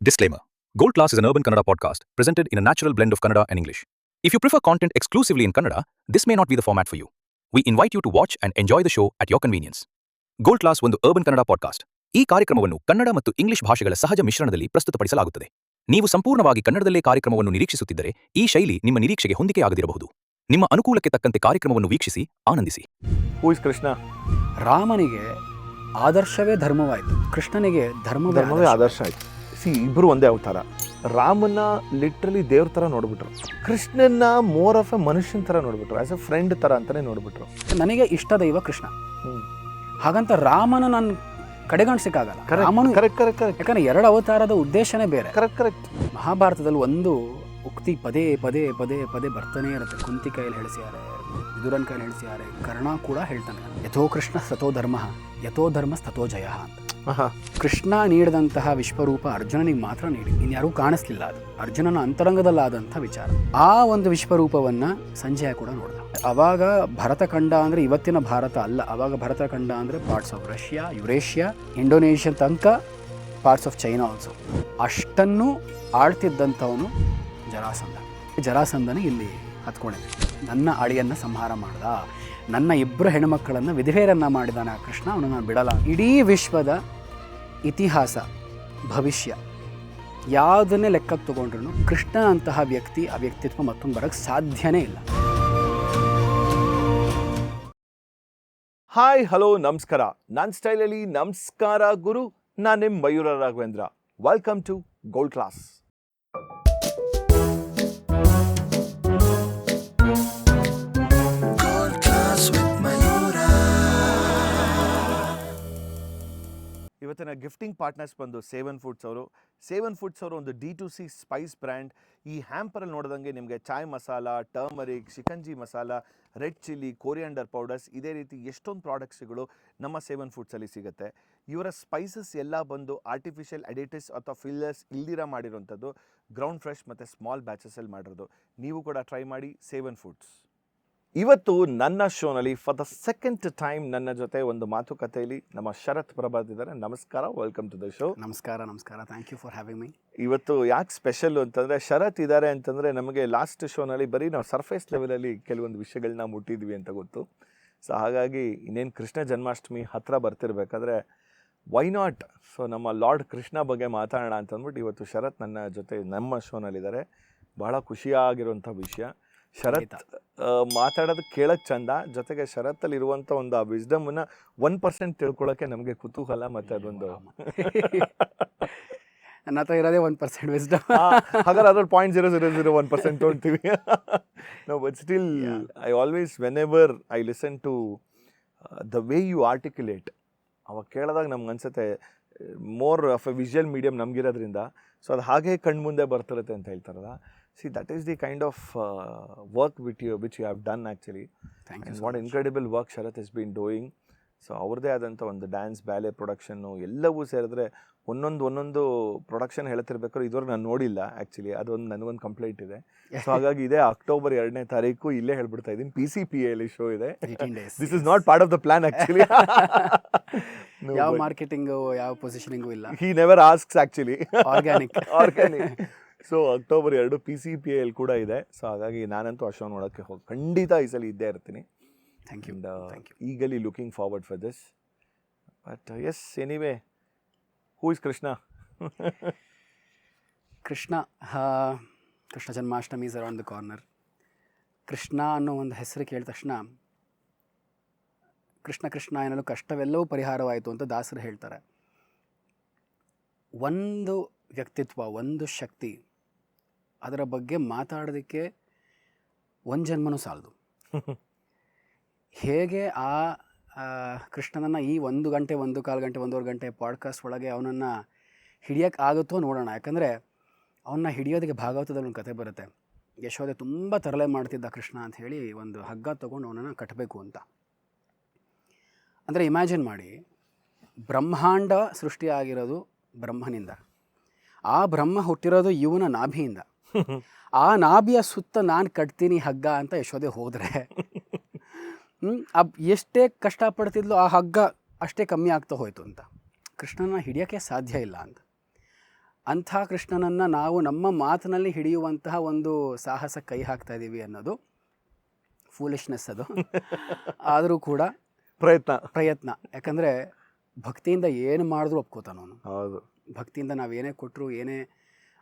Disclaimer. Gold Class is an urban Kannada podcast presented in a natural blend of Kannada and English. If you prefer content exclusively in Kannada, this may not be the format for you. We invite you to watch and enjoy the show at your convenience. Gold class ಒಂದು urban Kannada podcast. ಈ ಕಾರ್ಯಕ್ರಮವನ್ನು ಕನ್ನಡ ಮತ್ತು English ಭಾಷೆಗಳ ಸಹಜ ಮಿಶ್ರಣದಲ್ಲಿ ಪ್ರಸ್ತುತಪಡಿಸಲಾಗುತ್ತದೆ. ನೀವು ಸಂಪೂರ್ಣವಾಗಿ ಕನ್ನಡದಲ್ಲೇ ಕಾರ್ಯಕ್ರಮವನ್ನು ನಿರೀಕ್ಷಿಸುತ್ತಿದ್ದರೆ ಈ ಶೈಲಿ ನಿಮ್ಮ ನಿರೀಕ್ಷೆಗೆ ಹೊಂದಿಕೆಯಾಗದಿರಬಹುದು. ನಿಮ್ಮ ಅನುಕೂಲಕ್ಕೆ ತಕ್ಕಂತೆ ಕಾರ್ಯಕ್ರಮವನ್ನು ವೀಕ್ಷಿಸಿ, ಆನಂದಿಸಿ. ಹೂ ಇಸ್ ಕೃಷ್ಣ? ರಾಮನಿಗೆ ಆದರ್ಶವೇ ಧರ್ಮವಾಯಿತು, ಕೃಷ್ಣನಿಗೆ ಧರ್ಮವೇ ಆದರ್ಶ ಆಯ್ತು. ಇಬ್ರು ಒಂದೇ ಅವತಾರ. ರಾಮನ ಲಿಟ್ರಲಿ ದೇವ್ರ ತರ ನೋಡ್ಬಿಟ್ರು, ಕೃಷ್ಣನ್ನ ಮೋರ್ ಆಫ್ ಎ ಮನುಷ್ಯನ ತರ ನೋಡ್ಬಿಟ್ರು, ಆಸ್ ಎ ಫ್ರೆಂಡ್ ತರ ಅಂತಾನೆ ನೋಡ್ಬಿಟ್ರು. ನನಗೆ ಇಷ್ಟ ದೈವ ಕೃಷ್ಣ, ಹಾಗಂತ ರಾಮನ ನಾನು ಕಡೆಗಣಿಸಕ್ಕಾಗಲ್ಲ. ರಾಮನು ಯಾಕಂದ್ರೆ ಎರಡು ಅವತಾರದ ಉದ್ದೇಶನೇ ಬೇರೆ. ಮಹಾಭಾರತದಲ್ಲಿ ಒಂದು ಉಕ್ತಿ ಪದೇ ಪದೇ ಪದೇ ಪದೇ ಬರ್ತಾನೆ ಇರುತ್ತೆ. ಕುಂತಿ ಕೈಯಲ್ಲಿ ಹೇಳಿಸಿದ್ದಾರೆ, ವಿದುರನ್ ಕೈಯಲ್ಲಿ ಹೇಳಿಸಿದ್ದಾರೆ, ಕರ್ಣ ಕೂಡ ಹೇಳ್ತಾನೆ, ಯಥೋ ಕೃಷ್ಣ ಸತೋ ಧರ್ಮ, ಯಥೋ ಧರ್ಮ ತಥೋ ಜಯ ಅಂತ. ಕೃಷ್ಣ ನೀಡಿದಂತಹ ವಿಶ್ವರೂಪ ಅರ್ಜುನನಿಗೆ ಮಾತ್ರ ನೀಡಿ, ಇನ್ಯಾರೂ ಕಾಣಿಸ್ಲಿಲ್ಲ. ಅದು ಅರ್ಜುನನ ಅಂತರಂಗದಲ್ಲಾದಂಥ ವಿಚಾರ. ಆ ಒಂದು ವಿಶ್ವರೂಪವನ್ನ ಸಂಜಯ ಕೂಡ ನೋಡಿದ. ಅವಾಗ ಭರತಖಂಡ ಅಂದ್ರೆ ಇವತ್ತಿನ ಭಾರತ ಅಲ್ಲ, ಅವಾಗ ಭರತಖಂಡ ಅಂದ್ರೆ parts of Russia, Eurasia, Indonesia ತನಕ, ಪಾರ್ಟ್ಸ್ ಆಫ್ ಚೈನಾ ಆಲ್ಸೋ. ಅಷ್ಟನ್ನು ಆಳ್ತಿದ್ದಂಥವನು ಜರಾಸಂಧನಿಗೆ ಇಲ್ಲಿ ಹತ್ಕೊಂಡಿದೆ. ನನ್ನ ಅಳಿಯನ್ನ ಸಂಹಾರ ಮಾಡ್ದ, ನನ್ನ ಇಬ್ಬರು ಹೆಣ್ಮಕ್ಕಳನ್ನು ವಿಧವೆಯರನ್ನ ಮಾಡಿದಾನ ಕೃಷ್ಣ, ಅವನು ನಾನು ಬಿಡಲ್ಲ. ಇಡೀ ವಿಶ್ವದ ಇತಿಹಾಸ, ಭವಿಷ್ಯ ಯಾವುದನ್ನೇ ಲೆಕ್ಕಕ್ಕೆ ತಗೊಂಡ್ರು ಕೃಷ್ಣ ಅಂತಹ ವ್ಯಕ್ತಿ, ಆ ವ್ಯಕ್ತಿತ್ವ ಮತ್ತೊಂದು ಬರೋಕ್ಕೆ ಸಾಧ್ಯನೇ ಇಲ್ಲ. ಹಾಯ್, ಹಲೋ, ನಮಸ್ಕಾರ. ನನ್ನ ಸ್ಟೈಲಲ್ಲಿ ನಮಸ್ಕಾರ ಗುರು. ನಾನು ನಿಮ್ಮ Mayura Raghavendra. Welcome to gold class. ಇವತ್ತಿನ ಗಿಫ್ಟಿಂಗ್ ಪಾರ್ಟ್ನರ್ಸ್ ಬಂದು ಸೇವನ್ ಫುಡ್ಸ್ ಅವರು. ಸೇವನ್ ಫುಡ್ಸ್ ಅವರು ಒಂದು D2C ಸ್ಪೈಸ್ ಬ್ರ್ಯಾಂಡ್. ಈ ಹ್ಯಾಂಪರಲ್ಲಿ ನೋಡಿದಂಗೆ ನಿಮಗೆ chai masala, turmeric, shikanji masala, red chilli, coriander powders, ಇದೇ ರೀತಿ ಎಷ್ಟೊಂದು ಪ್ರಾಡಕ್ಟ್ಸ್ಗಳು ನಮ್ಮ ಸೇವನ್ ಫುಡ್ಸಲ್ಲಿ ಸಿಗುತ್ತೆ. ಇವರ ಸ್ಪೈಸಸ್ ಎಲ್ಲ ಬಂದು ಆರ್ಟಿಫಿಷಿಯಲ್ ಅಡಿಟಿವ್ಸ್ ಅಥವಾ ಫಿಲ್ಲರ್ಸ್ ಇಲ್ದಿರ ಮಾಡಿರೋಂಥದ್ದು, ಗ್ರೌಂಡ್ ಫ್ರೆಶ್ ಮತ್ತು ಸ್ಮಾಲ್ ಬ್ಯಾಚಸಲ್ಲಿ ಮಾಡಿರೋದು. ನೀವು ಕೂಡ ಟ್ರೈ ಮಾಡಿ ಸೇವನ್ ಫುಡ್ಸ್. ಇವತ್ತು ನನ್ನ ಶೋನಲ್ಲಿ ಫಾರ್ ದ ಸೆಕೆಂಡ್ ಟೈಮ್ ನನ್ನ ಜೊತೆ ಒಂದು ಮಾತುಕತೆಯಲ್ಲಿ ನಮ್ಮ ಶರತ್ ಪ್ರಭಾತ್ ಇದ್ದಾರೆ. ನಮಸ್ಕಾರ, ವೆಲ್ಕಮ್ ಟು ದ ಶೋ. ನಮಸ್ಕಾರ. Thank you for having me. ಇವತ್ತು ಯಾಕೆ ಸ್ಪೆಷಲ್ ಅಂತಂದರೆ, ಶರತ್ ಇದ್ದಾರೆ ಅಂತಂದರೆ ನಮಗೆ ಲಾಸ್ಟ್ ಶೋನಲ್ಲಿ ಬರೀ ನಾವು ಸರ್ಫೇಸ್ ಲೆವೆಲಲ್ಲಿ ಕೆಲವೊಂದು ವಿಷಯಗಳನ್ನ ಮುಟ್ಟಿದ್ವಿ ಅಂತ ಗೊತ್ತು. ಸೊ ಹಾಗಾಗಿ ಇನ್ನೇನು ಕೃಷ್ಣ ಜನ್ಮಾಷ್ಟಮಿ ಹತ್ತಿರ ಬರ್ತಿರ್ಬೇಕಾದ್ರೆ ವೈ ನಾಟ್, ಸೊ ನಮ್ಮ ಲಾರ್ಡ್ ಕೃಷ್ಣ ಬಗ್ಗೆ ಮಾತಾಡೋಣ ಅಂತಂದ್ಬಿಟ್ಟು ಇವತ್ತು ಶರತ್ ನನ್ನ ಜೊತೆ ನಮ್ಮ ಶೋನಲ್ಲಿದ್ದಾರೆ. ಭಾಳ ಖುಷಿಯಾಗಿರುವಂಥ ವಿಷಯ. ಶರತ್ ಮಾತಾಡೋದು ಕೇಳೋಕ್ಕೆ ಚಂದ, ಜೊತೆಗೆ ಶರತ್ತಲ್ಲಿ ಇರುವಂಥ ಒಂದು ಆ ವಿಸ್ಡಮನ್ನು 1% ತಿಳ್ಕೊಳ್ಳೋಕ್ಕೆ ನಮಗೆ ಕುತೂಹಲ. ಮತ್ತು ಅದೊಂದು ನನ್ನ ಹತ್ರ ಇರೋದೇ 1% ವಿಸ್ಡಮ್. ಹಾಗಾದ್ರೆ ಅದ್ರಲ್ಲಿ 0.0001% ತೊಗೊಳ್ತೀವಿ. No, but still I always when ever I listen to the way you articulate, ಅವಾಗ ಕೇಳಿದಾಗ ನಮ್ಗೆ ಅನ್ಸುತ್ತೆ more of a visual medium ನಮಗಿರೋದ್ರಿಂದ ಸೊ ಅದು ಹಾಗೆ ಕಣ್ಮುಂದೆ ಬರ್ತಿರುತ್ತೆ ಅಂತ ಹೇಳ್ತಾರಲ್ಲ. See, that is the kind of work which you have done actually. Thank you. What incredible work Sharath has been doing. So ಅವ್ರದ್ದೇ ಆದಂಥ ಒಂದು ಡ್ಯಾನ್ಸ್, ಬ್ಯಾಲೆ ಪ್ರೊಡಕ್ಷನ್ನು ಎಲ್ಲವೂ ಸೇರಿದ್ರೆ ಒಂದೊಂದು ಪ್ರೊಡಕ್ಷನ್ ಹೇಳ್ತಿರ್ಬೇಕಾದ್ರೆ ಇದುವರೆಗೆ ನಾನು ನೋಡಿಲ್ಲ ಆ್ಯಕ್ಚುಲಿ. ಅದೊಂದು ನನಗೊಂದು ಕಂಪ್ಲೇಂಟ್ ಇದೆ. ಸೊ ಹಾಗಾಗಿ ಇದೇ ಅಕ್ಟೋಬರ್ 2ನೇ ತಾರೀಕು ಇಲ್ಲೇ ಹೇಳ್ಬಿಡ್ತಾ ಇದ್ದೀನಿ, PCPA ಶೋ ಇದೆ. This is not part of the plan actually. ಯಾವ ಮಾರ್ಕೆಟಿಂಗು, ಯಾವ ಪೊಸಿಷನಿಂಗು ಇಲ್ಲ. He never asks actually. Organic. So October 2 PCPA ಕೂಡ ಇದೆ. ಸೊ ಹಾಗಾಗಿ ನಾನಂತೂ ಆ ಶೋ ನೋಡೋಕ್ಕೆ ಖಂಡಿತ ಈ ಸಲ ಇದ್ದೇ ಇರ್ತೀನಿ. Thank you. Eagerly looking forward for this. But yes, anyway, who is Krishna? Krishna Janmashtami is around the corner. Krishna ಅನ್ನೋ ಒಂದು ಹೆಸರು ಕೇಳಿದ ತಕ್ಷಣ ಕೃಷ್ಣ ಎನ್ನಲು ಕಷ್ಟವೆಲ್ಲವೂ ಪರಿಹಾರವಾಯಿತು ಅಂತ ದಾಸರು ಹೇಳ್ತಾರೆ. ಒಂದು ವ್ಯಕ್ತಿತ್ವ, ಒಂದು ಶಕ್ತಿ, ಅದರ ಬಗ್ಗೆ ಮಾತಾಡೋದಕ್ಕೆ ಒಂದು ಜನ್ಮನೂ ಸಾಲದು. ಹೇಗೆ ಆ ಕೃಷ್ಣನನ್ನು ಈ 1 ಗಂಟೆ, 1.25 ಗಂಟೆ, 1.5 ಗಂಟೆ ಪಾಡ್ಕಾಸ್ಟ್ ಒಳಗೆ ಅವನನ್ನು ಹಿಡಿಯೋಕ್ಕೆ ಆಗುತ್ತೋ ನೋಡೋಣ. ಯಾಕಂದರೆ ಅವನ್ನ ಹಿಡಿಯೋದಕ್ಕೆ ಭಾಗವತದಲ್ಲಿ ಒಂದು ಕತೆ ಬರುತ್ತೆ. ಯಶೋದೆ ತುಂಬ ತರಲೆ ಮಾಡ್ತಿದ್ದ ಕೃಷ್ಣ ಅಂತ ಹೇಳಿ ಒಂದು ಹಗ್ಗ ತೊಗೊಂಡು ಅವನನ್ನು ಕಟ್ಟಬೇಕು ಅಂತ. ಅಂದರೆ ಇಮ್ಯಾಜಿನ್ ಮಾಡಿ, ಬ್ರಹ್ಮಾಂಡ ಸೃಷ್ಟಿಯಾಗಿರೋದು ಬ್ರಹ್ಮನಿಂದ, ಆ ಬ್ರಹ್ಮ ಹುಟ್ಟಿರೋದು ಇವನ ನಾಭಿಯಿಂದ. ಆ ನಾಭಿಯ ಸುತ್ತ ನಾನು ಕಟ್ತೀನಿ ಹಗ್ಗ ಅಂತ ಯಶೋದೆ ಹೋದರೆ ಎಷ್ಟೇ ಕಷ್ಟಪಡ್ತಿದ್ಲು, ಆ ಹಗ್ಗ ಅಷ್ಟೇ ಕಮ್ಮಿ ಆಗ್ತಾ ಹೋಯಿತು ಅಂತ. ಕೃಷ್ಣನ ಹಿಡಿಯೋಕ್ಕೆ ಸಾಧ್ಯ ಇಲ್ಲ ಅಂತ. ಅಂಥ ಕೃಷ್ಣನನ್ನು ನಾವು ನಮ್ಮ ಮಾತಿನಲ್ಲಿ ಹಿಡಿಯುವಂತಹ ಒಂದು ಸಾಹಸ ಕೈ ಹಾಕ್ತಾ ಇದ್ದೀವಿ ಅನ್ನೋದು ಫೂಲಿಶ್ನೆಸ್ ಅದು. ಆದರೂ ಕೂಡ ಪ್ರಯತ್ನ. ಯಾಕಂದರೆ ಭಕ್ತಿಯಿಂದ ಏನು ಮಾಡಿದ್ರೂ ಒಪ್ಕೋತಾನವನು. ಹೌದು, ಭಕ್ತಿಯಿಂದ ನಾವು ಏನೇ ಕೊಟ್ಟರು, ಏನೇ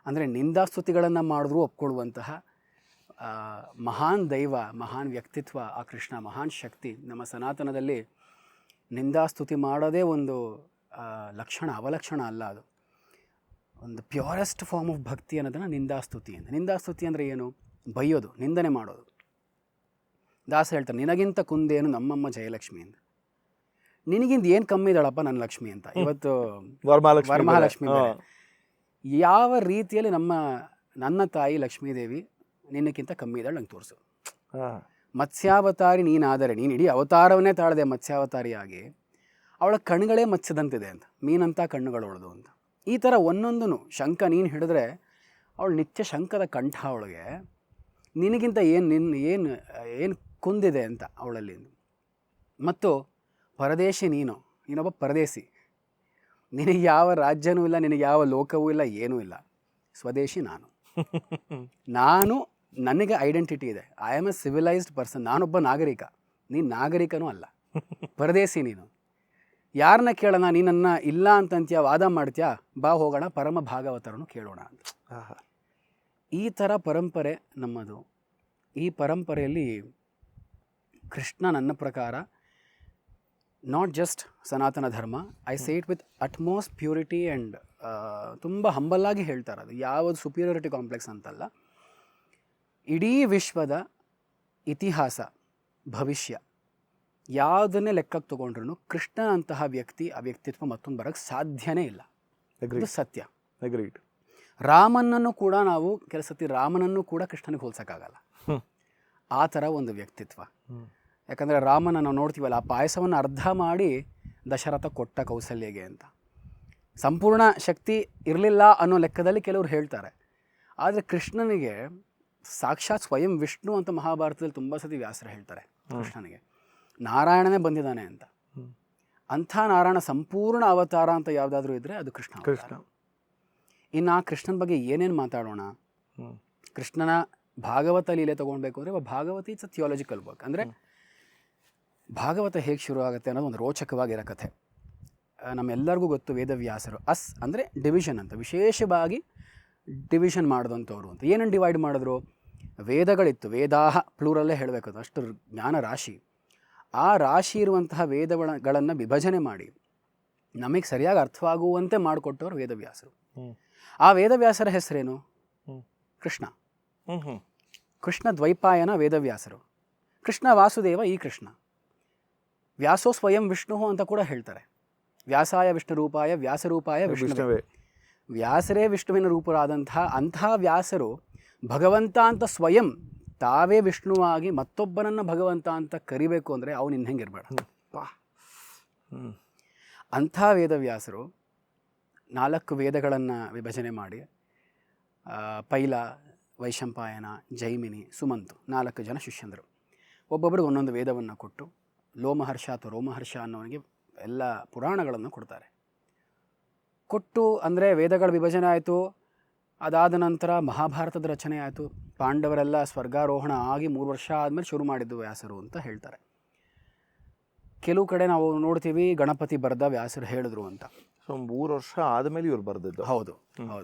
ಅಂದರೆ ನಿಂದಾಸ್ತುತಿಗಳನ್ನು ಮಾಡಿದ್ರೂ ಒಪ್ಕೊಳ್ಳುವಂತಹ ಮಹಾನ್ ದೈವ, ಮಹಾನ್ ವ್ಯಕ್ತಿತ್ವ ಆ ಕೃಷ್ಣ, ಮಹಾನ್ ಶಕ್ತಿ. ನಮ್ಮ ಸನಾತನದಲ್ಲಿ ನಿಂದಾಸ್ತುತಿ ಮಾಡೋದೇ ಒಂದು ಲಕ್ಷಣ, ಅವಲಕ್ಷಣ ಅಲ್ಲ. ಅದು ಒಂದು ಪ್ಯೂರೆಸ್ಟ್ ಫಾರ್ಮ್ ಆಫ್ ಭಕ್ತಿ ಅನ್ನೋದನ್ನು ನಿಂದಾಸ್ತುತಿ ಅಂತ. ನಿಂದಾಸ್ತುತಿ ಅಂದರೆ ಏನು? ಬೈಯೋದು, ನಿಂದನೆ ಮಾಡೋದು. ದಾಸ ಹೇಳ್ತಾರೆ, ನಿನಗಿಂತ ಕುಂದೇನು ನಮ್ಮಮ್ಮ ಜಯಲಕ್ಷ್ಮಿ ಅಂತ. ನಿನಗಿಂತ ಏನು ಕಮ್ಮಿ ಇದ್ದಾಳಪ್ಪ ನನ್ನ ಲಕ್ಷ್ಮಿ ಅಂತ. ಇವತ್ತು ವರಮಹಾಲಕ್ಷ್ಮಿ ಯಾವ ರೀತಿಯಲ್ಲಿ ನನ್ನ ತಾಯಿ ಲಕ್ಷ್ಮೀದೇವಿ ನಿನ್ನಕ್ಕಿಂತ ಕಮ್ಮಿ ಇದ್ದಾಳೆ ನಂಗೆ ತೋರಿಸು. ಮತ್ಸ್ಯಾವತಾರಿ ನೀನಾದರೆ, ನೀನು ಇಡೀ ಅವತಾರವನ್ನೇ ತಾಳದೆ ಮತ್ಸ್ಯಾವತಾರಿಯಾಗಿ ಅವಳ ಕಣ್ಣುಗಳೇ ಮತ್ಸ್ಯದಂತಿದೆ ಅಂತ, ಮೀನಂಥ ಕಣ್ಣುಗಳವಳದು ಅಂತ. ಈ ಥರ ಒಂದೊಂದೂ ಶಂಖ ನೀನು ಹಿಡಿದ್ರೆ ಅವಳು ನಿತ್ಯ ಶಂಖದ ಕಂಠ ಅವಳಿಗೆ. ನಿನಗಿಂತ ಏನು ಕುಂದಿದೆ ಅಂತ ಅವಳಲ್ಲಿ. ಮತ್ತು ಪರದೇಶಿ ನೀನೊಬ್ಬ ಪರದೇಶಿ. ನಿನಗೆ ಯಾವ ರಾಜ್ಯನೂ ಇಲ್ಲ, ನಿನಗೆ ಯಾವ ಲೋಕವೂ ಇಲ್ಲ, ಏನೂ ಇಲ್ಲ. ಸ್ವದೇಶಿ ನಾನು ನನಗೆ ಐಡೆಂಟಿಟಿ ಇದೆ. I am A civilised person. ನಾನೊಬ್ಬ ನಾಗರಿಕ, ನೀನು ನಾಗರಿಕನೂ ಅಲ್ಲ, ಪರದೇಶಿ ನೀನು. ಯಾರನ್ನ ಕೇಳೋಣ? ನೀನನ್ನು ಇಲ್ಲ ಅಂತಂತೀಯ, ವಾದ ಮಾಡ್ತೀಯಾ, ಬಾ ಹೋಗೋಣ ಪರಮ ಭಾಗವತರನ್ನು ಕೇಳೋಣ ಅಂತ. ಈ ಥರ ಪರಂಪರೆ ನಮ್ಮದು. ಈ ಪರಂಪರೆಯಲ್ಲಿ ಕೃಷ್ಣ ನನ್ನ ಪ್ರಕಾರ ನಾಟ್ ಜಸ್ಟ್ ಸನಾತನ ಧರ್ಮ, I say it with utmost purity and ತುಂಬ ಹಂಬಲಾಗಿ ಹೇಳ್ತಾರೆ. ಅದು ಯಾವುದು ಸುಪೀರಿಯರಿಟಿ ಕಾಂಪ್ಲೆಕ್ಸ್ ಅಂತಲ್ಲ. ಇಡೀ ವಿಶ್ವದ ಇತಿಹಾಸ, ಭವಿಷ್ಯ ಯಾವುದನ್ನೇ ಲೆಕ್ಕಕ್ಕೆ ತೊಗೊಂಡ್ರೂ ಕೃಷ್ಣನಂತಹ ವ್ಯಕ್ತಿ, ಆ ವ್ಯಕ್ತಿತ್ವ ಮತ್ತೊಂದು ಬರೋಕ್ಕೆ ಸಾಧ್ಯನೇ ಇಲ್ಲ. ಇದು ಸತ್ಯ. ರಾಮನನ್ನು ಕೂಡ ನಾವು ರಾಮನನ್ನು ಕೂಡ ಕೃಷ್ಣನಿಗೆ ಹೋಲ್ಸೋಕ್ಕಾಗಲ್ಲ. ಆ ಥರ ಒಂದು ವ್ಯಕ್ತಿತ್ವ. ಯಾಕಂದರೆ ರಾಮನ ನಾವು ನೋಡ್ತೀವಲ್ಲ, ಆ ಪಾಯಸವನ್ನು ಅರ್ಧ ಮಾಡಿ ದಶರಥ ಕೊಟ್ಟ ಕೌಸಲ್ಯಗೆ ಅಂತ. ಸಂಪೂರ್ಣ ಶಕ್ತಿ ಇರಲಿಲ್ಲ ಅನ್ನೋ ಲೆಕ್ಕದಲ್ಲಿ ಕೆಲವರು ಹೇಳ್ತಾರೆ. ಆದರೆ ಕೃಷ್ಣನಿಗೆ ಸಾಕ್ಷಾತ್ ಸ್ವಯಂ ವಿಷ್ಣು ಅಂತ ಮಹಾಭಾರತದಲ್ಲಿ ತುಂಬ ಸತಿ ವ್ಯಾಸರು ಹೇಳ್ತಾರೆ. ಕೃಷ್ಣನಿಗೆ ನಾರಾಯಣನೇ ಬಂದಿದ್ದಾನೆ ಅಂತ. ಅಂಥ ನಾರಾಯಣ ಸಂಪೂರ್ಣ ಅವತಾರ ಅಂತ ಯಾವುದಾದ್ರೂ ಇದ್ದರೆ ಅದು ಕೃಷ್ಣ. ಇನ್ನು ಆ ಕೃಷ್ಣನ ಬಗ್ಗೆ ಏನೇನು ಮಾತಾಡೋಣ? ಕೃಷ್ಣನ ಭಾಗವತ ಲೀಲೆ ತೊಗೊಳ್ಬೇಕು ಅಂದರೆ Bhagavata it's a theological work. ಅಂದರೆ ಭಾಗವತ ಹೇಗೆ ಶುರು ಆಗುತ್ತೆ ಅನ್ನೋದು ಒಂದು ರೋಚಕವಾಗಿರೋ ಕಥೆ. ನಮ್ಮೆಲ್ಲರಿಗೂ ಗೊತ್ತು, ವೇದವ್ಯಾಸರು ಅಂದರೆ ಡಿವಿಷನ್ ಅಂತ, ವಿಶೇಷವಾಗಿ ಡಿವಿಷನ್ ಮಾಡಿದಂಥವ್ರು ಅಂತ. ಏನನ್ನು ಡಿವೈಡ್ ಮಾಡಿದ್ರು? ವೇದಗಳಿತ್ತು, ವೇದಾಹ ಪ್ಲೂರಲ್ಲೇ ಹೇಳಬೇಕು, ಅಷ್ಟು ಜ್ಞಾನ ರಾಶಿ. ಆ ರಾಶಿ ಇರುವಂತಹ ವೇದಗಳನ್ನು ವಿಭಜನೆ ಮಾಡಿ ನಮಗೆ ಸರಿಯಾಗಿ ಅರ್ಥವಾಗುವಂತೆ ಮಾಡಿಕೊಟ್ಟವರು ವೇದವ್ಯಾಸರು. ಆ ವೇದವ್ಯಾಸರ ಹೆಸರೇನು? ಕೃಷ್ಣ. ಕೃಷ್ಣ ದ್ವೈಪಾಯನ ವೇದವ್ಯಾಸರು. ಕೃಷ್ಣ ವಾಸುದೇವ, ಈ ಕೃಷ್ಣ. ವ್ಯಾಸೋ ಸ್ವಯಂ ವಿಷ್ಣು ಅಂತ ಕೂಡ ಹೇಳ್ತಾರೆ. ವ್ಯಾಸಾಯ ವಿಷ್ಣು ರೂಪಾಯ ವ್ಯಾಸರೂಪಾಯ ವಿಷ್ಣುವೇ. ವ್ಯಾಸರೇ ವಿಷ್ಣುವಿನ ರೂಪರಾದಂತಹ ವ್ಯಾಸರು ಭಗವಂತ ಅಂತ ಸ್ವಯಂ ತಾವೇ ವಿಷ್ಣುವಾಗಿ ಮತ್ತೊಬ್ಬನನ್ನು ಭಗವಂತ ಅಂತ ಕರಿಬೇಕು ಅಂದರೆ ಅವನು ಇನ್ನು ಹೆಂಗಿರಬೇಡ. ಅಂಥ ವೇದವ್ಯಾಸರು 4 ವೇದಗಳನ್ನು ವಿಭಜನೆ ಮಾಡಿ, ಪೈಲ, ವೈಶಂಪಾಯನ, ಜೈಮಿನಿ, ಸುಮಂತು 4 ಜನ ಶಿಷ್ಯಂದರು. ಒಬ್ಬೊಬ್ಬರಿಗೆ ಒಂದೊಂದು ವೇದವನ್ನು ಕೊಟ್ಟು, ಲೋಮಹರ್ಷ ಅಥವಾ ರೋಮಹರ್ಷ ಅನ್ನೋನಿಗೆ ಎಲ್ಲ ಪುರಾಣಗಳನ್ನು ಕೊಡ್ತಾರೆ. ಕೊಟ್ಟು ಅಂದರೆ ವೇದಗಳ ವಿಭಜನೆ ಆಯಿತು. ಅದಾದ ನಂತರ ಮಹಾಭಾರತದ ರಚನೆ ಆಯಿತು. ಪಾಂಡವರೆಲ್ಲ ಸ್ವರ್ಗಾರೋಹಣ ಆಗಿ 3 ವರ್ಷ ಆದಮೇಲೆ ಶುರು ಮಾಡಿದ್ದು ವ್ಯಾಸರು ಅಂತ ಹೇಳ್ತಾರೆ. ಕೆಲವು ಕಡೆ ನಾವು ನೋಡ್ತೀವಿ ಗಣಪತಿ ಬರೆದ ವ್ಯಾಸರು ಹೇಳಿದ್ರು ಅಂತ. ಸೊ 3 ವರ್ಷ ಆದಮೇಲೆ ಇವ್ರು ಬರೆದಿದ್ದು. ಹೌದು.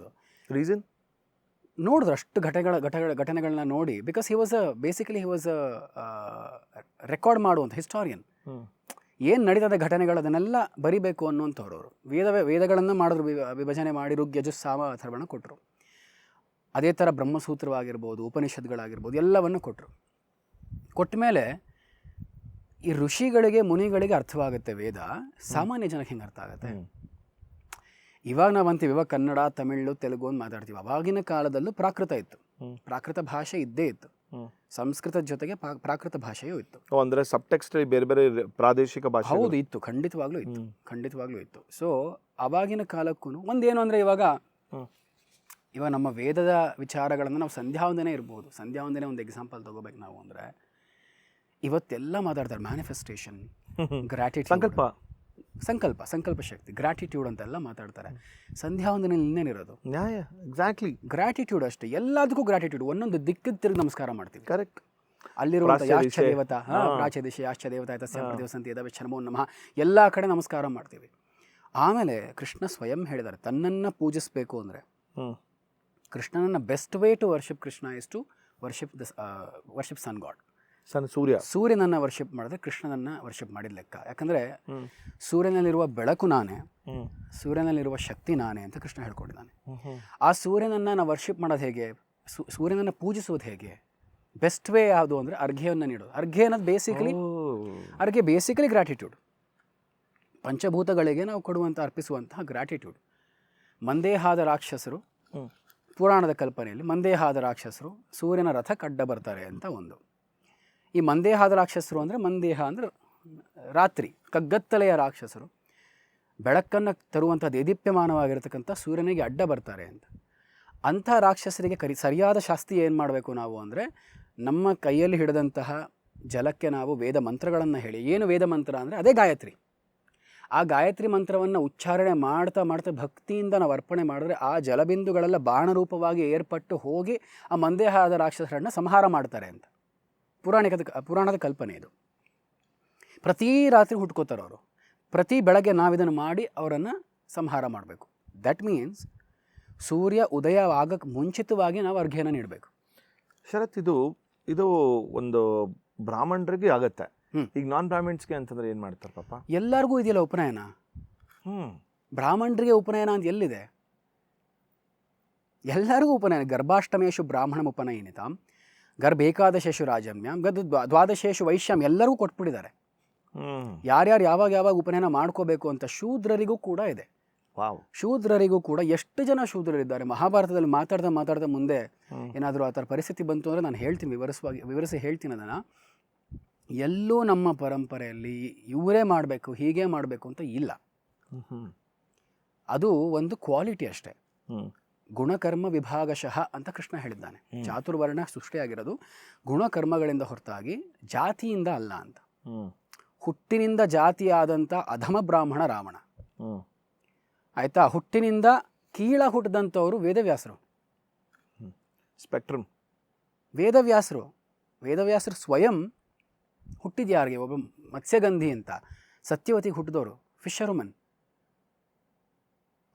ರೀಸನ್ ನೋಡಿದ್ರು ಅಷ್ಟು ಘಟನೆಗಳನ್ನ ನೋಡಿ. Because he was basically record ಮಾಡುವಂಥ ಹಿಸ್ಟಾರಿಯನ್. ಏನು ನಡೀತದೆ ಘಟನೆಗಳು ಅದನ್ನೆಲ್ಲ ಬರಿಬೇಕು ಅನ್ನುವಂಥವ್ರು ಅವರು. ವೇದಗಳನ್ನು ಮಾಡಿದ್ರು, ವಿಭಜನೆ ಮಾಡಿ ಋಗ್ಯಜು ಸಾಮ ಅಥರ್ವಣ ಕೊಟ್ಟರು. ಅದೇ ಥರ ಬ್ರಹ್ಮಸೂತ್ರವಾಗಿರ್ಬೋದು, ಉಪನಿಷತ್ಗಳಾಗಿರ್ಬೋದು ಎಲ್ಲವನ್ನು ಕೊಟ್ಟರು. ಕೊಟ್ಟ ಮೇಲೆ ಈ ಋಷಿಗಳಿಗೆ, ಮುನಿಗಳಿಗೆ ಅರ್ಥವಾಗುತ್ತೆ ವೇದ, ಸಾಮಾನ್ಯ ಜನಕ್ಕೆ ಹೆಂಗೆ ಅರ್ಥ ಆಗುತ್ತೆ? ಇವಾಗ ನಾವು ಅಂತೀವಿ, ಇವಾಗ ಕನ್ನಡ, ತಮಿಳು, ತೆಲುಗು ಅಂತ ಮಾತಾಡ್ತೀವಿ. ಅವಾಗಿನ ಕಾಲದಲ್ಲೂ ಪ್ರಾಕೃತ ಇತ್ತು, ಪ್ರಾಕೃತ ಭಾಷೆ ಇದ್ದೇ ಇತ್ತು. ಸಂಸ್ಕೃತದ ಜೊತೆಗೆ ಪ್ರಾಕೃತ ಭಾಷೆಯೂ ಇತ್ತು. ಅಂದರೆ ಸಬ್ಟೆಕ್ಸ್ಟ್ ಬೇರೆ ಬೇರೆ ಪ್ರಾದೇಶಿಕ ಭಾಷೆ. ಹೌದು, ಇತ್ತು, ಖಂಡಿತವಾಗ್ಲೂ ಇತ್ತು. ಸೊ ಅವಾಗಿನ ಕಾಲಕ್ಕೂ ಒಂದೇನು ಅಂದರೆ ಇವಾಗ ನಮ್ಮ ವೇದದ ವಿಚಾರಗಳನ್ನು ನಾವು ಸಂಧ್ಯಾವಂದನೆ ಇರ್ಬೋದು. ಸಂಧ್ಯಾವಂದನೆ ಒಂದು ಎಕ್ಸಾಂಪಲ್ ತಗೋಬೇಕು ನಾವು ಅಂದರೆ, ಇವತ್ತೆಲ್ಲ ಮಾತಾಡ್ತಾರೆ ಮ್ಯಾನಿಫೆಸ್ಟೇಷನ್, ಗ್ರ್ಯಾಟಿಟ್ಯೂಡ್, ಸಂಕಲ್ಪ ಶಕ್ತಿ, ಗ್ರ್ಯಾಟಿಟ್ಯೂಡ್ ಅಂತೆಲ್ಲ ಮಾತಾಡ್ತಾರೆ. ಸಂಧ್ಯಾ ವಂದನೆಯಲ್ಲಿ ಇನ್ನೇನಿರೋದು? ನ್ಯಾಯ. ಎಕ್ಸಾಕ್ಟ್ಲಿ. ಗ್ರ್ಯಾಟಿಟ್ಯೂಡ್ ಅಷ್ಟೇ, ಎಲ್ಲದಕ್ಕೂ ಗ್ರ್ಯಾಟಿಟ್ಯೂಡ್. ಒಂದೊಂದು ದಿಕ್ಕಿಗೆ ತಿರುಗಿ ನಮಸ್ಕಾರ ಮಾಡ್ತೀವಿ. ಕರೆಕ್ಟ್. ಅಲ್ಲಿರುವಂಥ ಯಾಶ್ಚ ದೇವತಾ, ಪ್ರಾಚ್ಯ ದಿಶೆ ಯಾಶ್ಚ ದೇವತಾ ತಸ್ಯ ಪ್ರತಿವಸಂತಿ ಯದವೇ ನಮೋ ನಮಃ, ಎಲ್ಲ ಕಡೆ ನಮಸ್ಕಾರ ಮಾಡ್ತೀವಿ. ಆಮೇಲೆ ಕೃಷ್ಣ ಸ್ವಯಂ ಹೇಳಿದ್ದಾರೆ, ತನ್ನನ್ನು ಪೂಜಿಸಬೇಕು ಅಂದರೆ ಕೃಷ್ಣನನ್ನು best way to worship Krishna is to worship sun god. ಸೂರ್ಯನನ್ನು ವರ್ಷಿಪ್ ಮಾಡಿದ್ರೆ ಕೃಷ್ಣನನ್ನು ವರ್ಷಿಪ್ ಮಾಡಿದ ಲೆಕ್ಕ. ಯಾಕಂದರೆ ಸೂರ್ಯನಲ್ಲಿರುವ ಬೆಳಕು ನಾನೇ, ಸೂರ್ಯನಲ್ಲಿರುವ ಶಕ್ತಿ ನಾನೇ ಅಂತ ಕೃಷ್ಣ ಹೇಳ್ಕೊಂಡಿದ್ದಾನೆ. ಆ ಸೂರ್ಯನನ್ನು ನಾವು ವರ್ಷಿಪ್ ಮಾಡೋದು ಹೇಗೆ, ಸೂರ್ಯನನ್ನು ಪೂಜಿಸೋದು ಹೇಗೆ? ಬೆಸ್ಟ್ ವೇ ಯಾವುದು ಅಂದರೆ ಅರ್ಘ್ಯವನ್ನು ನೀಡೋದು. ಅರ್ಘ್ಯ ಅನ್ನೋದು ಬೇಸಿಕಲಿ ಗ್ರ್ಯಾಟಿಟ್ಯೂಡ್. ಪಂಚಭೂತಗಳಿಗೆ ನಾವು ಅರ್ಪಿಸುವಂತಹ ಗ್ರ್ಯಾಟಿಟ್ಯೂಡ್. ಮಂದೇಹಾದ ರಾಕ್ಷಸರು, ಪುರಾಣದ ಕಲ್ಪನೆಯಲ್ಲಿ ಮಂದೇಹಾದ ರಾಕ್ಷಸರು ಸೂರ್ಯನ ರಥಕ್ಕೆ ಅಡ್ಡ ಬರ್ತಾರೆ ಅಂತ ಒಂದು. ಈ ಮಂದೇಹಾದ ರಾಕ್ಷಸರು ಅಂದರೆ, ಮಂದೇಹ ಅಂದರೆ ರಾತ್ರಿ, ಕಗ್ಗತ್ತಲೆಯ ರಾಕ್ಷಸರು, ಬೆಳಕನ್ನು ತರುವಂಥ ದೇದೀಪ್ಯಮಾನವಾಗಿರತಕ್ಕಂಥ ಸೂರ್ಯನಿಗೆ ಅಡ್ಡ ಬರ್ತಾರೆ ಅಂತ. ಅಂಥ ರಾಕ್ಷಸರಿಗೆ ಸರಿಯಾದ ಶಾಸ್ತಿ ಏನು ಮಾಡಬೇಕು ನಾವು ಅಂದರೆ, ನಮ್ಮ ಕೈಯಲ್ಲಿ ಹಿಡಿದಂತಹ ಜಲಕ್ಕೆ ನಾವು ವೇದ ಮಂತ್ರಗಳನ್ನು ಹೇಳಿ. ಏನು ವೇದ ಮಂತ್ರ ಅಂದರೆ ಅದೇ ಗಾಯತ್ರಿ. ಆ ಗಾಯತ್ರಿ ಮಂತ್ರವನ್ನು ಉಚ್ಚಾರಣೆ ಮಾಡ್ತಾ ಭಕ್ತಿಯಿಂದ ನಾವು ಅರ್ಪಣೆ ಮಾಡಿದ್ರೆ ಆ ಜಲಬಿಂದುಗಳೆಲ್ಲ ಬಾಣರೂಪವಾಗಿ ಏರ್ಪಟ್ಟು ಹೋಗಿ ಆ ಮಂದೇಹಾದ ರಾಕ್ಷಸರನ್ನು ಸಂಹಾರ ಮಾಡ್ತಾರೆ ಅಂತ ಪುರಾಣದ ಕಲ್ಪನೆ ಇದು. ಪ್ರತಿ ರಾತ್ರಿ ಹುಟ್ಕೋತಾರೆ ಅವರು, ಪ್ರತಿ ಬೆಳಗ್ಗೆ ನಾವಿದನ್ನು ಮಾಡಿ ಅವರನ್ನು ಸಂಹಾರ ಮಾಡಬೇಕು. ದಟ್ ಮೀನ್ಸ್ ಸೂರ್ಯ ಉದಯ ಆಗಕ್ಕೆ ಮುಂಚಿತವಾಗಿ ನಾವು ಅರ್ಘ್ಯನ ನೀಡಬೇಕು. ಶರತ್, ಇದು ಒಂದು ಬ್ರಾಹ್ಮಣರಿಗೆ ಆಗತ್ತೆ. ಈಗ ನಾನ್ ಬ್ರಾಹ್ಮಿಣ್ಸ್ಗೆ ಅಂತಂದ್ರೆ ಏನು ಮಾಡ್ತಾರೆ ಪಾಪ? ಎಲ್ಲರಿಗೂ ಇದೆಯಲ್ಲ ಉಪನಯನ. ಬ್ರಾಹ್ಮಣರಿಗೆ ಉಪನಯನ ಅಂತ ಎಲ್ಲಿದೆ? ಎಲ್ಲರಿಗೂ ಉಪನಯನ. ಗರ್ಭಾಷ್ಟಮೇಶು ಬ್ರಾಹ್ಮಣ ಉಪನಯನಿತಾಂ, ಗರ್ಭೇಕಾದಶೇಶು ರಾಜಮ್ಯಾಂ, ದ್ವಾದಶೇಶು ವೈಶ್ಯಾಂ, ಎಲ್ಲರಿಗೂ ಕೊಟ್ಬಿಟ್ಟಿದ್ದಾರೆ. ಯಾರ್ಯಾರು ಯಾವಾಗ ಉಪನಯನ ಮಾಡ್ಕೋಬೇಕು ಅಂತ. ಶೂದ್ರರಿಗೂ ಕೂಡ ಇದೆ. ಶೂದ್ರರಿಗೂ ಕೂಡ ಎಷ್ಟು ಜನ ಶೂದ್ರರಿದ್ದಾರೆ. ಮಹಾಭಾರತದಲ್ಲಿ ಮಾತಾಡ್ತಾ ಮುಂದೆ ಏನಾದರೂ ಆ ಥರ ಪರಿಸ್ಥಿತಿ ಬಂತು ಅಂದರೆ ನಾನು ಹೇಳ್ತೀನಿ, ವಿವರಿಸಿ ಹೇಳ್ತೀನಿ ಅದನ್ನು. ಎಲ್ಲೂ ನಮ್ಮ ಪರಂಪರೆಯಲ್ಲಿ ಇವರೇ ಮಾಡಬೇಕು, ಹೀಗೆ ಮಾಡಬೇಕು ಅಂತ ಇಲ್ಲ. ಅದು ಒಂದು ಕ್ವಾಲಿಟಿ ಅಷ್ಟೇ. ಗುಣಕರ್ಮ ವಿಭಾಗಶಃ ಅಂತ ಕೃಷ್ಣ ಹೇಳಿದ್ದಾನೆ. ಚಾತುರ್ವರ್ಣ ಸೃಷ್ಟಿಯಾಗಿರೋದು ಗುಣಕರ್ಮಗಳಿಂದ ಹೊರತಾಗಿ ಜಾತಿಯಿಂದ ಅಲ್ಲ ಅಂತ. ಹುಟ್ಟಿನಿಂದ ಜಾತಿಯಾದಂಥ ಅಧಮ ಬ್ರಾಹ್ಮಣ ರಾವಣ, ಆಯಿತಾ? ಹುಟ್ಟಿನಿಂದ ಕೀಳ ಹುಟ್ಟಿದಂಥವರು ವೇದವ್ಯಾಸರು. ಸ್ಪೆಕ್ಟ್ರಮ್. ವೇದವ್ಯಾಸರು ಸ್ವಯಂ ಹುಟ್ಟಿದ್ಯಾರಿಗೆ? ಒಬ್ಬ ಮತ್ಸ್ಯಗಂಧಿ ಅಂತ ಸತ್ಯವತಿಗೆ ಹುಟ್ಟಿದವರು, ಫಿಶರ್ಮನ್.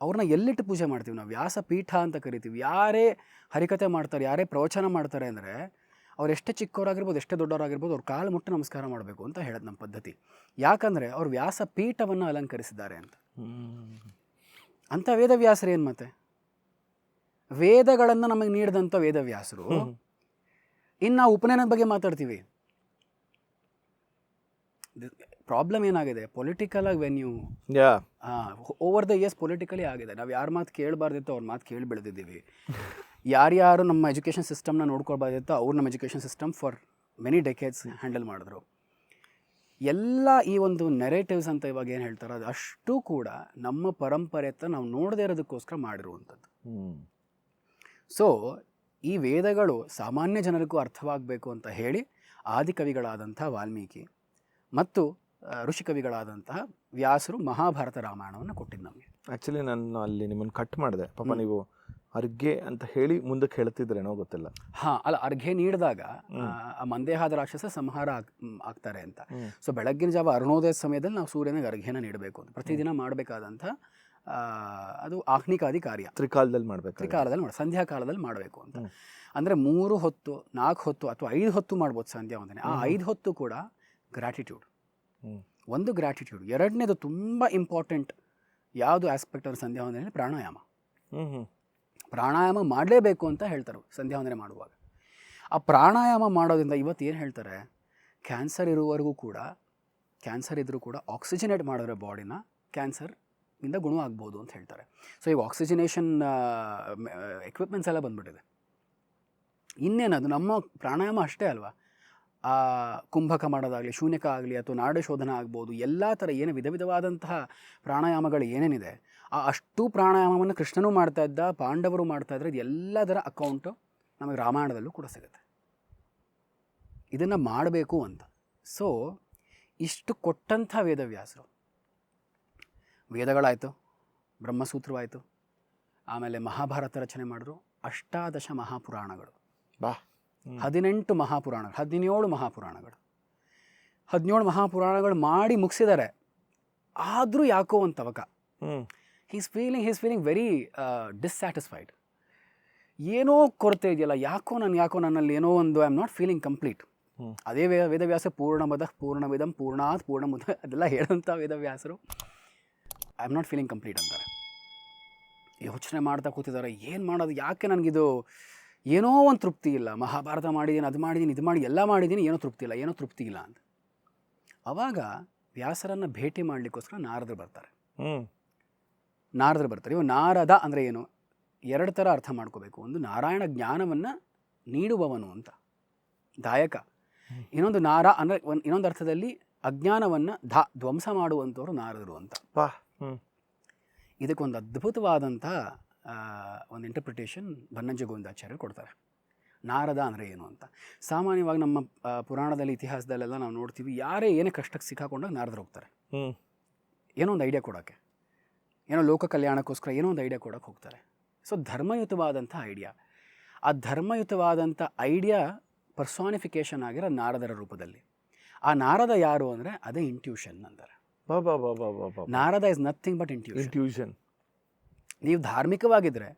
ಅವ್ರನ್ನ ಎಲ್ಲಿಟ್ಟು ಪೂಜೆ ಮಾಡ್ತೀವಿ ನಾವು? ವ್ಯಾಸಪೀಠ ಅಂತ ಕರಿತೀವಿ. ಯಾರೇ ಹರಿಕತೆ ಮಾಡ್ತಾರೆ, ಯಾರೇ ಪ್ರವಚನ ಮಾಡ್ತಾರೆ ಅಂದರೆ ಅವ್ರು ಎಷ್ಟೇ ಚಿಕ್ಕವರಾಗಿರ್ಬೋದು, ಎಷ್ಟೇ ದೊಡ್ಡವರಾಗಿರ್ಬೋದು, ಅವ್ರ ಕಾಲು ಮುಟ್ಟು ನಮಸ್ಕಾರ ಮಾಡಬೇಕು ಅಂತ ಹೇಳೋದು ನಮ್ಮ ಪದ್ಧತಿ. ಯಾಕಂದರೆ ಅವ್ರು ವ್ಯಾಸಪೀಠವನ್ನು ಅಲಂಕರಿಸಿದ್ದಾರೆ ಅಂತ. ಅಂಥ ವೇದವ್ಯಾಸರು ಏನು ಮತ್ತೆ? ವೇದಗಳನ್ನು ನಮಗೆ ನೀಡಿದಂಥ ವೇದವ್ಯಾಸರು. ಇನ್ನು ನಾವು ಉಪನಯನದ ಬಗ್ಗೆ ಮಾತಾಡ್ತೀವಿ. ಪ್ರಾಬ್ಲಮ್ ಏನಾಗಿದೆ, ಪೊಲಿಟಿಕಲಾಗಿ venue over the years politically ಆಗಿದೆ. ನಾವು ಯಾರ ಮಾತು ಕೇಳಬಾರ್ದಿತ್ತು ಅವ್ರ ಮಾತು ಕೇಳಿ ಬೆಳೆದಿದ್ದೀವಿ. ಯಾರ್ಯಾರು ನಮ್ಮ ಎಜುಕೇಷನ್ ಸಿಸ್ಟಮ್ನ ನೋಡ್ಕೊಳ್ಬಾರ್ದಿತ್ತು ಅವ್ರು ನಮ್ಮ education system for many decades handle ಮಾಡಿದ್ರು. ಎಲ್ಲ ಈ ಒಂದು ನೆರೇಟಿವ್ಸ್ ಅಂತ ಇವಾಗ ಏನು ಹೇಳ್ತಾರೆ, ಅದು ಅಷ್ಟು ಕೂಡ ನಮ್ಮ ಪರಂಪರೆತ್ತ ನಾವು ನೋಡದೇ ಇರೋದಕ್ಕೋಸ್ಕರ ಮಾಡಿರುವಂಥದ್ದು. ಸೊ ಈ ವೇದಗಳು ಸಾಮಾನ್ಯ ಜನರಿಗೂ ಅರ್ಥವಾಗಬೇಕು ಅಂತ ಹೇಳಿ ಆದಿಕವಿಗಳಾದಂಥ ವಾಲ್ಮೀಕಿ ಮತ್ತು ಋಷಿಕವಿಗಳಾದಂತಹ ವ್ಯಾಸರು ಮಹಾಭಾರತ ರಾಮಾಯಣವನ್ನು ಕೊಟ್ಟಿದ್ದು ನಮಗೆ. ಆ್ಯಕ್ಚುಲಿ ನಾನು ಅಲ್ಲಿ ನಿಮ್ಮನ್ನು ಕಟ್ ಮಾಡಿದೆ ಪಾಪ. ನೀವು ಅರ್ಘ್ಯ ಅಂತ ಹೇಳಿ ಮುಂದಕ್ಕೆ ಹೇಳ್ತಿದ್ರೇನೋ ಗೊತ್ತಿಲ್ಲ. ಅಲ್ಲ, ಅರ್ಘ್ಯ ನೀಡಿದಾಗ ಆ ಮಂದೇಹಾದ ರಾಕ್ಷಸ ಸಂಹಾರ ಆಗ್ತಾರೆ ಅಂತ. ಸೊ ಬೆಳಗ್ಗಿನ ಜಾವ ಅರುಣೋದಯ ಸಮಯದಲ್ಲಿ ನಾವು ಸೂರ್ಯನಿಗೆ ಅರ್ಘ್ಯನ ನೀಡಬೇಕು ಅಂತ ಪ್ರತಿದಿನ ಮಾಡಬೇಕಾದಂಥ ಅದು ಆಹ್ನಿಕಾದಿ ಕಾರ್ಯ. ತ್ರಿಕಾಲದಲ್ಲಿ ಸಂಧ್ಯಾ ಕಾಲದಲ್ಲಿ ಮಾಡಬೇಕು ಅಂತ. ಅಂದರೆ 3 ಹೊತ್ತು 4 ಹೊತ್ತು ಅಥವಾ 5 ಹೊತ್ತು ಮಾಡ್ಬೋದು ಸಂಧ್ಯಾ ವಂದನೆ. ಆ 5 ಹೊತ್ತು ಕೂಡ ಗ್ರ್ಯಾಟಿಟ್ಯೂಡ್. ಒಂದು ಗ್ರ್ಯಾಟಿಟ್ಯೂಡ್. ಎರಡನೇದು ತುಂಬ ಇಂಪಾರ್ಟೆಂಟ್ ಯಾವುದು ಆಸ್ಪೆಕ್ಟ್ ಅವ್ರ ಸಂಧ್ಯಾ ವಂದನೆಯಲ್ಲಿ ಪ್ರಾಣಾಯಾಮ. ಪ್ರಾಣಾಯಾಮ ಮಾಡಲೇಬೇಕು ಅಂತ ಹೇಳ್ತಾರೆ ಸಂಧ್ಯಾ ವಂದನೆ ಮಾಡುವಾಗ. ಆ ಪ್ರಾಣಾಯಾಮ ಮಾಡೋದ್ರಿಂದ ಇವತ್ತು ಏನು ಹೇಳ್ತಾರೆ, ಕ್ಯಾನ್ಸರ್ ಇರುವವರೆಗೂ ಕೂಡ, ಕ್ಯಾನ್ಸರ್ ಇದ್ದರೂ ಕೂಡ ಆಕ್ಸಿಜನೇಟ್ ಮಾಡಿದ್ರೆ ಬಾಡಿನ ಕ್ಯಾನ್ಸರ್ ಇಂದ ಗುಣ ಆಗ್ಬೋದು ಅಂತ ಹೇಳ್ತಾರೆ. ಸೊ ಈಗ ಆಕ್ಸಿಜನೇಷನ್ ಎಕ್ವಿಪ್ಮೆಂಟ್ಸ್ ಎಲ್ಲ ಬಂದ್ಬಿಟ್ಟಿದೆ. ಇನ್ನೇನದು ನಮ್ಮ ಪ್ರಾಣಾಯಾಮ ಅಷ್ಟೇ ಅಲ್ವಾ? ಕುಂಭಕ ಮಾಡೋದಾಗಲಿ, ಶೂನ್ಯಕ ಆಗಲಿ, ಅಥವಾ ನಾಡಿ ಶೋಧನ ಆಗ್ಬೋದು, ಎಲ್ಲ ಥರ ಏನು ವಿಧವಾದಂತಹ ಪ್ರಾಣಾಯಾಮಗಳು ಏನೇನಿದೆ ಅಷ್ಟು ಪ್ರಾಣಾಯಾಮವನ್ನು ಕೃಷ್ಣನೂ ಮಾಡ್ತಾ ಇದ್ದ, ಪಾಂಡವರು ಮಾಡ್ತಾ ಇದ್ರೆ. ಇದೆಲ್ಲದರ ಅಕೌಂಟು ನಮಗೆ ರಾಮಾಯಣದಲ್ಲೂ ಕೂಡ ಸಿಗುತ್ತೆ. ಇದನ್ನು ಮಾಡಬೇಕು ಅಂತ. ಸೊ ಇಷ್ಟು ಕೊಟ್ಟಂಥ ವೇದವ್ಯಾಸರು ವೇದಗಳಾಯಿತು, ಬ್ರಹ್ಮಸೂತ್ರವಾಯಿತು, ಆಮೇಲೆ ಮಹಾಭಾರತ ರಚನೆ ಮಾಡಿದ್ರು, ಅಷ್ಟಾದಶ ಮಹಾಪುರಾಣಗಳು, ಬಾ 18 ಮಹಾಪುರಾಣಗಳು, 17 ಮಹಾಪುರಾಣಗಳು, 17 ಮಹಾಪುರಾಣಗಳು ಮಾಡಿ ಮುಗಿಸಿದ್ದಾರೆ. ಆದರೂ ಯಾಕೋ ಒಂದು ತವಕ. He's feeling very dissatisfied. ಏನೋ ಕೊರತೆ ಇದೆಯಲ್ಲ, ಯಾಕೋ ನನ್ನಲ್ಲಿ ಏನೋ ಒಂದು I am not feeling complete. ಅದೇ ವೇದವ್ಯಾಸ ಪೂರ್ಣಮದಃ ಪೂರ್ಣಮಿದಂ ಪೂರ್ಣಾತ್ ಪೂರ್ಣಮುದ ಅದೆಲ್ಲ ಹೇಳೋಂಥ ವೇದವ್ಯಾಸರು I am not feeling complete ಅಂತಾರೆ. ಯೋಚನೆ ಮಾಡ್ತಾ ಕೂತಿದ್ದಾರೆ, ಏನು ಮಾಡೋದು, ಯಾಕೆ ನನಗಿದು ಏನೋ ಒಂದು ತೃಪ್ತಿ ಇಲ್ಲ. ಮಹಾಭಾರತ ಮಾಡಿದ್ದೀನಿ, ಅದು ಮಾಡಿದ್ದೀನಿ, ಇದು ಮಾಡಿ ಎಲ್ಲ ಮಾಡಿದ್ದೀನಿ, ಏನೋ ತೃಪ್ತಿ ಇಲ್ಲ ಅಂತ. ಆವಾಗ ವ್ಯಾಸರನ್ನು ಭೇಟಿ ಮಾಡಲಿಕ್ಕೋಸ್ಕರ ನಾರದರು ಬರ್ತಾರೆ. ಇವು ನಾರದ ಅಂದರೆ ಏನು, 2 ಥರ ಅರ್ಥ ಮಾಡ್ಕೋಬೇಕು. ಒಂದು ನಾರಾಯಣ ಜ್ಞಾನವನ್ನು ನೀಡುವವನು ಅಂತ, ದಾಯಕ. ಇನ್ನೊಂದು ನಾರ ಅಂದರೆ ಇನ್ನೊಂದು ಅರ್ಥದಲ್ಲಿ ಅಜ್ಞಾನವನ್ನು ಧ್ವಂಸ ಮಾಡುವಂಥವ್ರು ನಾರದರು ಅಂತ. ಇದಕ್ಕೊಂದು ಅದ್ಭುತವಾದಂಥ ಒಂದು ಇಂಟರ್ಪ್ರಿಟೇಷನ್ ಬನ್ನಂಜೆ ಗೋವಿಂದಾಚಾರ್ಯರು ಕೊಡ್ತಾರೆ. ನಾರದ ಅಂದರೆ ಏನು ಅಂತ. ಸಾಮಾನ್ಯವಾಗಿ ನಮ್ಮ ಪುರಾಣದಲ್ಲಿ, ಇತಿಹಾಸದಲ್ಲೆಲ್ಲ ನಾವು ನೋಡ್ತೀವಿ, ಯಾರೇ ಏನೇ ಕಷ್ಟಕ್ಕೆ ಸಿಕ್ಕಾಕೊಂಡಾಗ ನಾರದರು ಹೋಗ್ತಾರೆ, ಏನೋ ಒಂದು ಐಡಿಯಾ ಕೊಡೋಕ್ಕೆ, ಏನೋ ಲೋಕ ಕಲ್ಯಾಣಕ್ಕೋಸ್ಕರ ಏನೋ ಒಂದು ಐಡಿಯಾ ಕೊಡೋಕ್ಕೆ ಹೋಗ್ತಾರೆ. ಸೊ ಧರ್ಮಯುತವಾದಂಥ ಐಡಿಯಾ, ಆ ಧರ್ಮಯುತವಾದಂಥ ಐಡಿಯಾ ಪರ್ಸಾನಿಫಿಕೇಷನ್ ಆಗಿರೋ ನಾರದರ ರೂಪದಲ್ಲಿ. ಆ ನಾರದ ಯಾರು ಅಂದರೆ ಅದೇ ಇಂಟ್ಯೂಷನ್ ಅಂತಾರೆ. Narada is nothing but intuition. ನೀವು ಧಾರ್ಮಿಕವಾಗಿದ್ದರೆ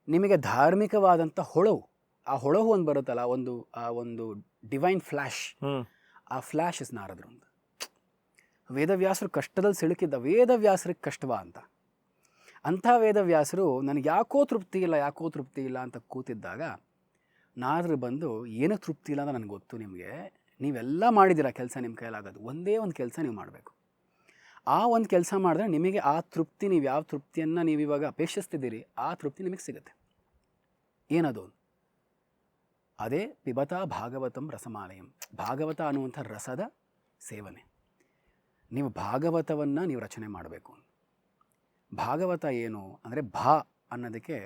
ನಿಮಗೆ ಧಾರ್ಮಿಕವಾದಂಥ ಹೊಳವು, ಆ ಹೊಳವು ಒಂದು ಬರುತ್ತಲ್ಲ, ಒಂದು ಡಿವೈನ್ ಫ್ಲ್ಯಾಶ್, ಆ ಫ್ಲ್ಯಾಶ್ ಇಸ್ ನಾರದರು ಅಂತ. ವೇದವ್ಯಾಸರು ಕಷ್ಟದಲ್ಲಿ ಸಿಲುಕಿದ್ದ, ವೇದವ್ಯಾಸರಿಗೆ ಕಷ್ಟವಾ ಅಂಥ ವೇದವ್ಯಾಸರು ನನಗೆ ಯಾಕೋ ತೃಪ್ತಿ ಇಲ್ಲ ಅಂತ ಕೂತಿದ್ದಾಗ ನಾರದರು ಬಂದು, ಏನಕ್ಕೆ ತೃಪ್ತಿ ಇಲ್ಲ ಅಂತ ನನಗೆ ಗೊತ್ತು, ನಿಮಗೆ ನೀವೆಲ್ಲ ಮಾಡಿದ್ದೀರ ಕೆಲಸ, ನಿಮ್ಮ ಕೈಲಾಗೋದು ಒಂದೇ ಒಂದು ಕೆಲಸ ನೀವು ಮಾಡಬೇಕು. ಆ ಒಂದು ಕೆಲಸ ಮಾಡಿದ್ರೆ ನಿಮಗೆ ಆ ತೃಪ್ತಿ, ನೀವು ಯಾವ ತೃಪ್ತಿಯನ್ನು ನೀವು ಇವಾಗ ಅಪೇಕ್ಷಿಸ್ತಿದ್ದೀರಿ, ಆ ತೃಪ್ತಿ ನಿಮಗೆ ಸಿಗುತ್ತೆ. ಏನದು? ಅದೇ ಪಿಬತಾ ಭಾಗವತಂ ರಸಮಾಲಯಂ, ಭಾಗವತ ಅನ್ನುವಂಥ ರಸದ ಸೇವನೆ. ನೀವು ಭಾಗವತವನ್ನು ನೀವು ರಚನೆ ಮಾಡಬೇಕು. ಭಾಗವತ ಏನು ಅಂದರೆ ಭಾ ಅನ್ನೋದಕ್ಕೆ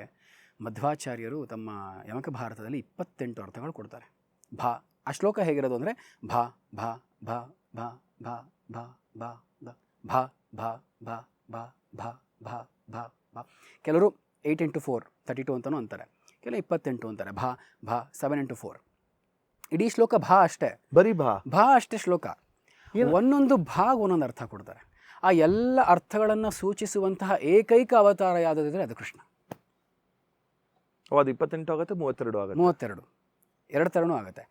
ಮಧ್ವಾಚಾರ್ಯರು ತಮ್ಮ ಯಮಕ ಭಾರತದಲ್ಲಿ 28 ಅರ್ಥಗಳು ಕೊಡ್ತಾರೆ. ಭಾ, ಆ ಶ್ಲೋಕ ಹೇಗಿರೋದು ಅಂದರೆ ಭಾ ಭಾ ಭಾ ಭಾ ಭಾ ಭಾ ಭಾ ಭಾ ಭಾ ಭಾ ಭಾ ಭಾ ಭಾ ಭಾ ಭಾ. ಕೆಲವರು 8 into 4 32 ಅಂತಲೂ ಅಂತಾರೆ, ಕೆಲವು 28 ಅಂತಾರೆ. ಭಾ ಭಾ 7 into 4. ಇಡೀ ಶ್ಲೋಕ ಭಾ ಅಷ್ಟೇ, ಬರೀ ಭಾ ಅಷ್ಟೇ ಶ್ಲೋಕ. ಒಂದೊಂದು ಭಾಗ ಒಂದೊಂದು ಅರ್ಥ ಕೊಡ್ತಾರೆ. ಆ ಎಲ್ಲ ಅರ್ಥಗಳನ್ನು ಸೂಚಿಸುವಂತಹ ಏಕೈಕ ಅವತಾರ ಯಾವುದಿದ್ರೆ ಅದು ಕೃಷ್ಣ. ಅದು 28 ಆಗುತ್ತೆ, 32 2 ಥರನೂ ಆಗುತ್ತೆ.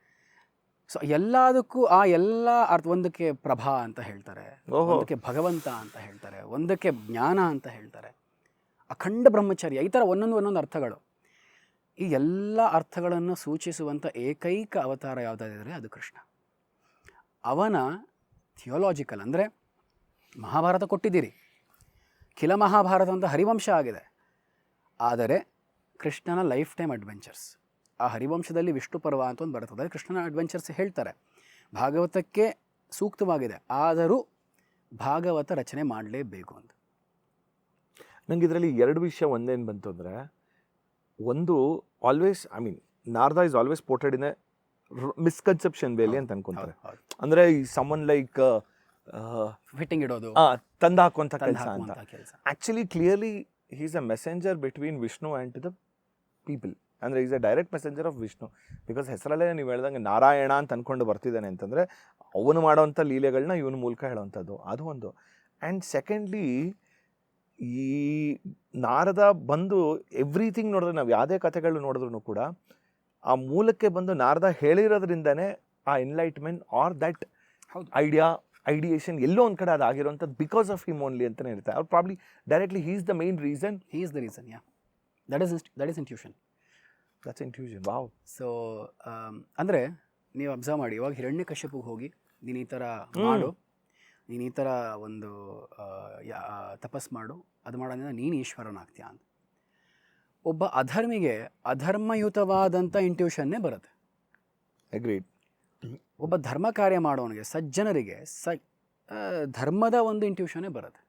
ಸೊ ಎಲ್ಲದಕ್ಕೂ ಆ ಎಲ್ಲ ಅರ್ಥ, ಒಂದಕ್ಕೆ ಪ್ರಭಾ ಅಂತ ಹೇಳ್ತಾರೆ, ಒಂದಕ್ಕೆ ಭಗವಂತ ಅಂತ ಹೇಳ್ತಾರೆ, ಒಂದಕ್ಕೆ ಜ್ಞಾನ ಅಂತ ಹೇಳ್ತಾರೆ, ಅಖಂಡ ಬ್ರಹ್ಮಚರ್ಯ, ಈ ಥರ ಒಂದೊಂದು ಅರ್ಥಗಳು. ಈ ಎಲ್ಲ ಅರ್ಥಗಳನ್ನು ಸೂಚಿಸುವಂಥ ಏಕೈಕ ಅವತಾರ ಯಾವುದಾದ್ರೆ ಅದು ಕೃಷ್ಣ. ಅವನ ಥಿಯೋಲಾಜಿಕಲ್ ಅಂದರೆ ಮಹಾಭಾರತ ಕೊಟ್ಟಿದ್ದೀರಿ, ಖಿಲ ಮಹಾಭಾರತ ಅಂತ ಹರಿವಂಶ ಆಗಿದೆ. ಆದರೆ ಕೃಷ್ಣನ ಲೈಫ್ ಟೈಮ್ ಅಡ್ವೆಂಚರ್ಸ್, ಆ ಹರಿವಂಶದಲ್ಲಿ ವಿಷ್ಣು ಪರ್ವ ಅಂತ ಒಂದು ಬರ್ತದೆ, ಕೃಷ್ಣನ ಅಡ್ವೆಂಚರ್ಸ್ ಹೇಳ್ತಾರೆ. ಭಾಗವತಕ್ಕೆ ಸೂಕ್ತವಾಗಿದೆ, ಆದರೂ ಭಾಗವತ ರಚನೆ ಮಾಡಲೇಬೇಕು ಅಂತ. ನಂಗೆ ಇದರಲ್ಲಿ 2 ವಿಷಯ ಒಂದೇನು ಬಂತು ಅಂದರೆ, ಒಂದು always Narada is always portrayed in a misconception ವೇಲಿ ಅಂತ ಅನ್ಕೊಂತಾರೆ. ಅಂದರೆ ಸಮನ್ ಲೈಕ್ ಫಿಟ್ಟಿಂಗ್ ಇಡೋದು, ತಂದು ಹಾಕುವಂಥ ಕೆಲಸ ಅಂತ. Actually clearly he is a messenger between Vishnu and to the people. ಅಂದರೆ is a direct messenger of Vishnu. Because ಹೆಸರಲ್ಲೇ ನೀವು ಹೇಳ್ದಂಗೆ ನಾರಾಯಣ ಅಂತ ಅಂದ್ಕೊಂಡು ಬರ್ತಿದ್ದಾನೆ ಅಂತಂದರೆ ಅವನು ಮಾಡೋವಂಥ ಲೀಲೆಗಳನ್ನ ಇವನ ಮೂಲಕ ಹೇಳೋವಂಥದ್ದು, ಅದು ಒಂದು. ಆ್ಯಂಡ್ ಸೆಕೆಂಡ್ಲಿ, ಈ ನಾರದ ಬಂದು ಎವ್ರಿಥಿಂಗ್ ನೋಡಿದ್ರೆ, ನಾವು ಯಾವುದೇ ಕಥೆಗಳು ನೋಡಿದ್ರು ಕೂಡ ಆ ಮೂಲಕ್ಕೆ ಬಂದು ನಾರದ ಹೇಳಿರೋದ್ರಿಂದನೇ ಆ ಎನ್ಲೈಟ್ಮೆಂಟ್ ಆರ್ ದಟ್ ಐಡಿಯೇಷನ್ ಎಲ್ಲೋ ಒಂದು ಕಡೆ ಅದಾಗಿರೋಂಥದ್ದು ಬಿಕಾಸ್ ಆಫ್ ಹಿಮ್ ಓನ್ಲಿ ಅಂತಲೇ ಇರುತ್ತೆ. ಅವ್ರು probably directly Hi is the main reason. Yeah, that is intuition. That's intuition. Wow. So ಅಂದರೆ ನೀವು ಅಬ್ಸರ್ವ್ ಮಾಡಿ, ಇವಾಗ ಹಿರಣ್ಯಕಶ್ಯಪಿಗೆ ಹೋಗಿ ನೀನು ಈ ಥರ ಮಾಡು, ನೀನು ಈ ಥರ ಒಂದು ತಪಸ್ ಮಾಡು, ಅದು ಮಾಡೋದ್ರಿಂದ ನೀನು ಈಶ್ವರನಾಗ್ತೀಯ ಅಂತ. ಒಬ್ಬ ಅಧರ್ಮಿಗೆ ಅಧರ್ಮಯುತವಾದಂಥ ಇಂಟ್ಯೂಷನ್ನೇ ಬರುತ್ತೆ. ಅಗ್ರೀಡ್. ಒಬ್ಬ ಧರ್ಮ ಕಾರ್ಯ ಮಾಡೋನಿಗೆ, ಸಜ್ಜನರಿಗೆ ಧರ್ಮದ ಒಂದು ಇಂಟ್ಯೂಷನ್ನೇ ಬರುತ್ತೆ.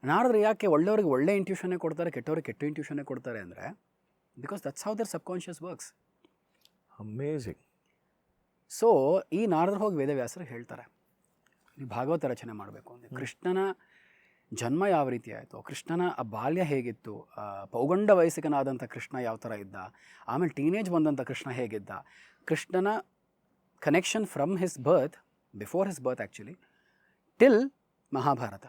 ನಾರದ್ರು ಯಾಕೆ ಒಳ್ಳೆಯವ್ರಿಗೆ ಒಳ್ಳೆ ಇಂಟ್ಯೂಷನ್ನೇ ಕೊಡ್ತಾರೆ, ಕೆಟ್ಟವ್ರಿಗೆ ಕೆಟ್ಟ ಇಂಟ್ಯೂಷನ್ನೇ ಕೊಡ್ತಾರೆ ಅಂದರೆ, because that's how their subconscious works. Amazing. So ಈ ನಾರದ್ರು ಹೋಗಿ ವೇದವ್ಯಾಸರು ಹೇಳ್ತಾರೆ, ನೀವು ಭಾಗವತ ರಚನೆ ಮಾಡಬೇಕು ಅಂದರೆ, ಕೃಷ್ಣನ ಜನ್ಮ ಯಾವ ರೀತಿ ಆಯಿತು, ಕೃಷ್ಣನ ಆ ಬಾಲ್ಯ ಹೇಗಿತ್ತು, ಪೌಗಂಡ ವಯಸ್ಸಿಗನಾದಂಥ ಕೃಷ್ಣ ಯಾವ ಥರ ಇದ್ದ, ಆಮೇಲೆ ಟೀನೇಜ್ ಬಂದಂಥ ಕೃಷ್ಣ ಹೇಗಿದ್ದ, ಕೃಷ್ಣನ connection from his birth, before his birth actually, till Mahabharata.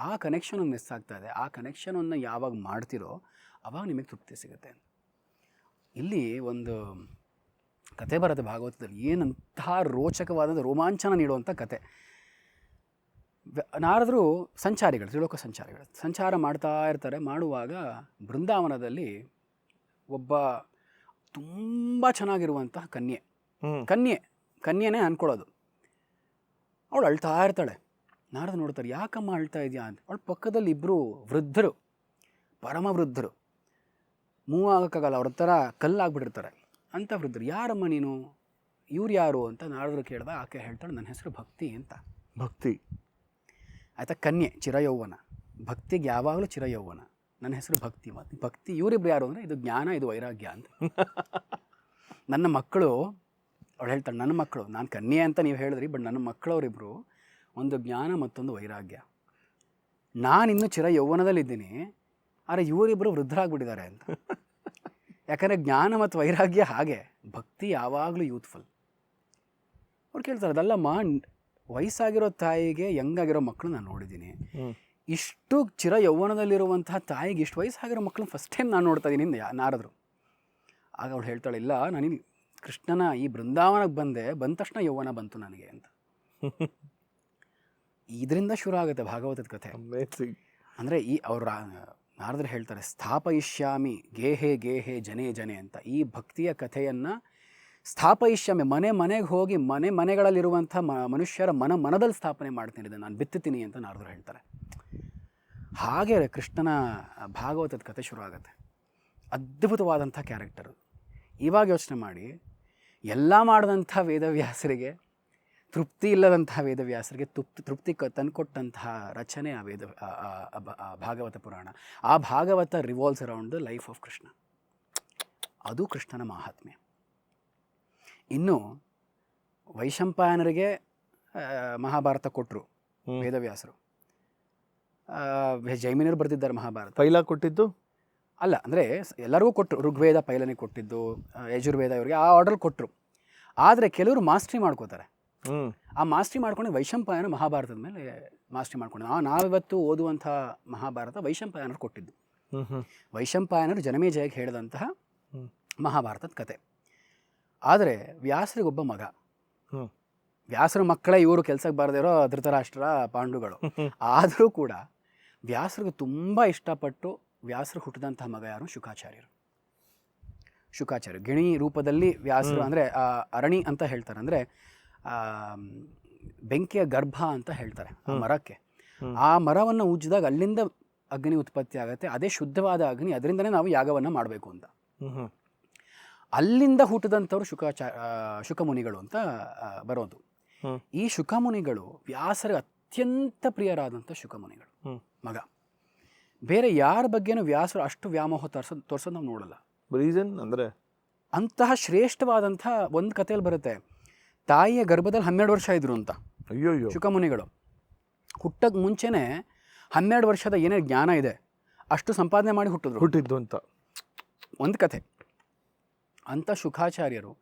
ಆ ಕನೆಕ್ಷನ್ ಮಿಸ್ ಆಗ್ತಾ ಇದೆ. ಆ ಕನೆಕ್ಷನನ್ನು ಯಾವಾಗ ಮಾಡ್ತಿರೋ ಆವಾಗ ನಿಮಗೆ ತೃಪ್ತಿ ಸಿಗುತ್ತೆ. ಇಲ್ಲಿ ಒಂದು ಕತೆ ಬರುತ್ತೆ ಭಾಗವತದಲ್ಲಿ, ಏನಂತಹ ರೋಚಕವಾದಂಥ ರೋಮಾಂಚನ ನೀಡುವಂಥ ಕತೆ. ನಾರದರು ಸಂಚಾರಿಗಳು, ತ್ರಿಲೋಕ ಸಂಚಾರಿಗಳು ಸಂಚಾರ ಮಾಡ್ತಾ ಇರ್ತಾರೆ. ಮಾಡುವಾಗ ಬೃಂದಾವನದಲ್ಲಿ ಒಬ್ಬ ತುಂಬ ಚೆನ್ನಾಗಿರುವಂತಹ ಕನ್ಯೆನೇ ಅಂದ್ಕೊಳ್ಳೋದು. ಅವಳು ಅಳ್ತಾ ಇರ್ತಾಳೆ. ನಾರದು ನೋಡ್ತಾರೆ, ಯಾಕಮ್ಮ ಅಳ್ತಾ ಇದೆಯಾ ಅಂತ. ಅವಳ ಪಕ್ಕದಲ್ಲಿ ಇಬ್ಬರು ವೃದ್ಧರು, ಪರಮ ವೃದ್ಧರು, ಮೂವ್ ಆಗೋಕ್ಕಾಗಲ್ಲ, ಅವ್ರ ಥರ ಕಲ್ಲಾಗ್ಬಿಟ್ಟಿರ್ತಾರೆ ಅಂಥ ವೃದ್ಧರು. ಯಾರಮ್ಮ ನೀನು, ಇವ್ರು ಯಾರು ಅಂತ ನಾರದರು ಕೇಳಿದ. ಆಕೆ ಹೇಳ್ತಾಳೆ, ನನ್ನ ಹೆಸರು ಭಕ್ತಿ ಅಂತ. ಭಕ್ತಿ ಆಯಿತಾ, ಕನ್ಯೆ ಚಿರಯೌವನ, ಭಕ್ತಿಗೆ ಯಾವಾಗಲೂ ಚಿರಯೌವನ, ನನ್ನ ಹೆಸರು ಭಕ್ತಿ. ಮತ್ತು ಭಕ್ತಿ ಇವರಿಬ್ರು ಯಾರು ಅಂದರೆ ಇದು ಜ್ಞಾನ, ಇದು ವೈರಾಗ್ಯ ಅಂತ. ನನ್ನ ಮಕ್ಕಳು, ಅವಳು ಹೇಳ್ತಾಳೆ, ನನ್ನ ಮಕ್ಕಳು, ನಾನು ಕನ್ಯೆ ಅಂತ ನೀವು ಹೇಳಿದ್ರಿ, ಬಟ್ ನನ್ನ ಮಕ್ಕಳವರಿಬ್ಬರು ಒಂದು ಜ್ಞಾನ ಮತ್ತೊಂದು ವೈರಾಗ್ಯ. ನಾನಿನ್ನೂ ಚಿರಯೌವನದಲ್ಲಿದ್ದೀನಿ, ಆದರೆ ಇವರಿಬ್ಬರು ವೃದ್ಧರಾಗ್ಬಿಟ್ಟಿದ್ದಾರೆ ಅಂತ. ಯಾಕಂದರೆ ಜ್ಞಾನ ಮತ್ತು ವೈರಾಗ್ಯ ಹಾಗೆ, ಭಕ್ತಿ ಯಾವಾಗಲೂ ಯೂತ್ಫುಲ್. ಅವ್ರು ಕೇಳ್ತಾರೆ, ಅದಲ್ಲಮ್ಮ, ವಯಸ್ಸಾಗಿರೋ ತಾಯಿಗೆ ಯಂಗಾಗಿರೋ ಮಕ್ಕಳು ನಾನು ನೋಡಿದ್ದೀನಿ, ಇಷ್ಟು ಚಿರ ಯೌವನದಲ್ಲಿರುವಂತಹ ತಾಯಿಗೆ ಇಷ್ಟು ವಯಸ್ಸಾಗಿರೋ ಮಕ್ಕಳು ಫಸ್ಟ್ ಟೈಮ್ ನಾನು ನೋಡ್ತಾ ಇದ್ದೀನಿ ನಾರದರು. ಆಗ ಅವಳು ಹೇಳ್ತಾಳೆ, ಇಲ್ಲ, ನಾನಿಲ್ಲಿ ಕೃಷ್ಣನ ಈ ಬೃಂದಾವನಕ್ಕೆ ಬಂದ ತಕ್ಷಣ ಯೌವನ ಬಂತು ನನಗೆ ಅಂತ. ಇದರಿಂದ ಶುರು ಆಗುತ್ತೆ ಭಾಗವತದ ಕಥೆ. ಅಂದರೆ ಈ ಅವ್ರ ನಾರದರು ಹೇಳ್ತಾರೆ, ಸ್ಥಾಪಯಿಷ್ಯಾಮಿ ಗೇಹೆ ಗೇಹೆ ಜನೆ ಜನೆ ಅಂತ. ಈ ಭಕ್ತಿಯ ಕಥೆಯನ್ನು ಸ್ಥಾಪಯಿಷ್ಯಾಮಿ, ಮನೆಗೆ ಹೋಗಿ ಮನೆಗಳಲ್ಲಿರುವಂಥ ಮನುಷ್ಯರ ಮನದಲ್ಲಿ ಸ್ಥಾಪನೆ ಮಾಡ್ತೀನಿ, ಇದನ್ನು ನಾನು ಬಿತ್ತುತ್ತೀನಿ ಅಂತ ನಾರದರು ಹೇಳ್ತಾರೆ. ಹಾಗೆ ಕೃಷ್ಣನ ಭಾಗವತದ ಕಥೆ ಶುರು ಆಗುತ್ತೆ. ಅದ್ಭುತವಾದಂಥ ಕ್ಯಾರೆಕ್ಟರು. ಇವಾಗ ಯೋಚನೆ ಮಾಡಿ, ಎಲ್ಲ ಮಾಡಿದಂಥ ವೇದವ್ಯಾಸರಿಗೆ, ತೃಪ್ತಿ ಇಲ್ಲದಂತಹ ವೇದವ್ಯಾಸರಿಗೆ ತೃಪ್ತಿ ತಂದುಕೊಟ್ಟಂತಹ ರಚನೆ ಆ ಭಾಗವತ ಪುರಾಣ. ಆ Bhagavata revolves around the life of Krishna. ಅದು ಕೃಷ್ಣನ ಮಹಾತ್ಮ್ಯ. ಇನ್ನು ವೈಶಂಪಾಯನರಿಗೆ ಮಹಾಭಾರತ ಕೊಟ್ಟರು ವೇದವ್ಯಾಸರು. ಜೈಮಿನರು ಬರೆದಿದ್ದಾರೆ ಮಹಾಭಾರತ. ಪೈಲ ಕೊಟ್ಟಿದ್ದು ಅಲ್ಲ, ಅಂದರೆ ಎಲ್ಲರಿಗೂ ಕೊಟ್ಟರು. ಋಗ್ವೇದ ಪೈಲನಿಗೆ ಕೊಟ್ಟಿದ್ದು, ಯಜುರ್ವೇದ ಇವರಿಗೆ ಆ ಆರ್ಡರ್ ಕೊಟ್ಟರು. ಆದರೆ ಕೆಲವರು ಮಾಸ್ಟ್ರಿ ಮಾಡ್ಕೋತಾರೆ. ಆ ಮಾಸ್ಟ್ರಿ ಮಾಡ್ಕೊಂಡು ವೈಶಂಪಾಯನ ಮಹಾಭಾರತದ ಮೇಲೆ ಮಾಸ್ಟ್ರಿ ಮಾಡ್ಕೊಂಡು, ನಾವಿವತ್ತು ಓದುವಂಥ ಮಹಾಭಾರತ ವೈಶಂಪಾಯನರು ಕೊಟ್ಟಿದ್ದು. ವೈಶಂಪಾಯನರು ಜನಮೇಜಯಗೆ ಹೇಳಿದಂತಹ ಮಹಾಭಾರತದ ಕತೆ. ಆದರೆ ವ್ಯಾಸರಿಗೊಬ್ಬ ಮಗ, ವ್ಯಾಸರ ಮಕ್ಕಳೇ ಇವರು ಕೆಲ್ಸಕ್ಕೆ ಬಾರದಿರೋ ಧೃತರಾಷ್ಟ್ರ ಪಾಂಡುಗಳು. ಆದರೂ ಕೂಡ ವ್ಯಾಸರಿಗೆ ತುಂಬ ಇಷ್ಟಪಟ್ಟು ವ್ಯಾಸರು ಹುಟ್ಟಿದಂತಹ ಮಗ ಯಾರು? ಶುಕಾಚಾರ್ಯರು. ಗಿಣಿ ರೂಪದಲ್ಲಿ ವ್ಯಾಸರು, ಅಂದರೆ ಅರಣಿ ಅಂತ ಹೇಳ್ತಾರೆ, ಅಂದರೆ ಬೆಂಕಿಯ ಗರ್ಭ ಅಂತ ಹೇಳ್ತಾರೆ ಆ ಮರಕ್ಕೆ. ಆ ಮರವನ್ನು ಉಜ್ಜಿದಾಗ ಅಲ್ಲಿಂದ ಅಗ್ನಿ ಉತ್ಪತ್ತಿ ಆಗುತ್ತೆ. ಅದೇ ಶುದ್ಧವಾದ ಅಗ್ನಿ, ಅದರಿಂದನೇ ನಾವು ಯಾಗವನ್ನು ಮಾಡಬೇಕು ಅಂತ. ಅಲ್ಲಿಂದ ಹುಟ್ಟಿದಂಥವ್ರು ಶುಕಮುನಿಗಳು ಅಂತ ಬರೋದು. ಈ ಶುಕಮುನಿಗಳು ವ್ಯಾಸರಿಗೆ ಅತ್ಯಂತ ಪ್ರಿಯರಾದಂಥ ಶುಕಮುನಿಗಳು ಮಗ. ಬೇರೆ ಯಾರ ಬಗ್ಗೆನೂ ವ್ಯಾಸರು ಅಷ್ಟು ವ್ಯಾಮೋಹ ತೋರಿಸೋದು ನಾವು ನೋಡಲ್ಲ. ರೀಸನ್ ಅಂದರೆ ಅಂತಹ ಶ್ರೇಷ್ಠವಾದಂಥ ಒಂದು ಕಥೆಯಲ್ಲಿ ಬರುತ್ತೆ, ತಾಯಿಯ ಗರ್ಭದಲ್ಲಿ 12 ವರ್ಷ ಇದ್ರು ಅಂತ. ಅಯ್ಯೋ, ಶುಕಮುನಿಗಳು ಹುಟ್ಟಕ್ಕೆ ಮುಂಚೆನೇ 12 ವರ್ಷದ ಏನೇ ಜ್ಞಾನ ಇದೆ ಅಷ್ಟು ಸಂಪಾದನೆ ಮಾಡಿ ಹುಟ್ಟಿದ್ದು ಅಂತ ಒಂದು ಕಥೆ. ಅಂಥ ಶುಕಾಚಾರ್ಯರು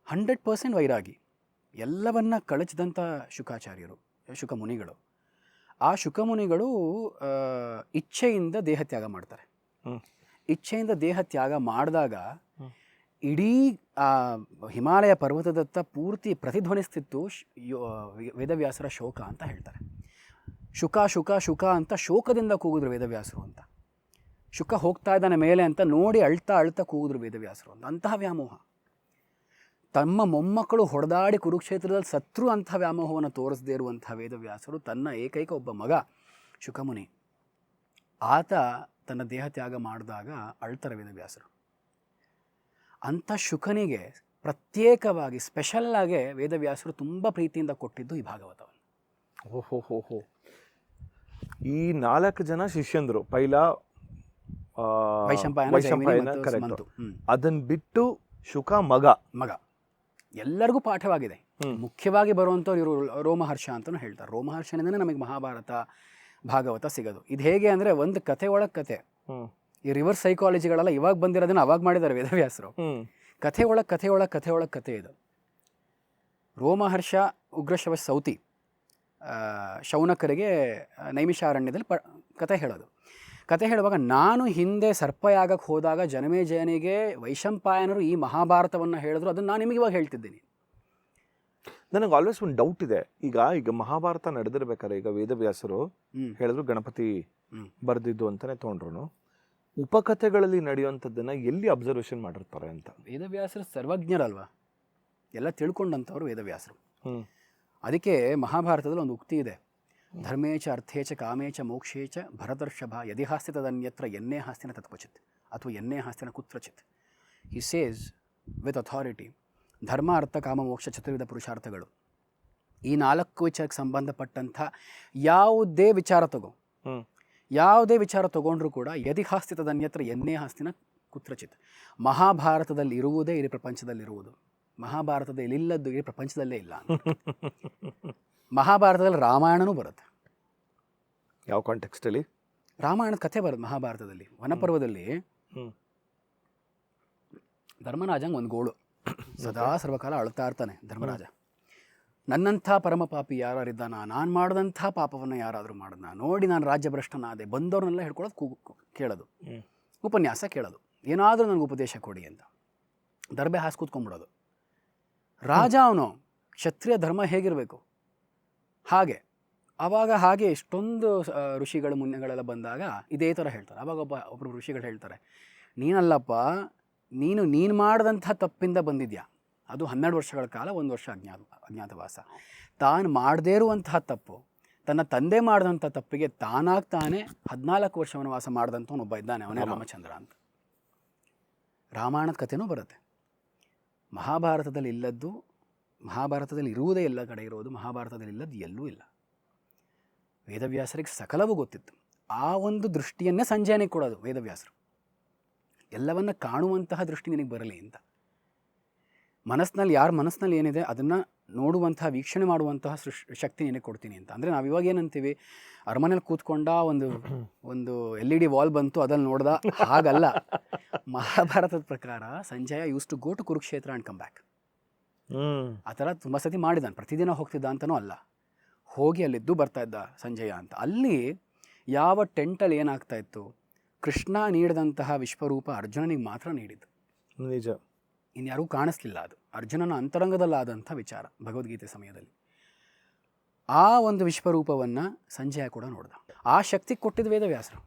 100% ವೈರಾಗಿ, ಎಲ್ಲವನ್ನ ಕಳಚಿದಂಥ ಶುಕಮುನಿಗಳು. ಆ ಶುಕಮುನಿಗಳು ಇಚ್ಛೆಯಿಂದ ದೇಹ ತ್ಯಾಗ ಮಾಡ್ತಾರೆ. ಇಚ್ಛೆಯಿಂದ ದೇಹ ತ್ಯಾಗ ಮಾಡಿದಾಗ ಇಡೀ ಹಿಮಾಲಯ ಪರ್ವತದತ್ತ ಪೂರ್ತಿ ಪ್ರತಿಧ್ವನಿಸ್ತಿತ್ತು ವೇದವ್ಯಾಸರ ಶೋಕ ಅಂತ ಹೇಳ್ತಾರೆ. ಶುಕ ಅಂತ ಶೋಕದಿಂದ ಕೂಗಿದ್ರು ವೇದವ್ಯಾಸರು ಅಂತ. ಶುಕ ಹೋಗ್ತಾ ಇದ್ದಾನೆ ಮೇಲೆ ಅಂತ ನೋಡಿ ಅಳ್ತಾ ಕೂಗಿದ್ರು ವೇದವ್ಯಾಸರು ಅಂತ. ಅಂತಹ ವ್ಯಾಮೋಹ. ತಮ್ಮ ಮೊಮ್ಮಕ್ಕಳು ಹೊಡೆದಾಡಿ ಕುರುಕ್ಷೇತ್ರದಲ್ಲಿ ಸತ್ರು ಅಂಥ ವ್ಯಾಮೋಹವನ್ನು ತೋರಿಸದೇ ಇರುವಂಥ ವೇದವ್ಯಾಸರು ತನ್ನ ಏಕೈಕ ಒಬ್ಬ ಮಗ ಶುಕಮುನಿ, ಆತ ತನ್ನ ದೇಹ ತ್ಯಾಗ ಮಾಡಿದಾಗ ಅಳ್ತಾರೆ ವೇದವ್ಯಾಸರು. ಅಂಥ ಶುಕನಿಗೆ ಪ್ರತ್ಯೇಕವಾಗಿ ಸ್ಪೆಷಲ್ಲಾಗೆ ವೇದವ್ಯಾಸರು ತುಂಬ ಪ್ರೀತಿಯಿಂದ ಕೊಟ್ಟಿದ್ದು ಈ ಭಾಗವತವನ್ನು. ಓಹೋ, ಈ 4 ಜನ ಶಿಷ್ಯಂದರು, ಪೈಲ, ವೈಶಂಪಾಯನ, ಅದನ್ನ ಬಿಟ್ಟು ಶುಕ ಮಗ ಎಲ್ಲರಿಗೂ ಪಾಠವಾಗಿದೆ. ಮುಖ್ಯವಾಗಿ ಬರುವಂಥವ್ರು ಇವರು ರೋಮಹರ್ಷ ಅಂತಲೂ ಹೇಳ್ತಾರೆ. ರೋಮಹರ್ಷನಿಂದನೇ ನಮಗೆ ಮಹಾಭಾರತ ಭಾಗವತ ಸಿಗೋದು. ಇದು ಹೇಗೆ ಅಂದರೆ ಒಂದು ಕತೆ ಒಳಗೆ ಕತೆ. ಹ್ಮ್ ಈ ರಿವರ್ಸ್ ಸೈಕಾಲಜಿಗಳೆಲ್ಲ ಇವಾಗ ಬಂದಿರೋದನ್ನ ಅವಾಗ ಮಾಡಿದ್ದಾರೆ ವೇದವ್ಯಾಸರು. ಕಥೆ ಒಳಗೆ ಕಥೆ ಒಳಗೆ ಕಥೆ ಒಳಗೆ ಕಥೆ ಇದು. ರೋಮಹರ್ಷ ಉಗ್ರಶವ ಸೌತಿ ಶೌನಕರಿಗೆ ನೈಮಿಷಾರಣ್ಯದಲ್ಲಿ ಕಥೆ ಹೇಳೋದು. ಕತೆ ಹೇಳುವಾಗ ನಾನು ಹಿಂದೆ ಸರ್ಪಯಾಗಕ್ಕೆ ಹೋದಾಗ ಜನಮೇಜಯನಿಗೆ ವೈಶಂಪಾಯನರು ಈ ಮಹಾಭಾರತವನ್ನು ಹೇಳಿದ್ರು, ಅದನ್ನು ನಾನು ನಿಮಗೆ ಇವಾಗ ಹೇಳ್ತಿದ್ದೀನಿ. ನನಗೆ ಆಲ್ವೇಸ್ ಒಂದು ಡೌಟ್ ಇದೆ. ಈಗ ಮಹಾಭಾರತ ನಡೆದಿರ್ಬೇಕಾದ್ರೆ ಈಗ ವೇದವ್ಯಾಸರು ಹೇಳಿದ್ರು ಗಣಪತಿ ಬರೆದಿದ್ದು ಅಂತಾನೆ ತೊಗೊಂಡ್ರು. ಉಪಕಥೆಗಳಲ್ಲಿ ನಡೆಯುವಂಥದ್ದನ್ನ ಎಲ್ಲಿ ಅಬ್ಸರ್ವೇಷನ್ ಮಾಡಿರ್ತಾರೆ ಅಂತ. ವೇದವ್ಯಾಸರು ಸರ್ವಜ್ಞರಲ್ವಾ, ಎಲ್ಲ ತಿಳ್ಕೊಂಡಂಥವ್ರು ವೇದವ್ಯಾಸರು. ಅದಕ್ಕೆ ಮಹಾಭಾರತದಲ್ಲಿ ಒಂದು ಉಕ್ತಿ ಇದೆ, ಧರ್ಮೇಚ ಅರ್ಥೇಚ ಕಾಮೇಚ ಮೋಕ್ಷೇಚ ಭರತರ್ಷಭ ಯದಿ ಹಾಸ್ತಿ ತದನ್ಯತ್ರ ಎನ್ನೇ ಹಾಸ್ತಿನ ತತ್ವಚಿತ್ ಅಥವಾ ಎನ್ನೇ ಹಾಸ್ತಿನ ಕುತ್ರಚಿತ್. ಹಿ ಸೇಸ್ ವಿತ್ ಅಥಾರಿಟಿ, ಧರ್ಮ ಅರ್ಥ ಕಾಮ ಮೋಕ್ಷ ಚತುರ್ವಿಧ ಪುರುಷಾರ್ಥಗಳು, ಈ 4 ವಿಚಾರಕ್ಕೆ ಸಂಬಂಧಪಟ್ಟಂಥ ಯಾವುದೇ ವಿಚಾರ ತಗೊಂಡ್ರೂ ಕೂಡ ಯದಿ ಹಾಸ್ತಿ ತದನ್ಯತ್ರ ಎನ್ನೇ ಹಾಸ್ತಿನ ಕುತ್ರಚಿತ್. ಮಹಾಭಾರತದಲ್ಲಿ ಇರುವುದೇ ಇಡೀ ಪ್ರಪಂಚದಲ್ಲಿರುವುದು, ಮಹಾಭಾರತದಲ್ಲಿ ಇಲ್ಲದ್ದು ಇಡೀ ಪ್ರಪಂಚದಲ್ಲೇ ಇಲ್ಲ. ಮಹಾಭಾರತದಲ್ಲಿ ರಾಮಾಯಣನೂ ಬರುತ್ತೆ. ಯಾವ ಕಾಂಟೆಕ್ಸ್ಟಲ್ಲಿ? ರಾಮಾಯಣದ ಕಥೆ ಬರುತ್ತೆ ಮಹಾಭಾರತದಲ್ಲಿ. ವನಪರ್ವದಲ್ಲಿ ಧರ್ಮರಾಜಂಗೆ ಒಂದು ಗೋಳು, ಸದಾ ಸರ್ವಕಾಲ ಅಳ್ತಾ ಇರ್ತಾನೆ ಧರ್ಮರಾಜ. ನನ್ನಂಥ ಪರಮಪಾಪಿ ಯಾರಿದ್ದಾನ, ನಾನು ಮಾಡಿದಂಥ ಪಾಪವನ್ನು ಯಾರಾದರೂ ಮಾಡಿದ್ನ, ನೋಡಿ ನಾನು ರಾಜ್ಯಭ್ರಷ್ಟನಾದೆ, ಬಂದವ್ರನ್ನೆಲ್ಲ ಹೇಳ್ಕೊಳ್ಳೋದು, ಕೇಳೋದು, ಉಪನ್ಯಾಸ ಕೇಳೋದು, ಏನಾದರೂ ನನಗೆ ಉಪದೇಶ ಕೊಡಿ ಅಂತ ದರ್ಬೆ ಹಾಸಿ ಕೂತ್ಕೊಂಡ್ಬಿಡೋದು. ರಾಜ ಅವನು, ಕ್ಷತ್ರಿಯ ಧರ್ಮ ಹೇಗಿರಬೇಕು ಹಾಗೆ. ಆವಾಗ ಹಾಗೆ ಎಷ್ಟೊಂದು ಋಷಿಗಳು ಮುನ್ನೆಗಳೆಲ್ಲ ಬಂದಾಗ ಇದೇ ಥರ ಹೇಳ್ತಾರೆ. ಆವಾಗ ಒಬ್ಬರು ಋಷಿಗಳು ಹೇಳ್ತಾರೆ, ನೀನಲ್ಲಪ್ಪ, ನೀನು ಮಾಡಿದಂಥ ತಪ್ಪಿಂದ ಬಂದಿದ್ಯಾ, ಅದು 12 ವರ್ಷಗಳ ಕಾಲ, 1 ವರ್ಷ ಅಜ್ಞಾತವಾಸ. ತಾನು ಮಾಡದೇ ಇರುವಂತಹ ತಪ್ಪು, ತನ್ನ ತಂದೆ ಮಾಡಿದಂಥ ತಪ್ಪಿಗೆ ತಾನೇ 14 ವರ್ಷ ವನವಾಸ ಮಾಡಿದಂಥವನೊಬ್ಬ ಇದ್ದಾನೆ, ಅವನೇ ರಾಮಚಂದ್ರ ಅಂತ. ರಾಮಾಯಣದ ಕಥೆನೂ ಬರುತ್ತೆ. ಮಹಾಭಾರತದಲ್ಲಿ ಇಲ್ಲದ್ದು ಮಹಾಭಾರತದಲ್ಲಿ ಇರುವುದೇ ಎಲ್ಲ ಕಡೆ ಇರೋದು, ಮಹಾಭಾರತದಲ್ಲಿ ಇಲ್ಲದ್ದು ಎಲ್ಲೂ ಇಲ್ಲ. ವೇದವ್ಯಾಸರಿಗೆ ಸಕಲವೂ ಗೊತ್ತಿತ್ತು. ಆ ಒಂದು ದೃಷ್ಟಿಯನ್ನೇ ಸಂಜಯನಿಗೆ ಕೊಡೋದು ವೇದವ್ಯಾಸರು, ಎಲ್ಲವನ್ನ ಕಾಣುವಂತಹ ದೃಷ್ಟಿ ನಿನಗೆ ಬರಲಿ ಅಂತ. ಯಾರ ಮನಸ್ಸಿನಲ್ಲಿ ಏನಿದೆ ಅದನ್ನು ನೋಡುವಂತಹ, ವೀಕ್ಷಣೆ ಮಾಡುವಂತಹ ಶಕ್ತಿ ನಿನಗೆ ಕೊಡ್ತೀನಿ ಅಂತ. ಅಂದರೆ ನಾವು ಇವಾಗ ಏನಂತೀವಿ, ಅರಮನೆಯಲ್ಲಿ ಕೂತ್ಕೊಂಡ ಒಂದು LED ವಾಲ್ ಬಂತು ಅದಲ್ಲಿ ನೋಡ್ದ, ಹಾಗಲ್ಲ. ಮಹಾಭಾರತದ ಪ್ರಕಾರ Sanjaya used to go to Kurukshetra and come back. ಆ ಥರ ತುಂಬ ಸತಿ ಮಾಡಿದ್ದಾನೆ, ಪ್ರತಿದಿನ ಹೋಗ್ತಿದ್ದ ಅಂತನೂ ಅಲ್ಲ, ಹೋಗಿ ಅಲ್ಲಿದ್ದು ಬರ್ತಾ ಇದ್ದ ಸಂಜಯ ಅಂತ. ಅಲ್ಲಿ ಯಾವ ಟೆಂಟಲ್ಲಿ ಏನಾಗ್ತಾ ಇತ್ತು, ಕೃಷ್ಣ ನೀಡಿದಂತಹ ವಿಶ್ವರೂಪ ಅರ್ಜುನನಿಗೆ ಮಾತ್ರ ನೀಡಿದ್ದು, ನಿಜ, ಇನ್ಯಾರಿಗೂ ಕಾಣಿಸ್ಲಿಲ್ಲ. ಅದು ಅರ್ಜುನನ ಅಂತರಂಗದಲ್ಲಾದಂಥ ವಿಚಾರ ಭಗವದ್ಗೀತೆ ಸಮಯದಲ್ಲಿ. ಆ ಒಂದು ವಿಶ್ವರೂಪವನ್ನು ಸಂಜಯ ಕೂಡ ನೋಡ್ದ. ಆ ಶಕ್ತಿ ಕೊಟ್ಟಿದ್ದು ವೇದವ್ಯಾಸರು.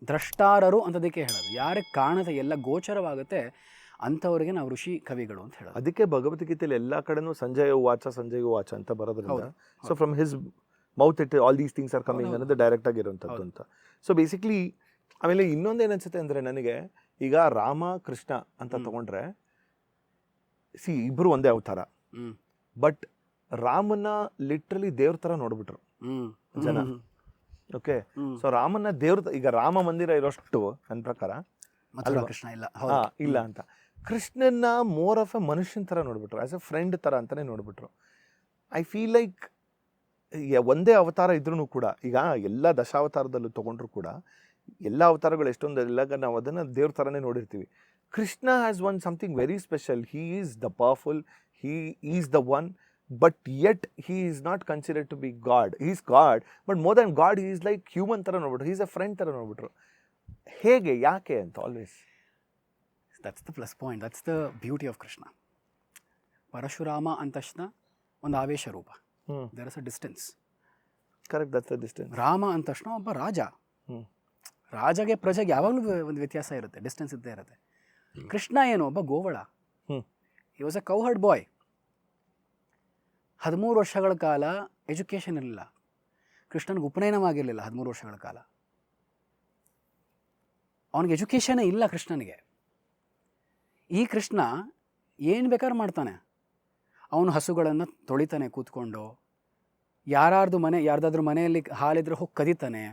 ದ್ರಷ್ಟಾರರು ಅಂತದಕ್ಕೆ ಹೇಳೋದು, ಯಾರಿಗೆ ಕಾಣದ ಎಲ್ಲ ಗೋಚರವಾಗುತ್ತೆ ಅಂಥವ್ರಿಗೆ ನಾವು ಋಷಿ ಕವಿಗಳು ಅಂತ ಹೇಳೋದು. ಅದಕ್ಕೆ ಭಗವದ್ಗೀತೆಯಲ್ಲಿ ಎಲ್ಲ ಕಡೆನೂ ಸಂಜಯ ವಾಚ ಅಂತ ಬರೋದ್ರಿಂದ, so from his mouth it all these things are coming ಅನ್ನೋದು ಡೈರೆಕ್ಟ್ ಆಗಿರುವಂಥದ್ದು ಅಂತ. ಸೊ ಬೇಸಿಕ್ಲಿ ಆಮೇಲೆ ಇನ್ನೊಂದೇನು ಅನ್ಸುತ್ತೆ ಅಂದರೆ ನನಗೆ, ಈಗ ರಾಮ ಕೃಷ್ಣ ಅಂತ ತಗೊಂಡ್ರೆ ಇಬ್ಬರು ಒಂದೇ ಅವತಾರ, ಬಟ್ ರಾಮನ ಲಿಟ್ರಲಿ ದೇವ್ರ ಥರ ನೋಡ್ಬಿಟ್ರು ಜನ. ಓಕೆ, ಸೊ ರಾಮನ ದೇವ್ರ, ಈಗ ರಾಮ ಮಂದಿರ ಇರೋಷ್ಟು ನನ್ನ ಪ್ರಕಾರ ಕೃಷ್ಣ ಇಲ್ಲ ಅಂತ. ಕೃಷ್ಣನ ಮೋರ್ ಆಫ್ ಎ ಮನುಷ್ಯನ ಥರ ನೋಡ್ಬಿಟ್ರು, ಆಸ್ ಎ ಫ್ರೆಂಡ್ ಥರ ಅಂತಾನೆ ನೋಡ್ಬಿಟ್ರು. ಐ ಫೀಲ್ ಲೈಕ್ ಒಂದೇ ಅವತಾರ ಇದ್ರೂ ಕೂಡ, ಈಗ ಎಲ್ಲ ದಶಾವತಾರದಲ್ಲೂ ತೊಗೊಂಡ್ರು ಕೂಡ ಎಲ್ಲ ಅವತಾರಗಳು ಎಷ್ಟೊಂದು ಎಲ್ಲಾಗ ನಾವು ಅದನ್ನು ದೇವ್ರ ಥರನೇ ನೋಡಿರ್ತೀವಿ. Krishna has one something very special. He is the powerful, he is the one, but yet he is not considered to be god. He is god, but more than god he is like human ಥರ ನೋಡ್ಬಿಟ್ರು, he is a friend ಥರ ನೋಡ್ಬಿಟ್ರು. ಹೇಗೆ, ಯಾಕೆ ಅಂತ always that's the plus point, that's the beauty of Krishna. Parashurama ಅಂದ ತಕ್ಷಣ ಒಂದು ಆವೇಶ ರೂಪ, there is a distance. Correct, that's the distance. Rama ಅಂದ ತಕ್ಷಣ ಒಬ್ಬ ರಾಜ, ರಾಜಗೆ ಪ್ರಜೆಗೆ ಯಾವಾಗಲೂ ಒಂದು ವ್ಯತ್ಯಾಸ ಇರುತ್ತೆ, ಡಿಸ್ಟೆನ್ಸ್ ಇದ್ದೇ ಇರುತ್ತೆ. ಕೃಷ್ಣ ಏನು, ಒಬ್ಬ ಗೋವಳ. ಹಿ ವಾಸ್ ಅ ಕೌಹರ್ಡ್ ಬಾಯ್. 13 ವರ್ಷಗಳ ಕಾಲ ಎಜುಕೇಷನ್ ಇರಲಿಲ್ಲ, ಕೃಷ್ಣನಿಗೆ ಉಪನಯನವಾಗಿರಲಿಲ್ಲ 13 ವರ್ಷಗಳ ಕಾಲ. ಅವನಿಗೆ ಎಜುಕೇಷನೇ ಇಲ್ಲ ಕೃಷ್ಣನಿಗೆ. ಈ ಕೃಷ್ಣ ಏನು ಬೇಕಾದ್ರೂ ಮಾಡ್ತಾನೆ. ಅವನು ಹಸುಗಳನ್ನು ತೊಳಿತಾನೆ ಕೂತ್ಕೊಂಡು, ಯಾರ್ದಾದ್ರೂ ಮನೆಯಲ್ಲಿ ಹಾಲಿದ್ರೆ ಹೋಗಿ ಕದೀತಾನೆ,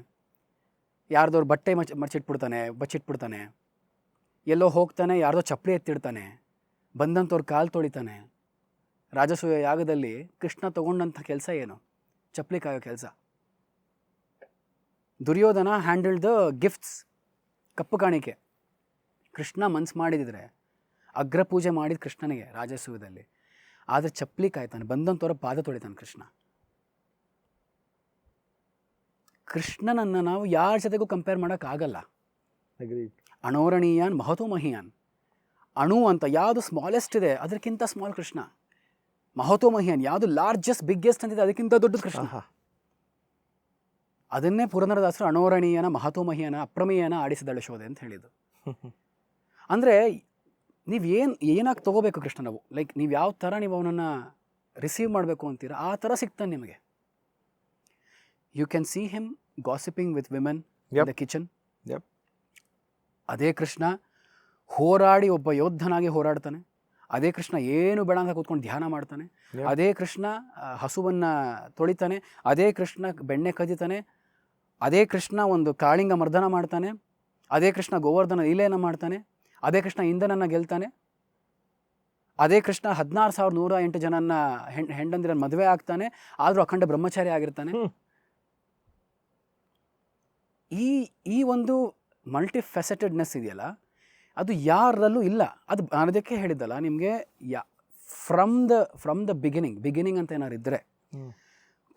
ಯಾರ್ದವ್ರು ಬಟ್ಟೆ ಬಚ್ಚಿಟ್ಬಿಡ್ತಾನೆ, ಎಲ್ಲೋ ಹೋಗ್ತಾನೆ, ಯಾರ್ದೋ ಚಪ್ಪಲಿ ಎತ್ತಿಡ್ತಾನೆ, ಬಂದಂಥವ್ರು ಕಾಲು ತೊಳಿತಾನೆ. ರಾಜಸೂಯ ಯಾಗದಲ್ಲಿ ಕೃಷ್ಣ ತಗೊಂಡಂಥ ಕೆಲಸ ಏನು, ಚಪ್ಪಲಿ ಕಾಯೋ ಕೆಲಸ. ದುರ್ಯೋಧನ ಹ್ಯಾಂಡಲ್ಡ್ ದ ಗಿಫ್ಟ್ಸ್, ಕಪ್ಪು ಕಾಣಿಕೆ. ಕೃಷ್ಣ ಮನ್ಸು ಮಾಡಿದಿದ್ರೆ ಅಗ್ರಪೂಜೆ ಮಾಡಿದ ಕೃಷ್ಣನಿಗೆ ರಾಜಸೂಯದಲ್ಲಿ, ಆದರೆ ಚಪ್ಪಲಿ ಕಾಯ್ತಾನೆ, ಬಂದಂಥವ್ರ ಪಾದ ತೊಳಿತಾನೆ ಕೃಷ್ಣ. ಕೃಷ್ಣನನ್ನು ನಾವು ಯಾರ ಜೊತೆಗೂ ಕಂಪೇರ್ ಮಾಡೋಕ್ಕಾಗಲ್ಲ. ಅಣೋರಣೀಯಾನ್ ಮಹತೋ ಮಹಿಯಾನ್. ಅಣು ಅಂತ ಯಾವುದು ಸ್ಮಾಲೆಸ್ಟ್ ಇದೆ ಅದಕ್ಕಿಂತ ಸ್ಮಾಲ್ ಕೃಷ್ಣ. ಮಹತೋ ಮಹಿಯಾನ್ ಯಾವುದು ಲಾರ್ಜೆಸ್ಟ್ ಬಿಗ್ಗೆಸ್ಟ್ ಅಂತಿದೆ ಅದಕ್ಕಿಂತ ದೊಡ್ಡ ಕೃಷ್ಣ. ಅದನ್ನೇ ಪುರಂದರದಾಸರು ಅಣೋರಣೀಯನ ಮಹತೋ ಮಹಿಯನ ಅಪ್ರಮೇಯನ ಆಡಿಸಿದಳು ಶೋಧೆ ಅಂತ ಹೇಳಿದ್ದು. ಅಂದರೆ ನೀವು ಏನಾಗಿ ತೊಗೋಬೇಕು ಕೃಷ್ಣ, ನಾವು ಲೈಕ್ ನೀವು ಯಾವ ಥರ ನೀವು ಅವನನ್ನು ರಿಸೀವ್ ಮಾಡಬೇಕು ಅಂತೀರ ಆ ಥರ ಸಿಗ್ತಾನೆ ನಿಮಗೆ. You can see him gossiping with women in the kitchen. ಅದೇ ಕೃಷ್ಣ ಹೋರಾಡಿ ಒಬ್ಬ ಯೋಧನಾಗಿ ಹೋರಾಡ್ತಾನೆ. ಅದೇ ಕೃಷ್ಣ ಏನು ಬೇಡ ಅಂತ ಕೂತ್ಕೊಂಡು ಧ್ಯಾನ ಮಾಡ್ತಾನೆ. ಅದೇ ಕೃಷ್ಣ ಹಸುವನ್ನು ತೊಳಿತಾನೆ. ಅದೇ ಕೃಷ್ಣ ಬೆಣ್ಣೆ ಕದಿತಾನೆ. ಅದೇ ಕೃಷ್ಣ ಒಂದು ಕಾಳಿಂಗ ಮರ್ದನ ಮಾಡ್ತಾನೆ. ಅದೇ ಕೃಷ್ಣ ಗೋವರ್ಧನ ಲೀಲೆಯನ್ನು ಮಾಡ್ತಾನೆ. ಅದೇ ಕೃಷ್ಣ ಇಂದ್ರನನ್ನು ಗೆಲ್ತಾನೆ. ಅದೇ ಕೃಷ್ಣ 16,108 ಜನನ್ನ ಹೆಂಡಂದಿರನ್ನು ಮದುವೆ ಆಗ್ತಾನೆ, ಆದರೂ ಅಖಂಡ ಬ್ರಹ್ಮಚಾರಿ ಆಗಿರ್ತಾನೆ. ಈ ಒಂದು ಮಲ್ಟಿಫೆಸೆಟೆಡ್ನೆಸ್ ಇದೆಯಲ್ಲ, ಅದು ಯಾರಲ್ಲೂ ಇಲ್ಲ. ಅದು ಅದಕ್ಕೆ ಹೇಳಿದ್ದಲ್ಲ ನಿಮಗೆ, ಫ್ರಮ್ ದ ಬಿಗಿನಿಂಗ್ ಅಂತ ಏನಾದ್ರು ಇದ್ದರೆ,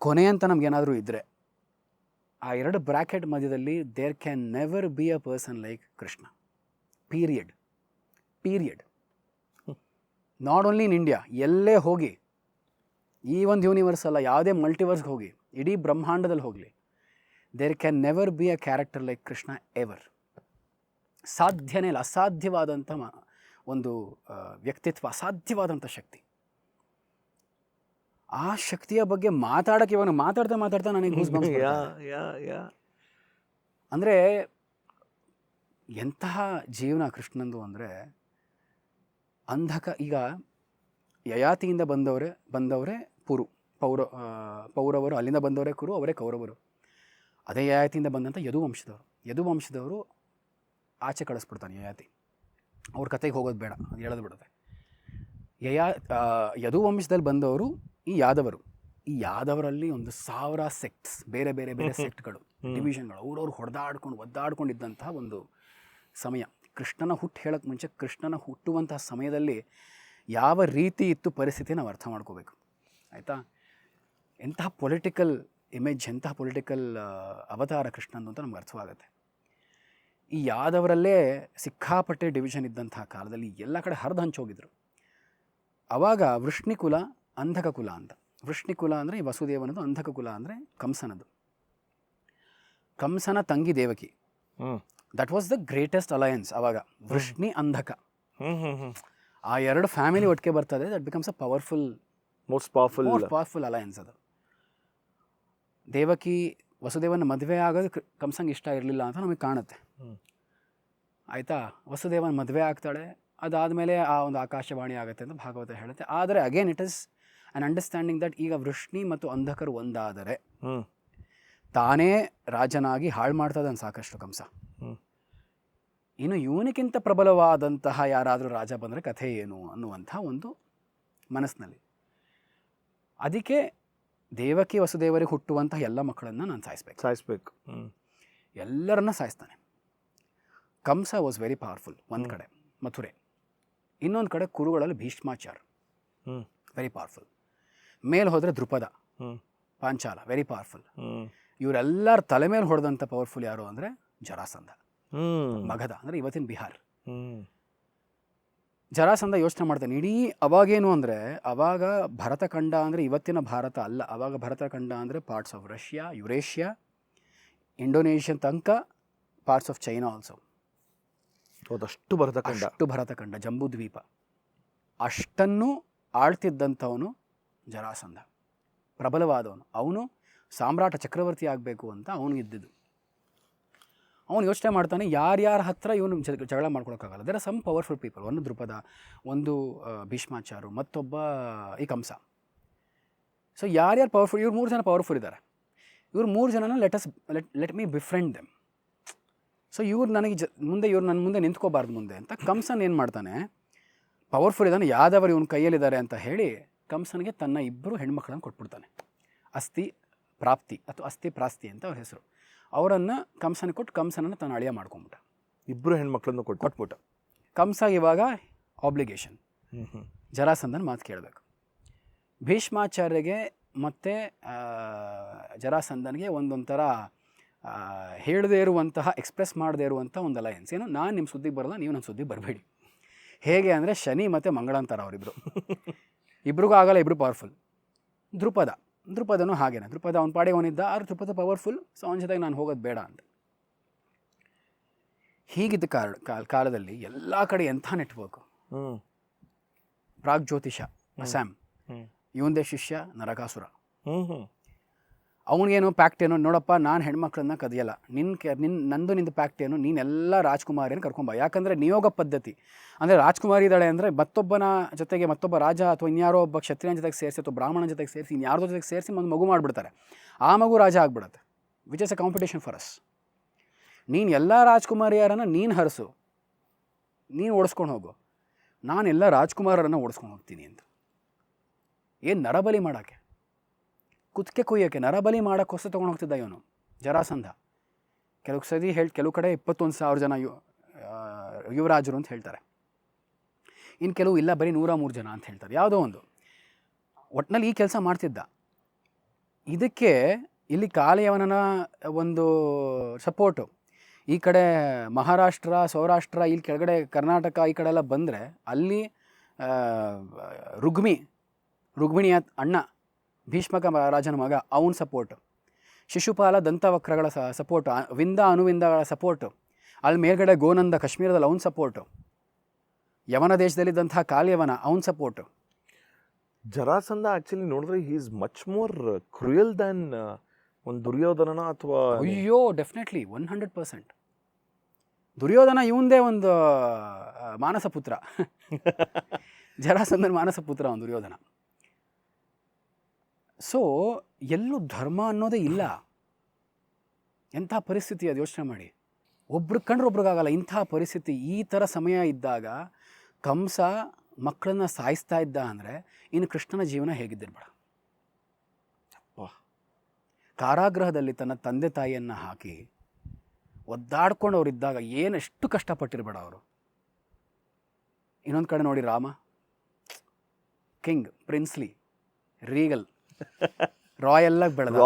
ಕೊನೆ ಅಂತ ನಮಗೇನಾದರೂ ಇದ್ದರೆ, ಆ ಎರಡು ಬ್ರ್ಯಾಕೆಟ್ ಮಧ್ಯದಲ್ಲಿ there can never be a person like Krishna. Period. Not only in India, ಎಲ್ಲೇ ಹೋಗಿ, ಈ ಒಂದು ಯೂನಿವರ್ಸ್ ಅಲ್ಲ, ಯಾವುದೇ ಮಲ್ಟಿವರ್ಸ್ಗೆ ಹೋಗಿ, ಇಡೀ ಬ್ರಹ್ಮಾಂಡದಲ್ಲಿ ಹೋಗಲಿ, there can never be a character like Krishna ever. ಸಾಧ್ಯನೇ ಇಲ್ಲ. ಅಸಾಧ್ಯವಾದಂಥ ಒಂದು ವ್ಯಕ್ತಿತ್ವ, ಅಸಾಧ್ಯವಾದಂಥ ಶಕ್ತಿ. ಆ ಶಕ್ತಿಯ ಬಗ್ಗೆ ಮಾತಾಡೋಕ್ಕೆ ಇವಾಗ ಮಾತಾಡ್ತಾ ನನಗೆ ಅಂದರೆ ಎಂತಹ ಜೀವನ ಕೃಷ್ಣಂದು ಅಂದರೆ ಈಗ ಯಯಾತಿಯಿಂದ ಬಂದವರೇ ಪೌರವರು, ಅಲ್ಲಿಂದ ಬಂದವರೇ ಕುರು, ಅವರೇ ಕೌರವರು. ಅದೇ ಯಯಾತಿಯಿಂದ ಬಂದಂಥ ಯದುವಂಶದವರು ಆಚೆ ಕಳಿಸ್ಬಿಡ್ತಾನೆ ಯಯಾತಿ. ಅವ್ರ ಕತೆಗೆ ಹೋಗೋದು ಬೇಡ, ಅದು ಹೇಳೋದು ಬಿಡುತ್ತೆ. ಯದುವಂಶದಲ್ಲಿ ಬಂದವರು ಈ ಯಾದವರಲ್ಲಿ 1,000 ಸೆಕ್ಟ್ಸ್, ಬೇರೆ ಸೆಕ್ಟ್ಗಳು, ಡಿವಿಷನ್ಗಳು, ಅವ್ರವ್ರು ಒದ್ದಾಡ್ಕೊಂಡಿದ್ದಂತಹ ಒಂದು ಸಮಯ. ಕೃಷ್ಣನ ಹೇಳೋಕ್ಕೆ ಮುಂಚೆ ಕೃಷ್ಣನ ಹುಟ್ಟುವಂತಹ ಸಮಯದಲ್ಲಿ ಯಾವ ರೀತಿ ಇತ್ತು ಪರಿಸ್ಥಿತಿ ನಾವು ಅರ್ಥ ಮಾಡ್ಕೋಬೇಕು, ಆಯಿತಾ? ಎಂತಹ ಪೊಲಿಟಿಕಲ್ ಇಮೇಜ್, ಎಂತಹ ಪೊಲಿಟಿಕಲ್ ಅವತಾರ ಕೃಷ್ಣಂದು ಅಂತ ನಮ್ಗೆ ಅರ್ಥವಾಗುತ್ತೆ. ಈ ಯಾದವರಲ್ಲೇ ಸಿಕ್ಕಾಪಟ್ಟೆ ಡಿವಿಷನ್ ಇದ್ದಂತಹ ಕಾಲದಲ್ಲಿ ಎಲ್ಲ ಕಡೆ ಹರಿದು ಹಂಚೋಗಿದ್ರು. ಆವಾಗ ವೃಷ್ಣಿಕುಲ, ಅಂಧಕ ಕುಲ ಅಂತ. ವೃಷ್ಣಿಕುಲ ಅಂದರೆ ಈ ವಸುದೇವನದು, ಅಂಧಕ ಕುಲ ಅಂದರೆ ಕಂಸನದು. ಕಂಸನ ತಂಗಿ Devaki. That was the greatest alliance ಆವಾಗ, ವೃಷ್ಣಿ ಅಂಧಕ. ಆ ಎರಡು ಫ್ಯಾಮಿಲಿ ಒಟ್ಟಿಗೆ ಬರ್ತದೆ, that becomes a most powerful alliance ಅದು. ದೇವಕಿ ವಸುದೇವನ ಮದುವೆ ಆಗೋದು ಕಂಸಂಗೆ ಇಷ್ಟ ಇರಲಿಲ್ಲ ಅಂತ ನಮಗೆ ಕಾಣುತ್ತೆ, ಆಯಿತಾ? ವಸುದೇವನ ಮದುವೆ ಆಗ್ತಾಳೆ, ಅದಾದಮೇಲೆ ಆ ಒಂದು ಆಕಾಶವಾಣಿ ಆಗುತ್ತೆ ಅಂತ ಭಾಗವತ ಹೇಳುತ್ತೆ. ಆದರೆ again it is an understanding that ಈಗ ವೃಷ್ಣಿ ಮತ್ತು ಅಂಧಕರು ಒಂದಾದರೆ ತಾನೇ ರಾಜನಾಗಿ ಹಾಳು ಮಾಡ್ತದನ್ನು ಸಾಕಷ್ಟು ಕಂಸ. ಇನ್ನು ಇವನಿಗಿಂತ ಪ್ರಬಲವಾದಂತಹ ಯಾರಾದರೂ ರಾಜ ಬಂದರೆ ಕಥೆ ಏನು ಅನ್ನುವಂಥ ಒಂದು ಮನಸ್ಸಿನಲ್ಲಿ. ಅದಕ್ಕೆ ದೇವಕಿ ವಸುದೇವರಿಗೆ ಹುಟ್ಟುವಂತಹ ಎಲ್ಲ ಮಕ್ಕಳನ್ನು ನಾನು ಸಾಯಿಸ್ಬೇಕು. ಎಲ್ಲರನ್ನ ಸಾಯಿಸ್ತಾನೆ. ಕಂಸ ವಾಸ್ ವೆರಿ ಪವರ್ಫುಲ್ ಒಂದು ಕಡೆ, ಮಥುರೆ. ಇನ್ನೊಂದು ಕಡೆ ಕುರುಗಳಲ್ಲಿ ಭೀಷ್ಮಾಚಾರ್, ವೆರಿ ಪವರ್ಫುಲ್. ಮೇಲೆ ಹೋದರೆ ದ್ರುಪದ, ಪಾಂಚಾಲ, ವೆರಿ ಪವರ್ಫುಲ್. ಇವರೆಲ್ಲರ ತಲೆ ಮೇಲೆ ಹೊಡೆದಂಥ ಪವರ್ಫುಲ್ ಯಾರು ಅಂದರೆ ಜರಾಸಂಧ, ಮಗಧ ಅಂದರೆ ಇವತ್ತಿನ ಬಿಹಾರ್. ಜರಾಸಂಧ ಯೋಚನೆ ಮಾಡ್ತಾನೆ ಇಡೀ ಅವಾಗೇನು ಅಂದರೆ, ಅವಾಗ ಭರತಖಂಡ ಅಂದರೆ ಇವತ್ತಿನ ಭಾರತ ಅಲ್ಲ, ಅವಾಗ ಭರತಖಂಡ ಅಂದರೆ ಪಾರ್ಟ್ಸ್ ಆಫ್ ರಷ್ಯಾ, ಯುರೇಷ್ಯಾ, ಇಂಡೋನೇಷ್ಯನ್ ತನಕ, ಪಾರ್ಟ್ಸ್ ಆಫ್ ಚೈನಾ ಆಲ್ಸೋ. ಅಷ್ಟು ಭರತಖಂಡ, ಜಂಬೂದ್ವೀಪ ಅಷ್ಟನ್ನು ಆಳ್ತಿದ್ದಂಥವನು ಜರಾಸಂಧ, ಪ್ರಬಲವಾದವನು. ಅವನು ಸಾಮ್ರಾಟ ಚಕ್ರವರ್ತಿ ಆಗಬೇಕು ಅಂತ ಅವನು ಇದ್ದಿದ್ದು. ಅವನು ಯೋಚನೆ ಮಾಡ್ತಾನೆ ಯಾರ್ಯಾರ ಹತ್ರ ಇವನು ಜಗಳ ಮಾಡ್ಕೊಳಕ್ಕಾಗಲ್ಲ. There are some powerful people. ಒಂದು ದ್ರುಪದ, ಒಂದು ಭೀಷ್ಮಾಚಾರು, ಮತ್ತೊಬ್ಬ ಈ ಕಂಸ. ಸೊ ಯಾರ್ಯಾರು ಪವರ್ಫುಲ್, ಇವ್ರು 3 ಜನ ಪವರ್ಫುಲ್ ಇದ್ದಾರೆ. ಇವ್ರು 3 ಜನನ ಲೆಟ್ ಮೀ ಬಿಫ್ರೆಂಡ್ ದೆಮ್. ಸೊ ಇವ್ರು ನನಗೆ ನನ್ನ ಮುಂದೆ ನಿಂತ್ಕೋಬಾರ್ದು ಮುಂದೆ ಅಂತ ಕಂಸನ್ ಏನು ಮಾಡ್ತಾನೆ, ಪವರ್ಫುಲ್ ಇದ್ದಾನೆ, ಯಾದವರು ಇವನ ಕೈಯಲ್ಲಿದ್ದಾರೆ ಅಂತ ಹೇಳಿ ಕಂಸನಿಗೆ ತನ್ನ 2 ಹೆಣ್ಮಕ್ಳನ್ನು ಕೊಟ್ಬಿಡ್ತಾನೆ. ಅಸ್ಥಿ ಪ್ರಾಪ್ತಿ ಅಥವಾ ಅಸ್ಥಿ ಪ್ರಾಸ್ತಿ ಅಂತ ಅವ್ರ ಹೆಸರು. ಅವರನ್ನು ಕಂಸನ ಕೊಟ್ಟು ಕಂಸನನ್ನು ತನ್ನ ಅಳಿಯ ಮಾಡ್ಕೊಂಬಿಟ್ಟ. ಇಬ್ಬರು ಹೆಣ್ಮಕ್ಳನ್ನು ಕೊಟ್ಬಿಟ್ಟು ಕಂಸ ಇವಾಗ ಆಬ್ಲಿಗೇಷನ್ ಜರಾಸಂಧನ ಮಾತು ಕೇಳಬೇಕು. ಭೀಷ್ಮಾಚಾರ್ಯಗೆ ಮತ್ತು ಜರಾಸಂಧನಿಗೆ ಒಂದೊಂಥರ ಹೇಳದೇ ಇರುವಂತಹ ಎಕ್ಸ್ಪ್ರೆಸ್ ಮಾಡದೇ ಇರುವಂಥ ಒಂದು ಅಲಯನ್ಸ್. ಏನು, ನಾನು ನಿಮ್ಮ ಸುದ್ದಿಗೆ ಬರಲ್ಲ, ನೀವು ನನ್ನ ಸುದ್ದಿಗೆ ಬರಬೇಡಿ. ಹೇಗೆ ಅಂದರೆ ಶನಿ ಮತ್ತು ಮಂಗಳ ಅಂತಾರೆ ಅವರಿಬ್ಬರು. ಇಬ್ರಿಗೂ ಆಗಲ್ಲ, ಇಬ್ಬರು ಪವರ್ಫುಲ್. ದ್ರುಪದನೂ ಹಾಗೇನೆ. ದ್ರುಪದ ಅವನ ಪಾಡಿಗೆ ಅವನಿದ್ದ, ಆದ್ರೆ ದ್ರುಪದ ಪವರ್ಫುಲ್. ಸೊ ಅವನ ಜೊತೆಗೆ ನಾನು ಹೋಗೋದು ಬೇಡ ಅಂತ. ಹೀಗಿದ್ದ ಕಾಲದಲ್ಲಿ ಎಲ್ಲ ಕಡೆ ಎಂಥ ನೆಟ್ವರ್ಕು. ಪ್ರಾಗ್ಜ್ಯೋತಿಷ ಅಸ್ಸಾಂ, ಇವಂದೇ ಶಿಷ್ಯ ನರಕಾಸುರ. ಅವನಿಗೇನು ಪ್ಯಾಕ್ಟ್ ಏನು, ನೋಡಪ್ಪ ನಾನು ಹೆಣ್ಮಕ್ಳನ್ನ ಕದಿಯಲ್ಲ, ನಂದು ನಿಂದು ಪ್ಯಾಕ್ಟ್ ಏನು, ನೀನೆಲ್ಲ ರಾಜ್ಕುಮಾರಿಯನ್ನು ಕರ್ಕೊಂಬ. ಯಾಕಂದರೆ ನಿಯೋಗ ಪದ್ಧತಿ ಅಂದರೆ ರಾಜ್ಕುಮಾರಿ ಇದ್ದಾಳೆ ಅಂದರೆ ಮತ್ತೊಬ್ಬನ ಜೊತೆಗೆ ಮತ್ತೊಬ್ಬ ರಾಜ ಅಥವಾ ಇನ್ಯಾರೋ ಒಬ್ಬ ಕ್ಷತ್ರಿಯನ ಜೊತೆಗೆ ಸೇರಿಸಿ ಅಥವಾ ಬ್ರಾಹ್ಮಣನ ಜೊತೆಗೆ ಸೇರಿಸಿ ಇನ್ಯಾರ್ದೋ ಜೊತೆಗೆ ಸೇರಿಸಿ ಒಂದು ಮಗು ಮಾಡಿಬಿಡ್ತಾರೆ. ಆ ಮಗು ರಾಜ ಆಗ್ಬಿಡುತ್ತೆ. Which is A competition for us. ನೀನು ಎಲ್ಲ ರಾಜ್ಕುಮಾರಿಯರನ್ನು ನೀನು ಹರಿಸು, ನೀನು ಓಡಿಸ್ಕೊಂಡು ಹೋಗು, ನಾನೆಲ್ಲ ರಾಜ್ಕುಮಾರರನ್ನು ಓಡಿಸ್ಕೊಂಡು ಹೋಗ್ತೀನಿ ಅಂತ. ಏನು ನರಬಲಿ ಮಾಡೋಕ್ಕೆ, ಕುತ್ತಿಗೆ ಕುಯ್ಯೋಕ್ಕೆ, ನರಬಲಿ ಮಾಡೋಕ್ಕೆ ಹೊಸ ತೊಗೊಂಡು ಹೋಗ್ತಿದ್ದ ಇವನು ಜರಾಸಂಧ. ಕೆಲವು ಕಡೆ 21,000 ಜನ ಯುವರಾಜರು ಅಂತ ಹೇಳ್ತಾರೆ. ಇನ್ನು ಕೆಲವು ಇಲ್ಲ ಬರೀ 103 ಜನ ಅಂತ ಹೇಳ್ತಾರೆ. ಯಾವುದೋ ಒಂದು ಒಟ್ಟಿನಲ್ಲಿ ಈ ಕೆಲಸ ಮಾಡ್ತಿದ್ದ. ಇದಕ್ಕೆ ಇಲ್ಲಿ ಕಾಲಯವನ ಒಂದು ಸಪೋರ್ಟು. ಈ ಕಡೆ ಮಹಾರಾಷ್ಟ್ರ, ಸೌರಾಷ್ಟ್ರ, ಇಲ್ಲಿ ಕೆಳಗಡೆ ಕರ್ನಾಟಕ ಈ ಕಡೆ ಎಲ್ಲ ಬಂದರೆ ಅಲ್ಲಿ ರುಗ್ಮಿಣಿಯ ಅಣ್ಣ ಭೀಷ್ಮಕ ರಾಜನ ಮಗ ಅವನ ಸಪೋರ್ಟು, ಶಿಶುಪಾಲ ದಂತವಕ್ರಗಳ ಸಪೋರ್ಟು, ವಿಂದ ಅನುವಿಂದಗಳ ಸಪೋರ್ಟು, ಅಲ್ಲಿ ಮೇಲ್ಗಡೆ ಗೋನಂದ ಕಾಶ್ಮೀರದಲ್ಲಿ ಅವನ ಸಪೋರ್ಟು, ಯವನ ದೇಶದಲ್ಲಿದ್ದಂತಹ ಕಾಲ್ಯವನ ಅವನ ಸಪೋರ್ಟು. ಜರಾಸಂಧ ಆ್ಯಕ್ಚುಲಿ ನೋಡಿದ್ರೆ he is much more cruel than ಒಂದು ದುರ್ಯೋಧನನ ಅಥವಾ ಅಯ್ಯೋ ಡೆಫಿನೆಟ್ಲಿ 100%. ದುರ್ಯೋಧನ ಇವಂದೇ ಒಂದು ಮಾನಸ ಪುತ್ರ. ಜರಾಸಂಧನ ಮಾನಸ ಪುತ್ರ ಅವನು ದುರ್ಯೋಧನ. ಸೊ ಎಲ್ಲೂ ಧರ್ಮ ಅನ್ನೋದೇ ಇಲ್ಲ. ಎಂಥ ಪರಿಸ್ಥಿತಿ ಅದು, ಯೋಚನೆ ಮಾಡಿ. ಒಬ್ರು ಕಂಡ್ರೆ ಒಬ್ರಿಗಾಗಲ್ಲ ಇಂಥ ಪರಿಸ್ಥಿತಿ. ಈ ಥರ ಸಮಯ ಇದ್ದಾಗ ಕಂಸ ಮಕ್ಕಳನ್ನ ಸಾಯಿಸ್ತಾ ಇದ್ದ ಅಂದರೆ ಇನ್ನು ಕೃಷ್ಣನ ಜೀವನ ಹೇಗಿದ್ದಿರ್ಬೇಡ. ಕಾರಾಗೃಹದಲ್ಲಿ ತನ್ನ ತಂದೆ ತಾಯಿಯನ್ನು ಹಾಕಿ ಒದ್ದಾಡ್ಕೊಂಡು ಅವರಿದ್ದಾಗ ಎಷ್ಟು ಕಷ್ಟಪಟ್ಟಿರ್ಬೇಡ ಅವರು. ಇನ್ನೊಂದು ಕಡೆ ನೋಡಿ Rama, king, princely, Regal, royal ಆಗಿ ಬೆಳೆದ,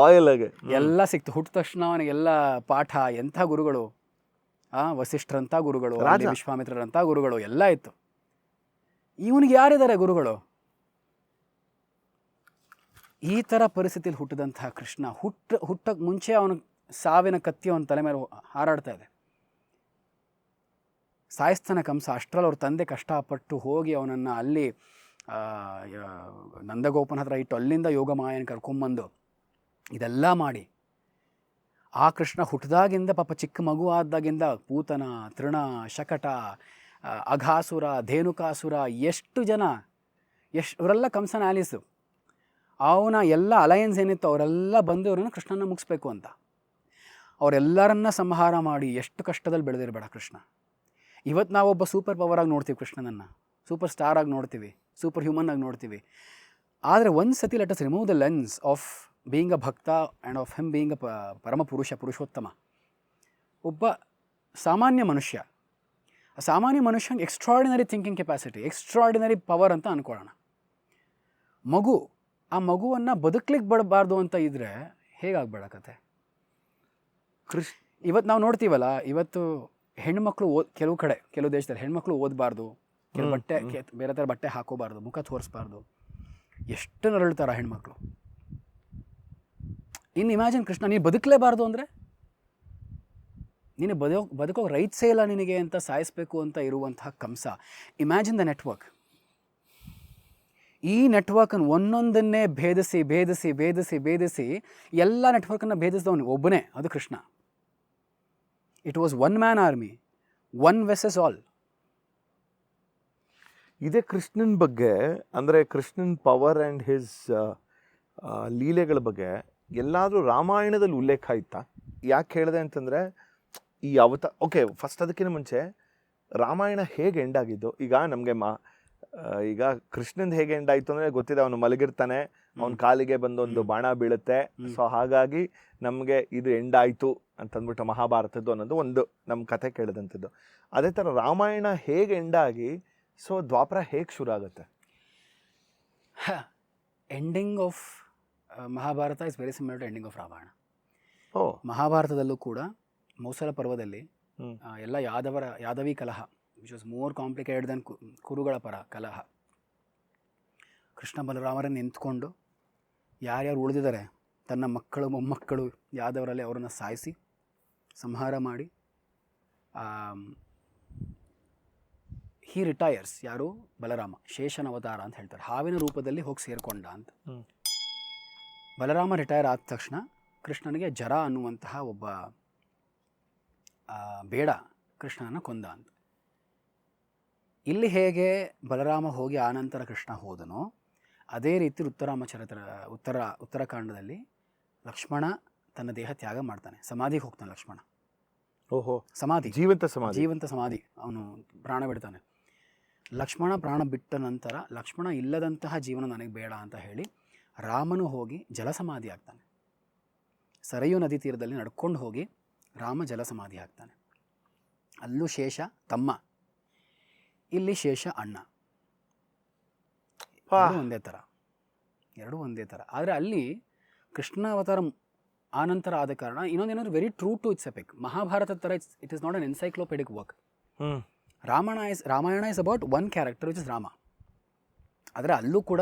ಎಲ್ಲ ಸಿಕ್ತು. ಹುಟ್ಟಿದ ತಕ್ಷಣ ಅವನಿಗೆಲ್ಲ ಪಾಠ. ಎಂಥ ಗುರುಗಳು, ವಸಿಷ್ಠರಂಥ ಗುರುಗಳು, ವಿಶ್ವಾಮಿತ್ರರಂಥ ಗುರುಗಳು ಎಲ್ಲ ಇತ್ತು. ಇವನಿಗೆ ಯಾರಿದ್ದಾರೆ ಗುರುಗಳು? ಈ ಥರ ಪರಿಸ್ಥಿತಿಯಲ್ಲಿ ಹುಟ್ಟಿದಂತಹ ಕೃಷ್ಣ ಹುಟ್ಟಕ್ಕೆ ಮುಂಚೆ ಅವನು ಸಾವಿನ ಕತ್ತಿ ಅವನ ತಲೆ ಮೇಲೆ ಹಾರಾಡ್ತಾ ಇದೆ. ಸಾಯಿಸ್ತಾನೆ ಕಂಸ. ಅಷ್ಟರಲ್ಲಿ ಅವ್ರ ತಂದೆ ಕಷ್ಟಪಟ್ಟು ಹೋಗಿ ಅವನನ್ನು ಅಲ್ಲಿ ನಂದಗೋಪನ ಹತ್ರ ಇಟ್ಟು ಅಲ್ಲಿಂದ ಯೋಗಮಾಯನ ಕರ್ಕೊಂಬಂದು ಇದೆಲ್ಲ ಮಾಡಿ ಆ ಕೃಷ್ಣ ಹುಟ್ಟಿದಾಗಿಂದ ಪಾಪ ಚಿಕ್ಕ ಮಗು ಆದಾಗಿಂದ ಪೂತನ, ತೃಣ, ಶಕಟ, ಅಘಾಸುರ, ಧೇನುಕಾಸುರ, ಎಷ್ಟು ಇವರೆಲ್ಲ ಕಂಸನ ಆಲಿಸು. ಅವನ ಎಲ್ಲ ಅಲಯನ್ಸ್ ಏನಿತ್ತು ಅವರೆಲ್ಲ ಬಂದು ಅವರನ್ನು ಕೃಷ್ಣನ ಮುಗಿಸ್ಬೇಕು ಅಂತ. ಅವರೆಲ್ಲರನ್ನ ಸಂಹಾರ ಮಾಡಿ ಎಷ್ಟು ಕಷ್ಟದಲ್ಲಿ ಬೆಳೆದಿರಬೇಡ ಕೃಷ್ಣ. ಇವತ್ತು ನಾವೊಬ್ಬ ಸೂಪರ್ ಪವರ್ ಆಗಿ ನೋಡ್ತೀವಿ ಕೃಷ್ಣನನ್ನು, ಸೂಪರ್ ಸ್ಟಾರ್ ಆಗಿ ನೋಡ್ತೀವಿ, ಸೂಪರ್ ಹ್ಯೂಮನ್ ಆಗಿ ನೋಡ್ತೀವಿ. ಆದರೆ ಒಂದು ಸತಿ let us remove the lens of being a bhakta and of him being a Purushottama. ಒಬ್ಬ ಸಾಮಾನ್ಯ ಮನುಷ್ಯಂಗೆ extraordinary thinking capacity, extraordinary power ಅಂತ ಅಂದ್ಕೊಳ್ಳೋಣ. ಆ ಮಗುವನ್ನು ಬದುಕಲಿಕ್ಕೆ ಬಿಡಬಾರ್ದು ಅಂತ ಇದ್ದರೆ ಹೇಗಾಗಬೇಡಕತ್ತೆ? ಇವತ್ತು ನಾವು ನೋಡ್ತೀವಲ್ಲ, ಇವತ್ತು ಹೆಣ್ಮಕ್ಳು ಕೆಲವು ದೇಶದಲ್ಲಿ ಹೆಣ್ಮಕ್ಳು ಓದಬಾರ್ದು, ಬೇರೆ ಥರ ಬಟ್ಟೆ ಹಾಕೋಬಾರ್ದು, ಮುಖ ತೋರಿಸ್ಬಾರ್ದು, ಎಷ್ಟು ನರಳ್ತಾರ ಹೆಣ್ಮಕ್ಳು. ಇನ್ನು ಇಮ್ಯಾಜಿನ್ ಕೃಷ್ಣ, ನೀನು ಬದುಕಲೇಬಾರ್ದು ಅಂದರೆ, ನೀನು ಬದುಕೋಕೆ ರೈಟ್ಸೇ ಇಲ್ಲ ನಿನಗೆ ಅಂತ ಸಾಯಿಸಬೇಕು ಅಂತ ಇರುವಂತಹ ಕಂಸ. Imagine the network. ಈ ನೆಟ್ವರ್ಕನ್ನು ಒಂದೊಂದನ್ನೇ ಭೇದಿಸಿ ಎಲ್ಲ ನೆಟ್ವರ್ಕನ್ನು ಭೇದಿಸಿದವನು ಒಬ್ಬನೇ, ಅದು Krishna. It was one man army, one versus all. ಇದೇ ಕೃಷ್ಣನ ಬಗ್ಗೆ, ಅಂದರೆ ಕೃಷ್ಣನ್ ಪವರ್ ಆ್ಯಂಡ್ ಹಿಸ್ ಲೀಲೆಗಳ ಬಗ್ಗೆ ಎಲ್ಲಾದರೂ ರಾಮಾಯಣದಲ್ಲಿ ಉಲ್ಲೇಖ ಆಯ್ತಾ? ಯಾಕೆ ಹೇಳಿದೆ ಅಂತಂದರೆ, ಈ ಓಕೆ, ಫಸ್ಟ್ ಅದಕ್ಕಿಂತ ಮುಂಚೆ ರಾಮಾಯಣ ಹೇಗೆ ಎಂಡ್ ಆಗಿದ್ದು? ಈಗ ನಮಗೆ ಈಗ ಕೃಷ್ಣಂದು ಹೇಗೆ ಎಂಡ್ ಆಯಿತು ಅಂದರೆ ಗೊತ್ತಿದೆ. ಅವನು ಮಲಗಿರ್ತಾನೆ, ಅವನ ಕಾಲಿಗೆ ಬಂದೊಂದು ಬಾಣ ಬೀಳುತ್ತೆ. ಸೊ ಹಾಗಾಗಿ ನಮಗೆ ಇದು ಎಂಡ್ ಆಯಿತು ಅಂತಂದ್ಬಿಟ್ಟು ಮಹಾಭಾರತದ್ದು ಅನ್ನೋದು ಒಂದು ನಮ್ಮ ಕಥೆ ಕೇಳಿದಂಥದ್ದು. ಅದೇ ಥರ ರಾಮಾಯಣ ಹೇಗೆ ಎಂಡ್ ಆಗಿ ಸೊ ದ್ವಾಪರ ಹೇಗೆ ಶುರು ಆಗುತ್ತೆ? Ending of Mahabharata is very similar to ending of Ramayana. ಓ, ಮಹಾಭಾರತದಲ್ಲೂ ಕೂಡ ಮೌಸಲ ಪರ್ವದಲ್ಲಿ ಎಲ್ಲ ಯಾದವಿ ಕಲಹ which was more complicated than ಕುರುಗಳ ಪರ ಕಲಹ. ಕೃಷ್ಣ ಬಲರಾಮರನ್ನು ನಿಂತ್ಕೊಂಡು ಯಾರ್ಯಾರು ಉಳಿದಿದ್ದಾರೆ ತನ್ನ ಮಕ್ಕಳು ಮೊಮ್ಮಕ್ಕಳು ಯಾದವರಲ್ಲಿ ಅವರನ್ನು ಸಾಯಿಸಿ ಸಂಹಾರ ಮಾಡಿ ಹಿ ರಿಟೈರ್ಸ್. ಯಾರು? ಬಲರಾಮ. ಶೇಷನ ಅವತಾರ ಅಂತ ಹೇಳ್ತಾರೆ. ಹಾವಿನ ರೂಪದಲ್ಲಿ ಹೋಗಿ ಸೇರಿಕೊಂಡ ಅಂತ. ಬಲರಾಮ ರಿಟೈರ್ ಆದ ತಕ್ಷಣ ಕೃಷ್ಣನಿಗೆ ಜರ ಅನ್ನುವಂತಹ ಒಬ್ಬ ಬೇಡ ಕೃಷ್ಣನನ್ನು ಕೊಂದ ಅಂತ. ಇಲ್ಲಿ ಹೇಗೆ ಬಲರಾಮ ಹೋಗಿ ಆನಂತರ ಕೃಷ್ಣ ಹೋದನೋ ಅದೇ ರೀತಿ ಉತ್ತರಾಖಂಡದಲ್ಲಿ ಲಕ್ಷ್ಮಣ ತನ್ನ ದೇಹ ತ್ಯಾಗ ಮಾಡ್ತಾನೆ. ಸಮಾಧಿಗೆ ಹೋಗ್ತಾನೆ ಲಕ್ಷ್ಮಣ. ಓಹೋ, ಸಮಾಧಿ, ಜೀವಂತ ಸಮಾಧಿ. ಅವನು ಪ್ರಾಣ ಬಿಡ್ತಾನೆ. ಲಕ್ಷ್ಮಣ ಪ್ರಾಣ ಬಿಟ್ಟ ನಂತರ ಲಕ್ಷ್ಮಣ ಇಲ್ಲದಂತಹ ಜೀವನ ನನಗೆ ಬೇಡ ಅಂತ ಹೇಳಿ ರಾಮನು ಹೋಗಿ ಜಲಸಮಾಧಿ ಆಗ್ತಾನೆ. ಸರಯೂ ನದಿ ತೀರದಲ್ಲಿ ನಡ್ಕೊಂಡು ಹೋಗಿ ರಾಮ ಜಲಸಮಾಧಿ ಆಗ್ತಾನೆ. ಅಲ್ಲೂ ಶೇಷ ತಮ್ಮ, ಇಲ್ಲಿ ಶೇಷ ಅಣ್ಣ. ಎರಡೂ ಒಂದೇ ಥರ. ಆದರೆ ಅಲ್ಲಿ ಕೃಷ್ಣ ಅವತಾರ ಆನಂತರ ಆದ ಕಾರಣ ಇನ್ನೊಂದೇನಾದ್ರು very true to its epic. Mahabharata ಥರ it is not an encyclopedic work. Ramayana is about one character which is Rama. ಆದರೆ ಅಲ್ಲೂ ಕೂಡ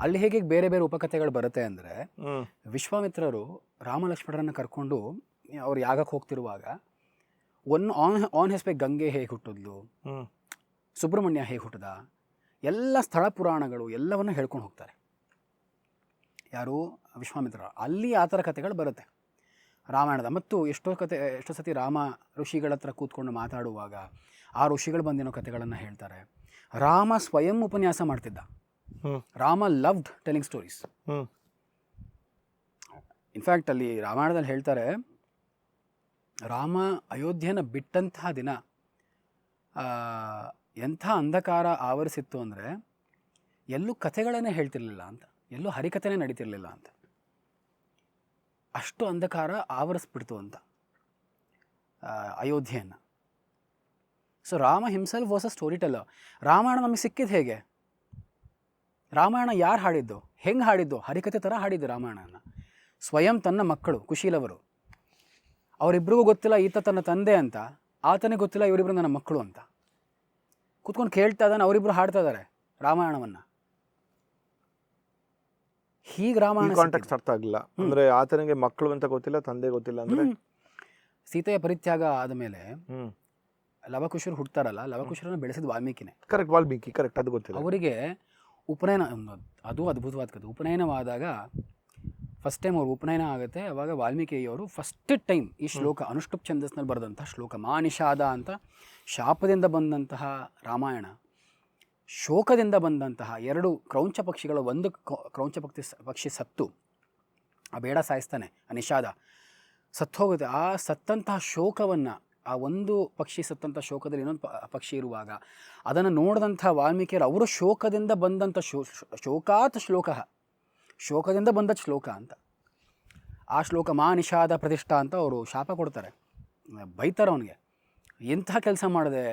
ಅಲ್ಲಿ ಹೇಗೆ ಬೇರೆ ಬೇರೆ ಉಪಕಥೆಗಳು ಬರುತ್ತೆ ಅಂದರೆ, ವಿಶ್ವಾಮಿತ್ರರು ರಾಮ ಲಕ್ಷ್ಮಣರನ್ನು ಕರ್ಕೊಂಡು ಅವ್ರು ಯಾಗಕ್ಕೆ ಹೋಗ್ತಿರುವಾಗ ಆನ್ ಹೆಸ್ಪೆಕ್ ಗಂಗೆ ಹೇಗೆ ಹುಟ್ಟಿದ್ಲು, ಸುಬ್ರಹ್ಮಣ್ಯ ಹೇಗೆ ಹುಟ್ಟದ, ಎಲ್ಲ ಸ್ಥಳ ಪುರಾಣಗಳು ಎಲ್ಲವನ್ನು ಹೇಳ್ಕೊಂಡು ಹೋಗ್ತಾರೆ ಯಾರು? ವಿಶ್ವಾಮಿತ್ರ. ಅಲ್ಲಿ ಆ ಥರ ಕಥೆಗಳು ಬರುತ್ತೆ ರಾಮಾಯಣದ. ಮತ್ತು ಎಷ್ಟೋ ಸತಿ ರಾಮ ಋಷಿಗಳ ಹತ್ರ ಕೂತ್ಕೊಂಡು ಮಾತಾಡುವಾಗ ಆ ಋಷಿಗಳು ಬಂದಿನೋ ಕಥೆಗಳನ್ನು ಹೇಳ್ತಾರೆ. ರಾಮ ಸ್ವಯಂ ಉಪನ್ಯಾಸ ಮಾಡ್ತಿದ್ದ. Rama loved telling stories. In fact ಅಲ್ಲಿ ರಾಮಾಯಣದಲ್ಲಿ ಹೇಳ್ತಾರೆ, ರಾಮ ಅಯೋಧ್ಯೆಯನ್ನು ಬಿಟ್ಟಂತಹ ದಿನ ಎಂಥ ಅಂಧಕಾರ ಆವರಿಸಿತ್ತು ಅಂದರೆ ಎಲ್ಲೂ ಕಥೆಗಳನ್ನೇ ಹೇಳ್ತಿರ್ಲಿಲ್ಲ ಅಂತ, ಎಲ್ಲೂ ಹರಿಕಥೆನೇ ನಡೀತಿರ್ಲಿಲ್ಲ ಅಂತ. ಅಷ್ಟು ಅಂಧಕಾರ ಆವರಿಸ್ಬಿಡ್ತು ಅಂತ ಅಯೋಧ್ಯೆಯನ್ನು. So Rama himself was a story teller. Ramayana ನಮಗೆ ಸಿಕ್ಕಿದ್ದು ಹೇಗೆ? ರಾಮಾಯಣ ಯಾರು ಹಾಡಿದ್ದು, ಹೆಂಗೆ ಹಾಡಿದ್ದು? ಹರಿಕಥೆ ಥರ ಹಾಡಿದ್ದು ರಾಮಾಯಣನ. ಸ್ವಯಂ ತನ್ನ ಮಕ್ಕಳು ಕುಶೀಲವರು, ಅವರಿಬ್ಬರಿಗೂ ಗೊತ್ತಿಲ್ಲ ಈತ ತನ್ನ ತಂದೆ ಅಂತ, ಆತನಿಗೆ ಗೊತ್ತಿಲ್ಲ ಇವರಿಬ್ಬರು ನನ್ನ ಮಕ್ಕಳು ಅಂತ. ಕೂತ್ಕೊಂಡು ಕೇಳ್ತಾ ಇದ್ದಾನೆ, ಅವರಿಬ್ಬರು ಹಾಡ್ತಾ ಇದ್ದಾರೆ ರಾಮಾಯಣವನ್ನು. ಹೀಗೆ ರಾಮಾಯಣ ಕಾಂಟೆಕ್ಸ್ಟ್ ಅರ್ಥ ಆಗಿಲ್ಲ ಅಂದ್ರೆ ಆತನಿಗೆ ಮಕ್ಕಳು ಅಂತ ಗೊತ್ತಿಲ್ಲ, ತಂದೆ ಗೊತ್ತಿಲ್ಲ ಅಂದ್ರೆ. ಸೀತೆಯ ಪರಿತ್ಯಾಗ ಆದ ಮೇಲೆ ಲವಕುಶರು ಹುಡ್ತಾರಲ್ಲ, ಲವಕುಶರನ್ನು ಬೆಳೆಸಿದ ವಾಲ್ಮೀಕಿನೇ. ಕರೆಕ್ಟ್, ವಾಲ್ಮೀಕಿ, ಕರೆಕ್ಟ್, ಅದು ಗೊತ್ತಿಲ್ಲ. ಅವರಿಗೆ ಉಪನಯನ, ಅದು ಅದ್ಭುತವಾದ ಕಥೆ. ಉಪನಯನವಾದಾಗ ಫಸ್ಟ್ ಟೈಮ್ ಅವ್ರು ಉಪನಯನ ಆಗುತ್ತೆ. ಅವಾಗ ವಾಲ್ಮೀಕಿಯವರು ಫಸ್ಟ್ ಟೈಮ್ ಈ ಶ್ಲೋಕ ಅನುಷ್ಠುಪ್ ಛಂದಸ್ನಲ್ಲಿ ಬರೆದಂತಹ ಶ್ಲೋಕ, ಮಾನಿಷಾದ ಅಂತ ಶಾಪದಿಂದ ಬಂದಂತಹ ರಾಮಾಯಣ, ಶೋಕದಿಂದ ಬಂದಂತಹ ಎರಡು ಕ್ರೌಂಚ ಪಕ್ಷಿಗಳು. ಒಂದು ಕ್ರೌಂಚ ಪಕ್ಷಿ ಸತ್ತು, ಆ ಬೇಡ ಸಾಯಿಸ್ತಾನೆ, ಆ ನಿಷಾದ ಸತ್ತು ಹೋಗುತ್ತೆ. ಆ ಸತ್ತಂತಹ ಶೋಕವನ್ನು, ಆ ಒಂದು ಪಕ್ಷಿ ಸತ್ತಂಥ ಶೋಕದಲ್ಲಿ ಇನ್ನೊಂದು ಪಕ್ಷಿ ಇರುವಾಗ ಅದನ್ನು ನೋಡಿದಂಥ ವಾಲ್ಮೀಕಿಯರು ಅವರು ಶೋಕದಿಂದ ಬಂದಂಥ ಶೋಕಾತ್ ಶ್ಲೋಕ, ಶೋಕದಿಂದ ಬಂದ ಶ್ಲೋಕ ಅಂತ ಆ ಶ್ಲೋಕ ಮಾ ನಿಷಾದ ಪ್ರತಿಷ್ಠಾ ಅಂತ ಅವರು ಶಾಪ ಕೊಡ್ತಾರೆ, ಬೈತಾರೆ ಅವನಿಗೆ. ಎಂಥ ಕೆಲಸ ಮಾಡಿದೆ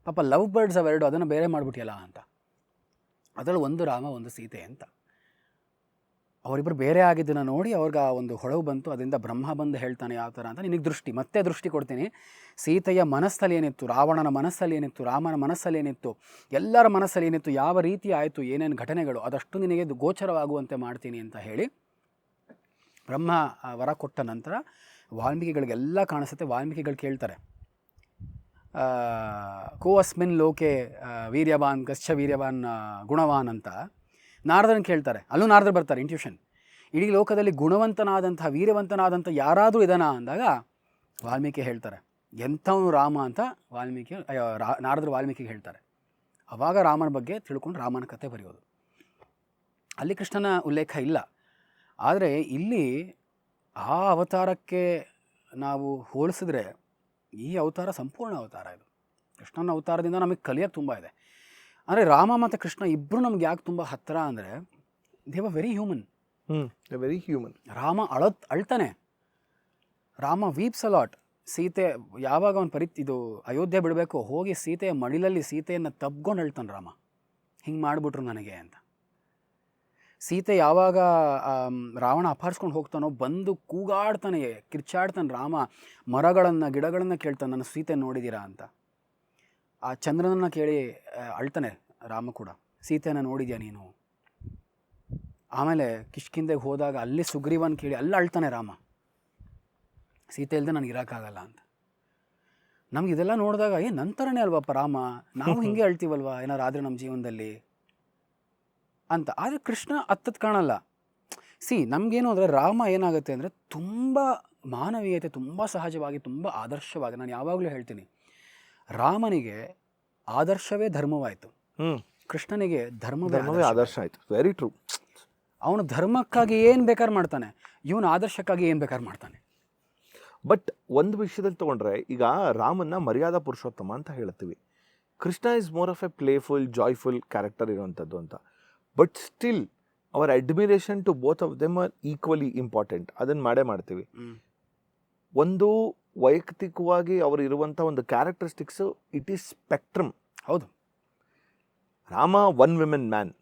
ಪಾಪ, ಲವ್ ಬರ್ಡ್ಸ್ ಅವೆರಡು, ಅದನ್ನು ಬೇರೆ ಮಾಡಿಬಿಟ್ಟಿಯಲ್ಲ ಅಂತ. ಅದರಲ್ಲಿ ಒಂದು ರಾಮ ಒಂದು ಸೀತೆ ಅಂತ. ಅವರಿಬ್ಬರು ಬೇರೆ ಆಗಿದ್ದನ್ನು ನೋಡಿ ಅವ್ರಿಗೆ ಆ ಒಂದು ಹೊಳವು ಬಂತು. ಅದರಿಂದ ಬ್ರಹ್ಮ ಬಂದು ಹೇಳ್ತಾನೆ ಯಾವ ಥರ ಅಂತ. ನಿನಗೆ ಮತ್ತೆ ದೃಷ್ಟಿ ಕೊಡ್ತೀನಿ. ಸೀತೆಯ ಮನಸ್ಸಲ್ಲಿ ಏನಿತ್ತು, ರಾವಣನ ಮನಸ್ಸಲ್ಲಿ ಏನಿತ್ತು, ರಾಮನ ಮನಸ್ಸಲ್ಲಿ ಏನಿತ್ತು, ಎಲ್ಲರ ಮನಸ್ಸಲ್ಲಿ ಏನಿತ್ತು, ಯಾವ ರೀತಿ ಆಯಿತು, ಏನೇನು ಘಟನೆಗಳು, ಅದಷ್ಟು ನಿನಗೆ ಗೋಚರವಾಗುವಂತೆ ಮಾಡ್ತೀನಿ ಅಂತ ಹೇಳಿ ಬ್ರಹ್ಮ ವರ ಕೊಟ್ಟ ನಂತರ ವಾಲ್ಮೀಕಿಗಳಿಗೆಲ್ಲ ಕಾಣಿಸುತ್ತೆ. ವಾಲ್ಮೀಕಿಗಳು ಕೇಳ್ತಾರೆ, ಕೋ ಅಸ್ಮಿನ್ ಲೋಕೆ ವೀರ್ಯವಾನ್ ಕಶ್ಚ ವೀರ್ಯವಾನ್ ಗುಣವಾನ್ ಅಂತ ನಾರದರನ್ನು ಕೇಳ್ತಾರೆ. ಅಲ್ಲೂ ನಾರದರು ಬರ್ತಾರೆ, ಇಂಟ್ಯೂಷನ್. ಇಡೀ ಲೋಕದಲ್ಲಿ ಗುಣವಂತನಾದಂಥ ವೀರ್ಯವಂತನಾದಂಥ ಯಾರಾದರೂ ಇದನಾ ಅಂದಾಗ ವಾಲ್ಮೀಕಿ ಹೇಳ್ತಾರೆ, ಎಂಥವನು ರಾಮ ಅಂತ ನಾರದರು ವಾಲ್ಮೀಕಿಗೆ ಹೇಳ್ತಾರೆ. ಆವಾಗ ರಾಮನ ಬಗ್ಗೆ ತಿಳ್ಕೊಂಡು ರಾಮನ ಕಥೆ ಬರೆಯೋದು. ಅಲ್ಲಿ ಕೃಷ್ಣನ ಉಲ್ಲೇಖ ಇಲ್ಲ. ಆದರೆ ಇಲ್ಲಿ ಆ ಅವತಾರಕ್ಕೆ ನಾವು ಹೋಲಿಸಿದ್ರೆ ಈ ಅವತಾರ ಸಂಪೂರ್ಣ ಅವತಾರ. ಇದು ಕೃಷ್ಣನ ಅವತಾರದಿಂದ ನಮಗೆ ಕಲಿಯೋಕ್ಕೆ ತುಂಬ ಇದೆ. ಅಂದರೆ ರಾಮ ಮತ್ತು ಕೃಷ್ಣ ಇಬ್ಬರು ನಮ್ಗೆ ಯಾಕೆ ತುಂಬ ಹತ್ತಿರ ಅಂದರೆ, they were very human. Very human. Rama ಅಳ್ತಾನೆ, ರಾಮ ವೀಪ್ಸ್ ಅಲಾಟ್. ಸೀತೆ ಯಾವಾಗ ಅವನು ಇದು ಅಯೋಧ್ಯೆ ಬಿಡಬೇಕು, ಹೋಗಿ ಸೀತೆಯ ಮಡಿಲಲ್ಲಿ ಸೀತೆಯನ್ನು ತಬ್ಕೊಂಡು ಹೇಳ್ತಾನೆ ರಾಮ, ಹಿಂಗೆ ಮಾಡಿಬಿಟ್ರು ನನಗೆ ಅಂತ. ಸೀತೆ ಯಾವಾಗ ರಾವಣ ಅಪಹರಿಸ್ಕೊಂಡು ಹೋಗ್ತಾನೋ ಬಂದು ಕೂಗಾಡ್ತಾನೆ, ಕಿರ್ಚಾಡ್ತಾನೆ ರಾಮ, ಮರಗಳನ್ನು ಗಿಡಗಳನ್ನು ಕೇಳ್ತಾನೆ, ನನ್ನ ಸೀತೆ ನೋಡಿದ್ದೀರಾ ಅಂತ. ಆ ಚಂದ್ರನನ್ನು ಕೇಳಿ ಅಳ್ತಾನೆ ರಾಮ ಕೂಡ, ಸೀತೆಯನ್ನು ನೋಡಿದ್ಯಾ ನೀನು. ಆಮೇಲೆ ಕಿಷ್ಕಿಂದೆಗೆ ಹೋದಾಗ ಅಲ್ಲಿ ಸುಗ್ರೀವನ್ ಕೇಳಿ ಅಲ್ಲಿ ಅಳ್ತಾನೆ ರಾಮ, ಸೀತೆ ಇಲ್ಲದೆ ನನಗೆ ಇರೋಕ್ಕಾಗಲ್ಲ ಅಂತ. ನಮ್ಗೆ ಇದೆಲ್ಲ ನೋಡಿದಾಗ ನಂತರನೇ ಅಲ್ವಪ್ಪ ರಾಮ, ನಾವು ಹಿಂಗೆ ಅಳ್ತೀವಲ್ವ ಏನಾರು ಆದರೆ ನಮ್ಮ ಜೀವನದಲ್ಲಿ ಅಂತ. ಆದರೆ ಕೃಷ್ಣ ಅತ್ತದ್ದು ಕಾಣಲ್ಲ. ನಮಗೇನು ಅಂದರೆ ರಾಮ ಏನಾಗುತ್ತೆ ಅಂದರೆ ತುಂಬ ಮಾನವೀಯತೆ, ತುಂಬ ಸಹಜವಾಗಿ, ತುಂಬ ಆದರ್ಶವಾಗಿ. ನಾನು ಯಾವಾಗಲೂ ಹೇಳ್ತೀನಿ, ರಾಮನಿಗೆ ಆದರ್ಶವೇ ಧರ್ಮವಾಯಿತು, ಕೃಷ್ಣನಿಗೆ ಧರ್ಮವೇ ಆದರ್ಶ ಆಯಿತು. Very true. ಅವನು ಧರ್ಮಕ್ಕಾಗಿ ಏನು ಬೇಕಾದ್ರೆ ಮಾಡ್ತಾನೆ, ಇವನು ಆದರ್ಶಕ್ಕಾಗಿ ಏನು ಬೇಕಾದ್ರೆ ಮಾಡ್ತಾನೆ. ಬಟ್ ಒಂದು ವಿಷಯದಲ್ಲಿ ತೊಗೊಂಡ್ರೆ, ಈಗ ರಾಮನ್ನ ಮರ್ಯಾದಾ ಪುರುಷೋತ್ತಮ ಅಂತ ಹೇಳ್ತೀವಿ, Krishna is more of a playful joyful character ಇರೋವಂಥದ್ದು ಅಂತ. But still our admiration to both of them are equally important. ಅದನ್ನು ಮಾಡ್ತೀವಿ. ಒಂದು ವೈಯಕ್ತಿಕವಾಗಿ ಅವರು ಇರುವಂಥ ಒಂದು ಕ್ಯಾರೆಕ್ಟರಿಸ್ಟಿಕ್ಸು, ಇಟ್ ಈಸ್ ಸ್ಪೆಕ್ಟ್ರಮ್. ಹೌದು. ರಾಮ ಒನ್ ವಿಮೆನ್ ಮ್ಯಾನ್,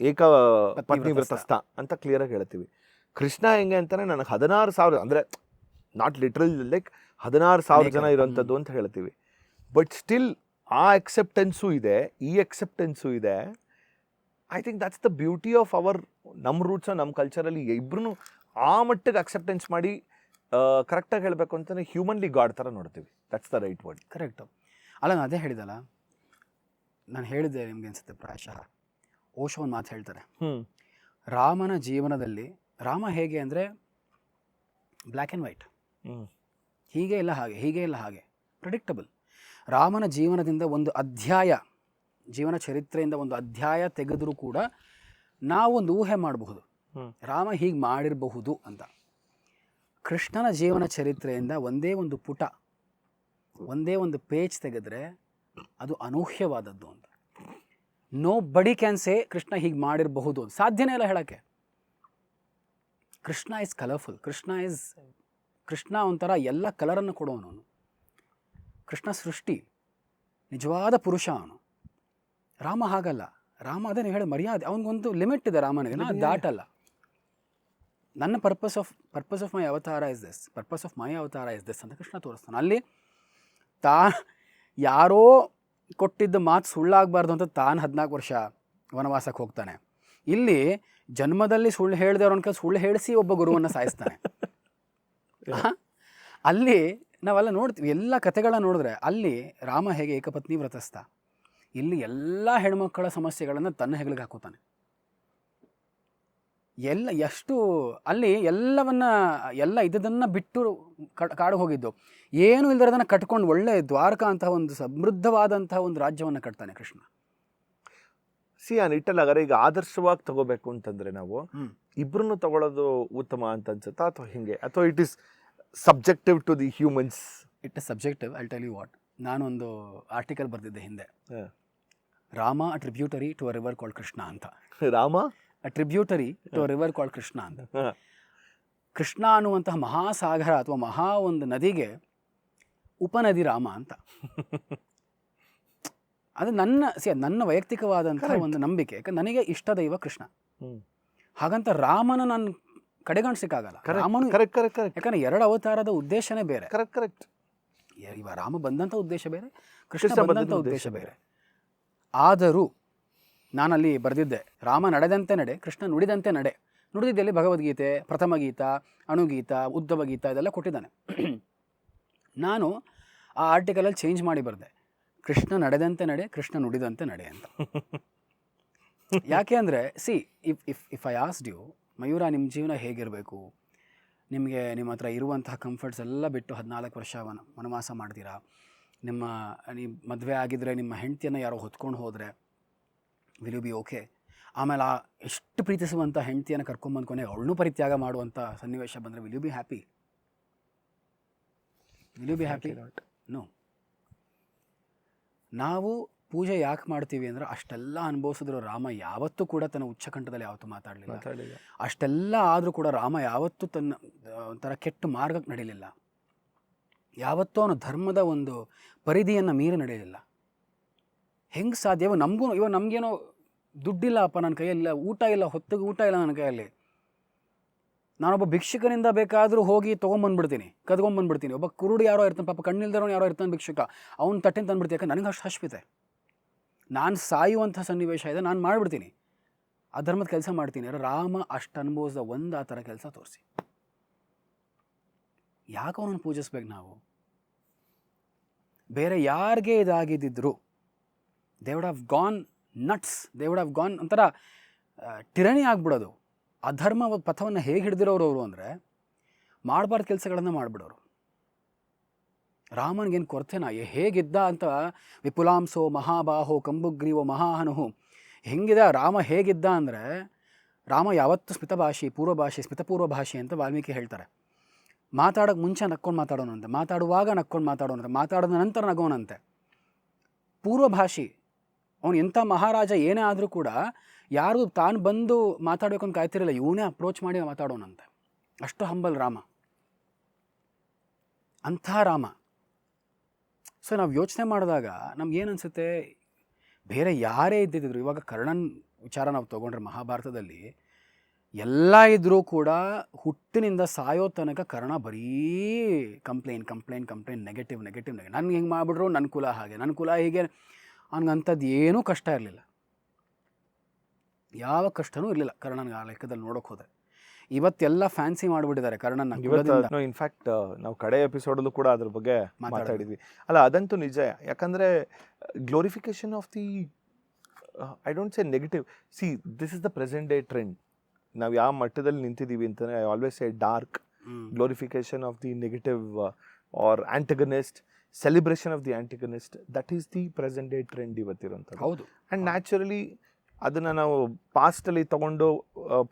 ಏಕ ಪತ್ನಿ ವ್ರತಸ್ಥ ಅಂತ ಕ್ಲಿಯರಾಗಿ ಹೇಳ್ತೀವಿ. ಕೃಷ್ಣ ಹೆಂಗೆ ಅಂತಾನೆ, ನನಗೆ 16,000 ಅಂದರೆ ನಾಟ್ ಲಿಟ್ರಲ್ ಲೈಕ್ 16,000 ಜನ ಇರೋಂಥದ್ದು ಅಂತ ಹೇಳ್ತೀವಿ. ಬಟ್ ಸ್ಟಿಲ್ ಆ ಅಕ್ಸೆಪ್ಟೆನ್ಸು ಇದೆ, ಈ ಅಕ್ಸೆಪ್ಟೆನ್ಸು ಇದೆ. I think that's the beauty of ನಮ್ಮ ರೂಟ್ಸ್, ನಮ್ಮ ಕಲ್ಚರಲ್ಲಿ ಇಬ್ಬರೂ ಆ ಮಟ್ಟಿಗೆ ಅಕ್ಸೆಪ್ಟೆನ್ಸ್ ಮಾಡಿ ಕರೆಕ್ಟಾಗಿ ಹೇಳಬೇಕು ಅಂತಲೇ ಹ್ಯೂಮನ್ಲಿ ಗಾಡ್ ಥರ ನೋಡ್ತೀವಿ. That's the right word. Correct. ಅಲ್ಲ, ನಾನು ಅದೇ ಹೇಳಿದಲ್ಲ, ನಾನು ಹೇಳಿದ್ದೆ ನಿಮ್ಗೆ ಅನಿಸುತ್ತೆ ಪ್ರಾಯಶಃ, ಓಶೋ ಒಂದು ಮಾತು ಹೇಳ್ತಾರೆ, ರಾಮನ ಜೀವನದಲ್ಲಿ ರಾಮ ಹೇಗೆ ಅಂದರೆ ಬ್ಲ್ಯಾಕ್ ಆ್ಯಂಡ್ ವೈಟ್, ಹೀಗೆ ಇಲ್ಲ ಹಾಗೆ, ಹೀಗೆ ಇಲ್ಲ ಹಾಗೆ, ಪ್ರಿಡಿಕ್ಟಬಲ್. ರಾಮನ ಜೀವನದಿಂದ ಒಂದು ಅಧ್ಯಾಯ, ಜೀವನ ಚರಿತ್ರೆಯಿಂದ ಒಂದು ಅಧ್ಯಾಯ ತೆಗೆದರೂ ಕೂಡ ನಾವೊಂದು ಊಹೆ ಮಾಡಬಹುದು, ರಾಮ ಹೀಗೆ ಮಾಡಿರಬಹುದು ಅಂತ. ಕೃಷ್ಣನ ಜೀವನ ಚರಿತ್ರೆಯಿಂದ ಒಂದೇ ಒಂದು ಪುಟ, ಒಂದೇ ಒಂದು ಪೇಜ್ ತೆಗೆದ್ರೆ ಅದು ಅನೂಹ್ಯವಾದದ್ದು ಅಂತ. ನೋ ಬಡಿ ಕ್ಯಾನ್ ಸೇ ಕೃಷ್ಣ ಹೀಗೆ ಮಾಡಿರಬಹುದು, ಸಾಧ್ಯನೇ ಇಲ್ಲ ಹೇಳೋಕ್ಕೆ. Krishna is colourful. ಕೃಷ್ಣ ಒಂಥರ ಎಲ್ಲ ಕಲರನ್ನು ಕೊಡೋನು. ಕೃಷ್ಣ ಸೃಷ್ಟಿ, ನಿಜವಾದ ಪುರುಷ ಅವನು. ರಾಮ ಹಾಗಲ್ಲ. ರಾಮ ಅದೇ ನೀವು ಹೇಳಿ ಮರ್ಯಾದೆ, ಅವನಿಗೊಂದು ಲಿಮಿಟ್ ಇದೆ ರಾಮನಿಗೆ, ನಾ ದಾಟಲ್ಲ. ನನ್ನ ಪರ್ಪಸ್ ಆಫ್ ಮೈ ಅವತಾರ ಇಸ್ ದಿಸ್ ಅಂತ ಕೃಷ್ಣ ತೋರಿಸ್ತಾನೆ. ಅಲ್ಲಿ ಯಾರೋ ಕೊಟ್ಟಿದ್ದ ಮಾತು ಸುಳ್ಳಾಗಬಾರ್ದು ಅಂತ ತಾನು 14 ವರ್ಷ ವನವಾಸಕ್ಕೆ ಹೋಗ್ತಾನೆ. ಇಲ್ಲಿ ಜನ್ಮದಲ್ಲಿ ಸುಳ್ಳು ಹೇಳಿದವ್ರನ್ನ ಸುಳ್ಳು ಹೇಳಿಸಿ ಒಬ್ಬ ಗುರುವನ್ನು ಸಾಯಿಸ್ತಾನೆ. ಅಲ್ಲಿ ನಾವೆಲ್ಲ ನೋಡ್ತೀವಿ, ಎಲ್ಲ ಕಥೆಗಳನ್ನ ನೋಡಿದ್ರೆ ಅಲ್ಲಿ ರಾಮ ಹೇಗೆ ಏಕಪತ್ನಿ ವ್ರತಸ್ಥ, ಇಲ್ಲಿ ಎಲ್ಲ ಹೆಣ್ಮಕ್ಕಳ ಸಮಸ್ಯೆಗಳನ್ನು ತನ್ನ ಹೆಗಲಿಗೆ ಹಾಕೋತಾನೆ. ಎಷ್ಟು ಅಲ್ಲಿ ಎಲ್ಲ ಇದನ್ನು ಬಿಟ್ಟು ಕಾಡು ಹೋಗಿದ್ದು, ಏನು ಇಲ್ದಿರೋದನ್ನು ಕಟ್ಕೊಂಡು ಒಳ್ಳೆ ದ್ವಾರಕಾ ಅಂತಹ ಒಂದು ಸಮೃದ್ಧವಾದಂತಹ ಒಂದು ರಾಜ್ಯವನ್ನು ಕಟ್ತಾನೆ ಕೃಷ್ಣ. ಆ ನಿಟ್ಟಲ್ಲಿ ಅಗರ ಈಗ ಆದರ್ಶವಾಗಿ ತಗೋಬೇಕು ಅಂತಂದ್ರೆ ನಾವು ಇಬ್ರನ್ನು ತಗೊಳ್ಳೋದು ಉತ್ತಮ ಅಂತ ಅನ್ಸುತ್ತಾ, ಅಥವಾ ಹಿಂಗೆ, ಅಥವಾ it is subjective to the humans? It is subjective. I tell you what, ನಾನೊಂದು ಆರ್ಟಿಕಲ್ ಬರೆದಿದ್ದೆ ಹಿಂದೆ, Rama a tributary to a river called Krishna ಅಂತ. Rama a tributary to a river called Krishna ಅಂತ. ಕೃಷ್ಣ ಅನ್ನುವಂತಹ ಮಹಾಸಾಗರ ಅಥವಾ ಮಹಾ ಒಂದು ನದಿಗೆ ಉಪನದಿ ರಾಮ ಅಂತ. ಅದು ನನ್ನ ವೈಯಕ್ತಿಕವಾದಂತಹ ಒಂದು ನಂಬಿಕೆ. ಯಾಕಂದ್ರೆ ನನಗೆ ಇಷ್ಟ ದೈವ ಕೃಷ್ಣ. ಹಾಗಂತ ರಾಮನ ನಾನು ಕಡೆಗಣಿಸಕ್ಕಾಗಲ್ಲ. ರಾಮನು ಯಾಕಂದ್ರೆ 2 ಅವತಾರದ ಉದ್ದೇಶನೇ ಬೇರೆ. ಕರೆಕ್ಟ್. ಇವ ರಾಮ ಬಂದಂಥ ಉದ್ದೇಶ ಬೇರೆ, ಕೃಷ್ಣ ಬಂದಂಥ ಉದ್ದೇಶ ಬೇರೆ. ಆದರೂ ನಾನಲ್ಲಿ ಬರೆದಿದ್ದೆ, ರಾಮ ನಡೆದಂತೆ ನಡೆ, ಕೃಷ್ಣ ನುಡಿದಂತೆ ನಡೆ. ನುಡಿದಿದ್ದಲ್ಲಿ ಭಗವದ್ಗೀತೆ, ಪ್ರಥಮ ಗೀತಾ, ಅಣುಗೀತಾ, ಉದ್ಧವ ಗೀತಾ ಇದೆಲ್ಲ ಕೊಟ್ಟಿದ್ದಾನೆ. ನಾನು ಆ ಆರ್ಟಿಕಲಲ್ಲಿ ಚೇಂಜ್ ಮಾಡಿ ಬರೆದೆ, ಕೃಷ್ಣ ನಡೆದಂತೆ ನಡೆ, ಕೃಷ್ಣ ನುಡಿದಂತೆ ನಡೆ ಅಂತ. ಯಾಕೆ ಅಂದರೆ if I asked you, Mayura ನಿಮ್ಮ ಜೀವನ ಹೇಗಿರಬೇಕು, ನಿಮ್ಮ ಹತ್ರ ಇರುವಂತಹ ಕಂಫರ್ಟ್ಸ್ ಎಲ್ಲ ಬಿಟ್ಟು 14 ವರ್ಷ ವನವಾಸ ಮಾಡ್ತೀರಾ, ನೀವು ಮದುವೆ ಆಗಿದ್ದರೆ ನಿಮ್ಮ ಹೆಂಡತಿಯನ್ನು ಯಾರೋ ಹೊತ್ಕೊಂಡು ಹೋದರೆ ವಿಲ್ ಯು ಬಿ ಓಕೆ? ಆಮೇಲೆ ಆ ಎಷ್ಟು ಪ್ರೀತಿಸುವಂಥ ಹೆಂಡತಿಯನ್ನು ಕರ್ಕೊಂಬಂದು ಕೊನೆ ಅವಳನ್ನೂ ಪರಿತ್ಯಾಗ ಮಾಡುವಂಥ ಸನ್ನಿವೇಶ ಬಂದರೆ will you be happy? No. ನಾವು ಪೂಜೆ ಯಾಕೆ ಮಾಡ್ತೀವಿ ಅಂದರೆ ಅಷ್ಟೆಲ್ಲ ಅನುಭವಿಸಿದ್ರು ರಾಮ ಯಾವತ್ತೂ ಕೂಡ ತನ್ನ ಉಚ್ಚಕಂಠದಲ್ಲಿ ಯಾವತ್ತೂ ಮಾತಾಡಲಿಲ್ಲ. ಅಷ್ಟೆಲ್ಲ ಆದರೂ ಕೂಡ ರಾಮ ಯಾವತ್ತೂ ತನ್ನ ಒಂಥರ ಕೆಟ್ಟ ಮಾರ್ಗಕ್ಕೆ ನಡೀಲಿಲ್ಲ. ಯಾವತ್ತೂ ಅವನು ಧರ್ಮದ ಒಂದು ಪರಿಧಿಯನ್ನು ಮೀರಿ ನಡೆಯಲಿಲ್ಲ. ಹೆಂಗೆ ಸಾಧ್ಯ? ಇವಾಗ ನಮಗೇನೋ ದುಡ್ಡಿಲ್ಲ ಅಪ್ಪ ನನ್ನ ಕೈಯಲ್ಲಿ, ಊಟ ಇಲ್ಲ, ಹೊತ್ತಿಗೆ ಊಟ ಇಲ್ಲ ನನ್ನ ಕೈಯಲ್ಲಿ, ನಾನೊಬ್ಬ ಭಿಕ್ಷುಕನಿಂದ ಬೇಕಾದರೂ ಹೋಗಿ ತೊಗೊಂಬಂದ್ಬಿಡ್ತೀನಿ, ಕದ್ಕೊಂಬಂದ್ಬಿಡ್ತೀನಿ. ಒಬ್ಬ ಕುರುಡು ಯಾರೋ ಇರ್ತಾನೆ, ಪಾಪ ಕಣ್ಣಿಲ್ದವನು ಯಾರೋ ಇರ್ತಾನೆ ಭಿಕ್ಷುಕ, ಅವ್ನು ತಟ್ಟಿನ ತಂದುಬಿಡ್ತೀನಿ. ಯಾಕೆ ನನಗೆ ಅಷ್ಟು ಹಶ್ವಿತೆ, ನಾನು ಸಾಯುವಂಥ ಸನ್ನಿವೇಶ ಇದೆ, ನಾನು ಮಾಡಿಬಿಡ್ತೀನಿ, ಅಧರ್ಮದ ಕೆಲಸ ಮಾಡ್ತೀನಿ. ರಾಮ ಅಷ್ಟು ಅನುಭವಿಸಿದ ಒಂದು ಆ ಥರ ಕೆಲಸ ತೋರಿಸಿ. ಯಾಕೆ ಅವನನ್ನು ಪೂಜಿಸ್ಬೇಕು ನಾವು? ಬೇರೆ ಯಾರಿಗೆ ಇದಾಗಿದ್ದಿದ್ರು they would have gone nuts, they would have gone ಒಂಥರ ಟಿರಣಿ ಆಗ್ಬಿಡೋದು. ಅಧರ್ಮ ಪಥವನ್ನು ಹೇಗೆ ಹಿಡಿದಿರೋರು ಅವರು ಅಂದರೆ ಮಾಡಬಾರ್ದು ಕೆಲಸಗಳನ್ನು ಮಾಡಿಬಿಡೋರು. ರಾಮನಿಗೇನು ಕೊರತೆನಾ? ಹೇಗಿದ್ದ ಅಂತ ವಿಪುಲಾಂಸೋ ಮಹಾಬಾಹೋ ಕಂಬುಗ್ರೀವೋ ಮಹಾಹನುಹು ಹೆಂಗಿದೆ ರಾಮ? ಹೇಗಿದ್ದ ಅಂದರೆ ರಾಮ ಯಾವತ್ತೂ ಸ್ಮಿತಭಾಷಿ, ಪೂರ್ವಭಾಷಿ, ಸ್ಮಿತಪೂರ್ವ ಭಾಷೆ ಅಂತ ವಾಲ್ಮೀಕಿ ಹೇಳ್ತಾರೆ. ಮಾತಾಡೋಕ್ಕೆ ಮುಂಚೆ ನಕ್ಕೊಂಡು ಮಾತಾಡೋನಂತೆ, ಮಾತಾಡುವಾಗ ನಕ್ಕೊಂಡು ಮಾತಾಡೋನಂತೆ, ಮಾತಾಡಿದ ನಂತರ ನಗೋನಂತೆ. ಪೂರ್ವಭಾಷಿ ಅವನು. ಎಂಥ ಮಹಾರಾಜ ಏನೇ ಆದರೂ ಕೂಡ ಯಾರು ತಾನು ಬಂದು ಮಾತಾಡಬೇಕು ಅಂತ ಕಾಯ್ತಿರಲಿಲ್ಲ, ಇವನೇ ಅಪ್ರೋಚ್ ಮಾಡಿ ಮಾತಾಡೋನಂತೆ. ಅಷ್ಟು ಹಂಬಲ್ ರಾಮ, ಅಂಥ ರಾಮ. ಸೊ ನಾವು ಯೋಚನೆ ಮಾಡಿದಾಗ ನಮ್ಗೇನು ಅನಿಸುತ್ತೆ, ಬೇರೆ ಯಾರೇ ಇದ್ದಿದ್ರು, ಇವಾಗ ಕರ್ಣನ್ ವಿಚಾರ ನಾವು ತೊಗೊಂಡ್ರೆ ಮಹಾಭಾರತದಲ್ಲಿ ಎಲ್ಲ ಇದ್ದರೂ ಕೂಡ ಹುಟ್ಟಿನಿಂದ ಸಾಯೋ ತನಕ ಕರ್ಣ ಬರೀ ಕಂಪ್ಲೇಂಟ್, ನೆಗೆಟಿವ್. ನನಗೆ ಹೆಂಗೆ ಮಾಡಿಬಿಟ್ರು, ನನ್ನ ಕುಲ ಹಾಗೆ, ನನ್ನ ಕುಲ ಹೀಗೆ, ಅವನಿಗಂಥದ್ದು ಏನೂ ಕಷ್ಟ ಇರಲಿಲ್ಲ, ಯಾವ ಕಷ್ಟನೂ ಇರಲಿಲ್ಲ ಕರ್ಣನಿಗೆ ಆ ಲೆಕ್ಕದಲ್ಲಿ ನೋಡೋಕೆ ಹೋದರೆ. ಇವತ್ತೆಲ್ಲ ಫ್ಯಾನ್ಸಿ ಮಾಡಿಬಿಟ್ಟಿದ್ದಾರೆ ಕರ್ಣನ. ಇನ್ಫ್ಯಾಕ್ಟ್ ನಾವು ಕಡೆ ಎಪಿಸೋಡಲ್ಲೂ ಕೂಡ ಅದ್ರ ಬಗ್ಗೆ ಮಾತಾಡಿದ್ವಿ ಅಲ್ಲ, ಅದಂತೂ ನಿಜ. ಯಾಕಂದರೆ glorification of the, I don't say negative, see this is the present day trend. ನಾವು ಯಾವ ಮಟ್ಟದಲ್ಲಿ ನಿಂತಿದ್ದೀವಿ ಅಂತಲೇ I always say dark glorification of the negative or antagonist, celebration of the antagonist, that is the present day trend ಇವತ್ತಿರೋಂಥದ್ದು. ಹೌದು. And naturally ಅದನ್ನು ನಾವು ಪಾಸ್ಟಲ್ಲಿ ತೊಗೊಂಡು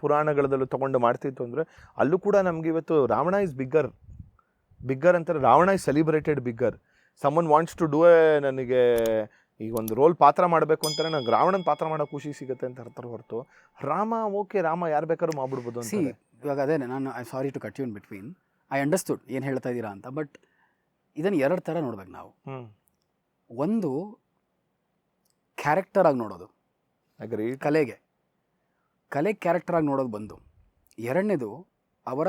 ಪುರಾಣಗಳಲ್ಲೂ ತೊಗೊಂಡು ಮಾಡ್ತಿತ್ತು ಅಂದರೆ ಅಲ್ಲೂ ಕೂಡ ನಮಗೆ ಇವತ್ತು ರಾವಣ ಇಸ್ ಬಿಗ್ಗರ್ ಅಂತಾರೆ. Ravana is celebrated bigger. Someone wants to do ನನಗೆ ಈಗ ಒಂದು ರೋಲ್ ಪಾತ್ರ ಮಾಡಬೇಕು ಅಂತಾರೆ, ನಂಗೆ ರಾವಣನ ಪಾತ್ರ ಮಾಡೋ ಖುಷಿ ಸಿಗುತ್ತೆ ಅಂತ ಹೇಳ್ತಾರೆ ಹೊರತು ರಾಮ ಓಕೆ, ರಾಮ ಯಾರು ಬೇಕಾದ್ರೂ ಮಾಡ್ಬಿಡ್ಬೋದು ಅಂತ. ಇವಾಗ ಅದೇ ನಾನು I sorry to cut you in between, I understood ಏನು ಹೇಳ್ತಾ ಇದ್ದೀರಾ ಅಂತ. ಬಟ್ ಇದನ್ನು ಎರಡು ಥರ ನೋಡ್ಬೇಕು ನಾವು. ಒಂದು ಕ್ಯಾರೆಕ್ಟರಾಗಿ ನೋಡೋದು, ಕಲೆ ಕ್ಯಾರೆಕ್ಟರಾಗಿ ನೋಡೋದು ಬಂದು. ಎರಡನೇದು ಅವರ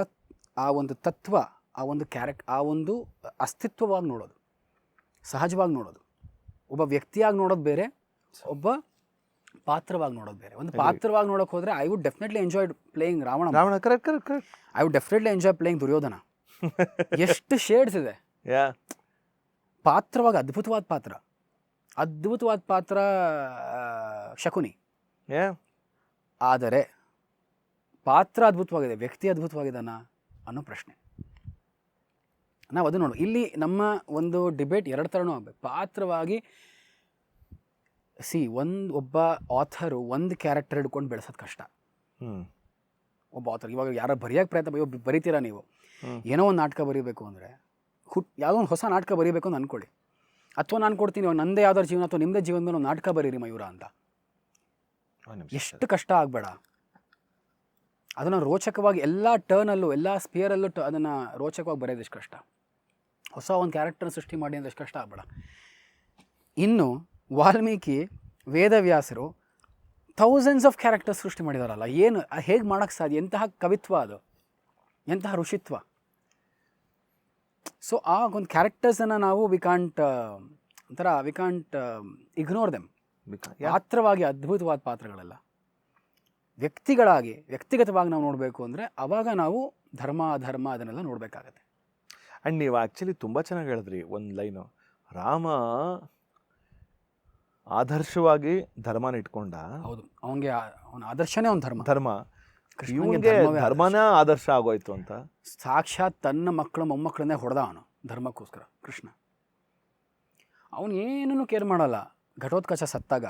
ಆ ಒಂದು ತತ್ವ, ಆ ಒಂದು ಅಸ್ತಿತ್ವವಾಗಿ ನೋಡೋದು, ಸಹಜವಾಗಿ ನೋಡೋದು. ಒಬ್ಬ ವ್ಯಕ್ತಿಯಾಗಿ ನೋಡೋದು ಬೇರೆ, ಒಬ್ಬ ಪಾತ್ರವಾಗಿ ನೋಡೋದು ಬೇರೆ. ಒಂದು ಪಾತ್ರವಾಗಿ ನೋಡೋಕೆ ಹೋದರೆ I would definitely enjoy playing Ravana. Correct. I would definitely enjoy playing Duryodhana. ಎಷ್ಟು ಶೇಡ್ಸ್ ಇದೆ. ಪಾತ್ರವಾಗಿ ಅದ್ಭುತವಾದ ಪಾತ್ರ ಶಕುನಿ. ಆದರೆ ಪಾತ್ರ ಅದ್ಭುತವಾಗಿದೆ, ವ್ಯಕ್ತಿ ಅದ್ಭುತವಾಗಿದ್ದಾನ ಅನ್ನೋ ಪ್ರಶ್ನೆ. ನಾವು ಅದು ನೋಡು. ಇಲ್ಲಿ ನಮ್ಮ ಒಂದು ಡಿಬೇಟ್ ಎರಡು ಥರನೂ ಆಗಬೇಕು. ಪಾತ್ರವಾಗಿ ಒಬ್ಬ ಆಥರು ಒಂದು ಕ್ಯಾರೆಕ್ಟರ್ ಹಿಡ್ಕೊಂಡು ಬೆಳೆಸೋದು ಕಷ್ಟ. ಒಬ್ಬ ಆಥರ್ ಇವಾಗ ಯಾರು ಬರೆಯೋಕ್ಕೆ ಪ್ರಯತ್ನ ಬರೀತೀರಾ ನೀವು, ಏನೋ ಒಂದು ನಾಟಕ ಬರೀಬೇಕು ಅಂದರೆ ಯಾವುದೋ ಒಂದು ಹೊಸ ನಾಟಕ ಬರೀಬೇಕು ಅಂತ ಅಂದ್ಕೊಳ್ಳಿ, ಅಥವಾ ನಾನು ಕೊಡ್ತೀನಿ ನಂದೇ ಯಾವ್ದಾದ್ರು ಜೀವನ ಅಥವಾ ನಿಮ್ಮದೇ ಜೀವನದಲ್ಲಿ ಒಂದು ನಾಟಕ ಬರೀರಿ ಮಯೂರ ಅಂತ. ಎಷ್ಟು ಕಷ್ಟ ಆಗಬೇಡ. ಅದನ್ನು ರೋಚಕವಾಗಿ ಎಲ್ಲ ಟರ್ನಲ್ಲೂ, ಎಲ್ಲ ಸ್ಪಿಯರಲ್ಲೂ ಅದನ್ನು ರೋಚಕವಾಗಿ ಬರೆಯೋದು ಎಷ್ಟು ಕಷ್ಟ. ಹೊಸ ಒಂದು ಕ್ಯಾರೆಕ್ಟರ್ ಸೃಷ್ಟಿ ಮಾಡಿ ಅಂದರೆ ಎಷ್ಟು ಕಷ್ಟ ಆಗಬೇಡ. ಇನ್ನು ವಾಲ್ಮೀಕಿ, ವೇದವ್ಯಾಸರು ಥೌಸಂಡ್ಸ್ ಆಫ್ ಕ್ಯಾರೆಕ್ಟರ್ಸ್ ಸೃಷ್ಟಿ ಮಾಡಿದಾರಲ್ಲ, ಏನು ಹೇಗೆ ಮಾಡೋಕ್ಕೆ ಸಾಧ್ಯ? ಎಂತಹ ಕವಿತ್ವ ಅದು, ಎಂತಹ ಋಷಿತ್ವ. ಸೊ ಆ ಒಂದು ಕ್ಯಾರೆಕ್ಟರ್ಸನ್ನು ನಾವು ವಿ ಕಾಂಟ್ ಇಗ್ನೋರ್ ದೆಮ್. ಪಾತ್ರವಾಗಿ ಅದ್ಭುತವಾದ ಪಾತ್ರಗಳೆಲ್ಲ ವ್ಯಕ್ತಿಗತವಾಗಿ ನಾವು ನೋಡಬೇಕು ಅಂದರೆ ಅವಾಗ ನಾವು ಧರ್ಮ ಅಧರ್ಮ ಅದನ್ನೆಲ್ಲ ನೋಡಬೇಕಾಗತ್ತೆ. ಆ್ಯಂಡ್ ನೀವು ಆ್ಯಕ್ಚುಲಿ ತುಂಬ ಚೆನ್ನಾಗಿ ಹೇಳಿದ್ರಿ ಒಂದು ಲೈನು, ರಾಮ ಆದರ್ಶವಾಗಿ ಧರ್ಮನ ಇಟ್ಕೊಂಡ. ಹೌದು, ಅವನಿಗೆ ಅವನ ಆದರ್ಶನೇ ಅವನ ಧರ್ಮ. ಇವನಿಗೆ ಧರ್ಮನ ಆದರ್ಶ ಆಗೋಯ್ತು ಅಂತ. ಸಾಕ್ಷಾತ್ ತನ್ನ ಮಕ್ಕಳು ಮೊಮ್ಮಕ್ಕಳನ್ನೇ ಹೊಡೆದ ಅವನು ಧರ್ಮಕ್ಕೋಸ್ಕರ. ಕೃಷ್ಣ ಅವನು ಏನೂ ಕೇರ್ ಮಾಡಲ್ಲ. ಘಟೋತ್ಕಚ ಸತ್ತಾಗ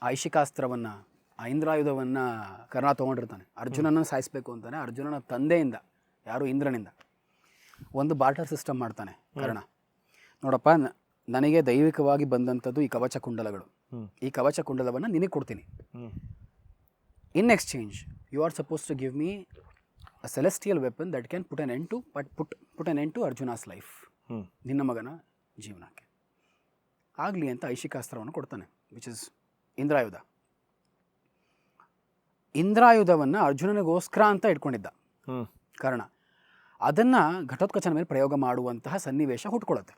ಐಶಿಕಾಸ್ತ್ರವನ್ನು, ಆ ಇಂದ್ರಾಯುಧವನ್ನು ಕರ್ಣ ತೊಗೊಂಡಿರ್ತಾನೆ. ಅರ್ಜುನನ ಸಾಯಿಸಬೇಕು ಅಂತಾನೆ. ಅರ್ಜುನನ ತಂದೆಯಿಂದ, ಯಾರು ಇಂದ್ರನಿಂದ, ಒಂದು ಬಾರ್ಟರ್ ಸಿಸ್ಟಮ್ ಮಾಡ್ತಾನೆ ಕರ್ಣ. ನೋಡಪ್ಪ, ನನಗೆ ದೈವಿಕವಾಗಿ ಬಂದಂಥದ್ದು ಈ ಕವಚ ಕುಂಡಲಗಳು. ಈ ಕವಚ ಕುಂಡಲವನ್ನು ನಿನಗೆ ಕೊಡ್ತೀನಿ. In exchange you are supposed to give me a celestial weapon that can put an end to Arjuna's life. ನಿನ್ನ ಮಗನ ಜೀವನಕ್ಕೆ ಆಗಲಿ ಅಂತ ಐಶಿಕಾಸ್ತ್ರವನ್ನು ಕೊಡ್ತಾನೆ, ವಿಚ್ ಇಸ್ ಇಂದ್ರಾಯುಧ. ಇಂದ್ರಾಯುಧವನ್ನು ಅರ್ಜುನನಿಗೋಸ್ಕರ ಅಂತ ಇಟ್ಕೊಂಡಿದ್ದ ಕಾರಣ ಅದನ್ನು ಘಟೋತ್ಕಚನ ಮೇಲೆ ಪ್ರಯೋಗ ಮಾಡುವಂತಹ ಸನ್ನಿವೇಶ ಹುಟ್ಕೊಳ್ಳುತ್ತೆ.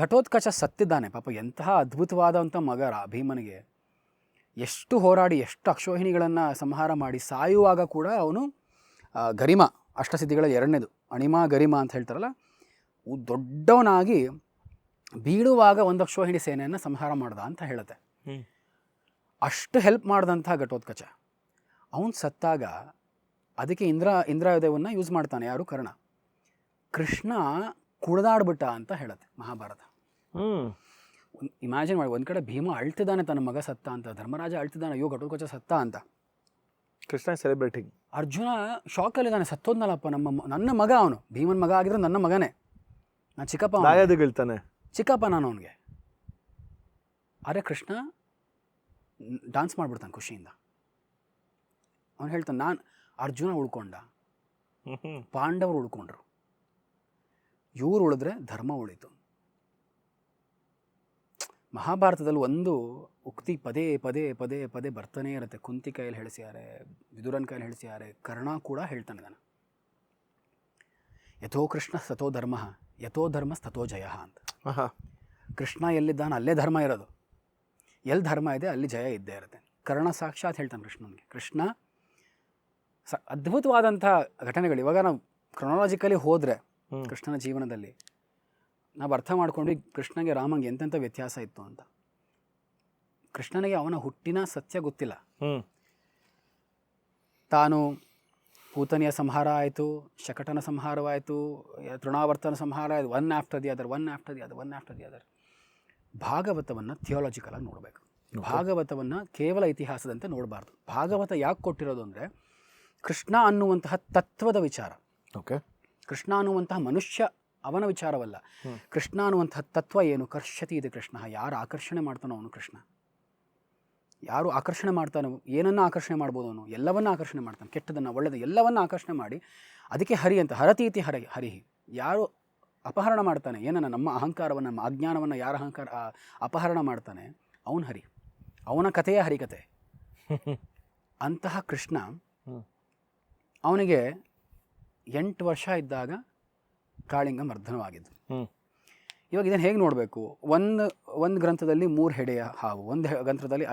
ಘಟೋತ್ಕಚ ಸತ್ತಿದ್ದಾನೆ ಪಾಪ, ಎಂತಹ ಅದ್ಭುತವಾದಂಥ ಮಗ ಭೀಮನಿಗೆ. ಎಷ್ಟು ಹೋರಾಡಿ ಎಷ್ಟು ಅಕ್ಷೋಹಿಣಿಗಳನ್ನು ಸಂಹಾರ ಮಾಡಿ ಸಾಯುವಾಗ ಕೂಡ ಅವನು ಗರಿಮ ಅಷ್ಟಸಿದ್ಧಿಗಳ ಎರಡನೇದು ಅಣಿಮಾ ಗರಿಮ ಅಂತ ಹೇಳ್ತಾರಲ್ಲ, ದೊಡ್ಡವನಾಗಿ ಬೀಳುವಾಗ ಒಂದು ಅಕ್ಷೋಹಿಣಿ ಸೇನೆಯನ್ನು ಸಂಹಾರ ಮಾಡ್ದ ಅಂತ ಹೇಳುತ್ತೆ. ಅಷ್ಟು ಹೆಲ್ಪ್ ಮಾಡಿದಂಥ ಘಟೋತ್ಕಚ ಅವನು ಸತ್ತಾಗ ಅದಕ್ಕೆ ಇಂದ್ರಾಯುಧವನ್ನು ಯೂಸ್ ಮಾಡ್ತಾನೆ. ಯಾರು? ಕರ್ಣ. ಕೃಷ್ಣ ಕುಡ್ದಾಡ್ಬಿಟ್ಟ ಅಂತ ಹೇಳುತ್ತೆ ಮಹಾಭಾರತ. ಇಮ್ಯಾಜಿನ್ ಮಾಡಿ, ಒಂದು ಕಡೆ ಭೀಮ ಅಳ್ತಿದ್ದಾನೆ ತನ್ನ ಮಗ ಸತ್ತ ಅಂತ, ಧರ್ಮರಾಜ ಅಳ್ತಿದ್ದಾನೆ ಅಯ್ಯೋ ಘಟೋತ್ಕಚ ಸತ್ತ ಅಂತ. ಕೃಷ್ಣ ಸೆಲೆಬ್ರೇಟಿಂಗ್. ಅರ್ಜುನ ಶಾಕಲ್ಲಿದ್ದಾನೆ, ಸತ್ತೋದ್ನಲ್ಲಪ್ಪ ನನ್ನ ಮಗ, ಅವನು ಭೀಮನ್ ಮಗ ಆಗಿದ್ರೆ ನನ್ನ ಮಗನೇ, ನಾನು ಚಿಕ್ಕಪ್ಪ ನಾನು ಅವನಿಗೆ. ಆದರೆ ಕೃಷ್ಣ ಡಾನ್ಸ್ ಮಾಡಿಬಿಡ್ತಾನೆ ಖುಷಿಯಿಂದ. ಅವನು ಹೇಳ್ತಾನೆ, ನಾನು ಅರ್ಜುನ ಉಳ್ಕೊಂಡ, ಪಾಂಡವರು ಉಳ್ಕೊಂಡ್ರು, ಇವ್ರು ಉಳಿದ್ರೆ ಧರ್ಮ ಉಳಿತು. ಮಹಾಭಾರತದಲ್ಲಿ ಒಂದು ಉಕ್ತಿ ಪದೇ ಪದೇ ಪದೇ ಪದೇ ಬರ್ತಾನೆ ಇರುತ್ತೆ. ಕುಂತಿ ಕೈಯಲ್ಲಿ ಹೇಳಿಸಿದ್ದಾರೆ, ವಿದುರನ್ ಕೈಯಲ್ಲಿ ಹೇಳಿಸಿದ್ದಾರೆ, ಕರ್ಣ ಕೂಡ ಹೇಳ್ತಾನೆ ಇದನ್ನು. ಯಥೋ ಕೃಷ್ಣ ಸತೋ ಧರ್ಮ, ಯಥೋ ಧರ್ಮ ತಥೋ ಜಯ ಅಂತ. ಕೃಷ್ಣ ಎಲ್ಲಿದ್ದಾನೆ ಅಲ್ಲೇ ಧರ್ಮ ಇರೋದು, ಎಲ್ಲಿ ಧರ್ಮ ಇದೆ ಅಲ್ಲಿ ಜಯ ಇದ್ದೇ ಇರುತ್ತೆ. ಕರ್ಣ ಸಾಕ್ಷಾತ್ ಹೇಳ್ತಾನೆ ಕೃಷ್ಣನಿಗೆ. ಕೃಷ್ಣ ಅದ್ಭುತವಾದಂಥ ಘಟನೆಗಳು. ಇವಾಗ ನಾವು ಕ್ರೊನಾಲಜಿಕಲಿ ಹೋದರೆ ಕೃಷ್ಣನ ಜೀವನದಲ್ಲಿ ನಾವು ಅರ್ಥ ಮಾಡ್ಕೊಂಡ್ವಿ ಕೃಷ್ಣಗೆ ರಾಮಂಗೆ ಎಂತೆಂಥ ವ್ಯತ್ಯಾಸ ಇತ್ತು ಅಂತ. ಕೃಷ್ಣನಿಗೆ ಅವನ ಹುಟ್ಟಿನ ಸತ್ಯ ಗೊತ್ತಿಲ್ಲ. ತಾನು ಪೂತನಿಯ ಸಂಹಾರ ಆಯಿತು, ಶಕಟನ ಸಂಹಾರವಾಯಿತು, ತೃಣಾವರ್ತನ ಸಂಹಾರ ಆಯಿತು, ಒನ್ ಆಫ್ಟರ್ ದಿ ಅದರ್. ಭಾಗವತವನ್ನು ಥಿಯಾಲಜಿಕಲಾಗಿ ನೋಡಬೇಕು. ಭಾಗವತವನ್ನು ಕೇವಲ ಇತಿಹಾಸದಂತೆ ನೋಡಬಾರ್ದು. ಭಾಗವತ ಯಾಕೆ ಕೊಟ್ಟಿರೋದು ಅಂದರೆ ಕೃಷ್ಣ ಅನ್ನುವಂತಹ ತತ್ವದ ವಿಚಾರ. ಕೃಷ್ಣ ಅನ್ನುವಂತಹ ಮನುಷ್ಯ ಅವನ ವಿಚಾರವಲ್ಲ. ಕೃಷ್ಣ ಅನ್ನುವಂತಹ ತತ್ವ ಏನು? ಕರ್ಷತಿ ಇದೆ ಕೃಷ್ಣ. ಯಾರು ಆಕರ್ಷಣೆ ಮಾಡ್ತಾನೋ ಅವನು ಕೃಷ್ಣ. ಯಾರು ಆಕರ್ಷಣೆ ಮಾಡ್ತಾನೋ, ಏನನ್ನು ಆಕರ್ಷಣೆ ಮಾಡ್ಬೋದು ಅವನು? ಎಲ್ಲವನ್ನ ಆಕರ್ಷಣೆ ಮಾಡ್ತಾನೆ, ಕೆಟ್ಟದನ್ನು ಒಳ್ಳೆಯದು ಎಲ್ಲವನ್ನ ಆಕರ್ಷಣೆ ಮಾಡಿ ಅದಕ್ಕೆ ಹರಿ ಅಂತ. ಹರತೀತಿ ಹರಿಹಿ. ಯಾರು ಅಪಹರಣ ಮಾಡ್ತಾನೆ ಏನನ್ನ, ನಮ್ಮ ಅಹಂಕಾರವನ್ನು ನಮ್ಮ ಅಜ್ಞಾನವನ್ನು ಯಾರ ಅಪಹರಣ ಮಾಡ್ತಾನೆ ಅವನು ಹರಿ, ಅವನ ಕಥೆಯೇ ಹರಿಕತೆ. ಅಂತಹ ಕೃಷ್ಣ ಅವನಿಗೆ 8 ವರ್ಷ ಇದ್ದಾಗ ಕಾಳಿಂಗ ಮರ್ದನವಾಗಿದ್ದು. ಇವಾಗ ಇದನ್ನು ಹೇಗೆ ನೋಡಬೇಕು? ಒಂದು ಗ್ರಂಥದಲ್ಲಿ 3 ಹೆಡೆಯ ಹಾವು, ಒಂದು ಗ್ರಂಥದಲ್ಲಿ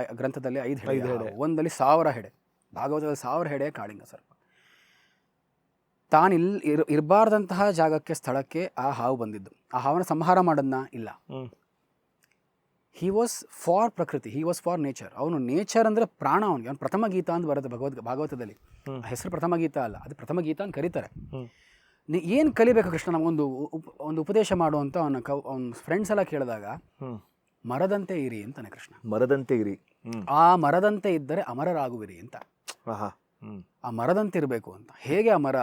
5 ಹೆಡೆಯ ಹಾವು, ಒಂದಲ್ಲಿ 1000 ಹೆಡೆ, ಭಾಗವತದಲ್ಲಿ 1000 ಹೆಡೆಯ ಕಾಳಿಂಗ ಸರ್ಪ. ತಾನು ಇರಬಾರ್ದಂತಹ ಜಾಗಕ್ಕೆ, ಸ್ಥಳಕ್ಕೆ ಆ ಹಾವು ಬಂದಿದ್ದು. ಆ ಹಾವನ್ನ ಸಂಹಾರ ಮಾಡೋದನ್ನ ಇಲ್ಲ. ಹಿ ವಾಸ್ ಫಾರ್ ಪ್ರಕೃತಿ, ಹಿ ವಾಸ್ ಫಾರ್ ನೇಚರ್. ಅವನು ನೇಚರ್ ಅಂದರೆ ಪ್ರಾಣ ಅವನಿಗೆ. ಅವನು ಪ್ರಥಮ ಗೀತ ಅಂತ ಬರುತ್ತೆ ಭಾಗವತದಲ್ಲಿ. ಹೆಸರು ಪ್ರಥಮ ಗೀತ ಅಲ್ಲ, ಅದು ಪ್ರಥಮ ಗೀತ ಅಂತ ಕರೀತಾರೆ. ಏನು ಕಲಿಬೇಕು ಕೃಷ್ಣ ನಮಗೊಂದು ಒಂದು ಉಪದೇಶ ಮಾಡುವಂತ ಅವನ ಫ್ರೆಂಡ್ಸ್ ಎಲ್ಲ ಕೇಳಿದಾಗ ಮರದಂತೆ ಇರಿ ಅಂತಾನೆ ಕೃಷ್ಣ. ಮರದಂತೆ ಇರಿ, ಆ ಮರದಂತೆ ಇದ್ದರೆ ಅಮರರಾಗುವಿರಿ ಅಂತ. ಆ ಮರದಂತೆ ಇರಬೇಕು ಅಂತ. ಹೇಗೆ ಆ ಮರ?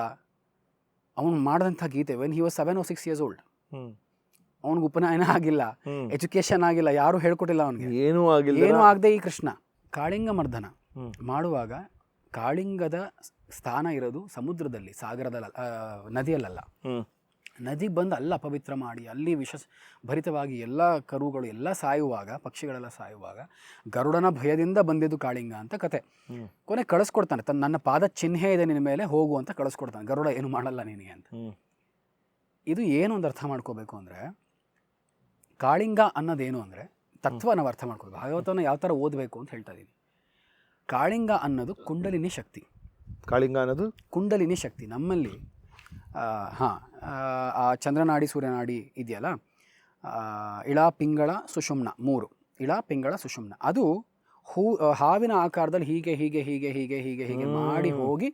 ಅವನು ಮಾಡಿದಂಥ ಗೀತೆ when he was 7 or 6 years old. ಅವನಿಗೆ ಉಪನಯನ ಆಗಿಲ್ಲ, ಎಜುಕೇಶನ್ ಆಗಿಲ್ಲ, ಯಾರು ಹೇಳ್ಕೊಟ್ಟಿಲ್ಲ ಅವನಿಗೆ, ಏನೂ ಆಗದೆ ಈ ಕೃಷ್ಣ ಕಾಳಿಂಗ ಮರ್ದನ ಮಾಡುವಾಗ ಕಾಳಿಂಗದ ಸ್ಥಾನ ಇರೋದು ಸಮುದ್ರದಲ್ಲಿ, ಸಾಗರದಲ್ಲ, ನದಿಯಲ್ಲ. ನದಿ ಬಂದು ಅಲ್ಲ ಅಪವಿತ್ರ ಮಾಡಿ ಅಲ್ಲಿ ವಿಷ ಭರಿತವಾಗಿ ಎಲ್ಲ ಕರುಗಳು ಎಲ್ಲ ಸಾಯುವಾಗ, ಪಕ್ಷಿಗಳೆಲ್ಲ ಸಾಯುವಾಗ ಗರುಡನ ಭಯದಿಂದ ಬಂದಿದ್ದು ಕಾಳಿಂಗ ಅಂತ ಕತೆ. ಕೊನೆ ಕಳಿಸ್ಕೊಡ್ತಾನೆ, ನನ್ನ ಪಾದ ಚಿಹ್ನೆ ಇದೆ ನಿನ್ನ ಮೇಲೆ, ಹೋಗು ಅಂತ ಕಳಿಸ್ಕೊಡ್ತಾನೆ. ಗರುಡ ಏನು ಮಾಡಲ್ಲ ನಿನಗೆ ಅಂತ. ಇದು ಏನು ಒಂದು ಅರ್ಥ ಮಾಡ್ಕೋಬೇಕು ಅಂದರೆ, ಕಾಳಿಂಗ ಅನ್ನೋದೇನು ಅಂದರೆ ತತ್ವ ನಾವು ಅರ್ಥ ಮಾಡ್ಕೋಬೇಕು. ಭಾಗವತವನ್ನು ಯಾವ ಥರ ಓದಬೇಕು ಅಂತ ಹೇಳ್ತಾ ಇದ್ದೀನಿ. ಕಾಳಿಂಗ ಅನ್ನೋದು ಕುಂಡಲಿನಿ ಶಕ್ತಿ. ಕಾಳಿಂಗ ಅನ್ನೋದು ಕುಂಡಲಿನಿ ಶಕ್ತಿ. ನಮ್ಮಲ್ಲಿ ಆ ಚಂದ್ರನಾಡಿ ಸೂರ್ಯನಾಡಿ ಇದೆಯಲ್ಲ, ಇಳ ಪಿಂಗಳ ಸುಷುಮ್ನ 3, ಇಳ ಪಿಂಗಳ ಸುಷುಮ್ನ, ಅದು ಹಾವಿನ ಆಕಾರದಲ್ಲಿ ಹೀಗೆ ಹೀಗೆ ಹೀಗೆ ಹೀಗೆ ಹೀಗೆ ಹೀಗೆ ಮಾಡಿ ಹೋಗಿ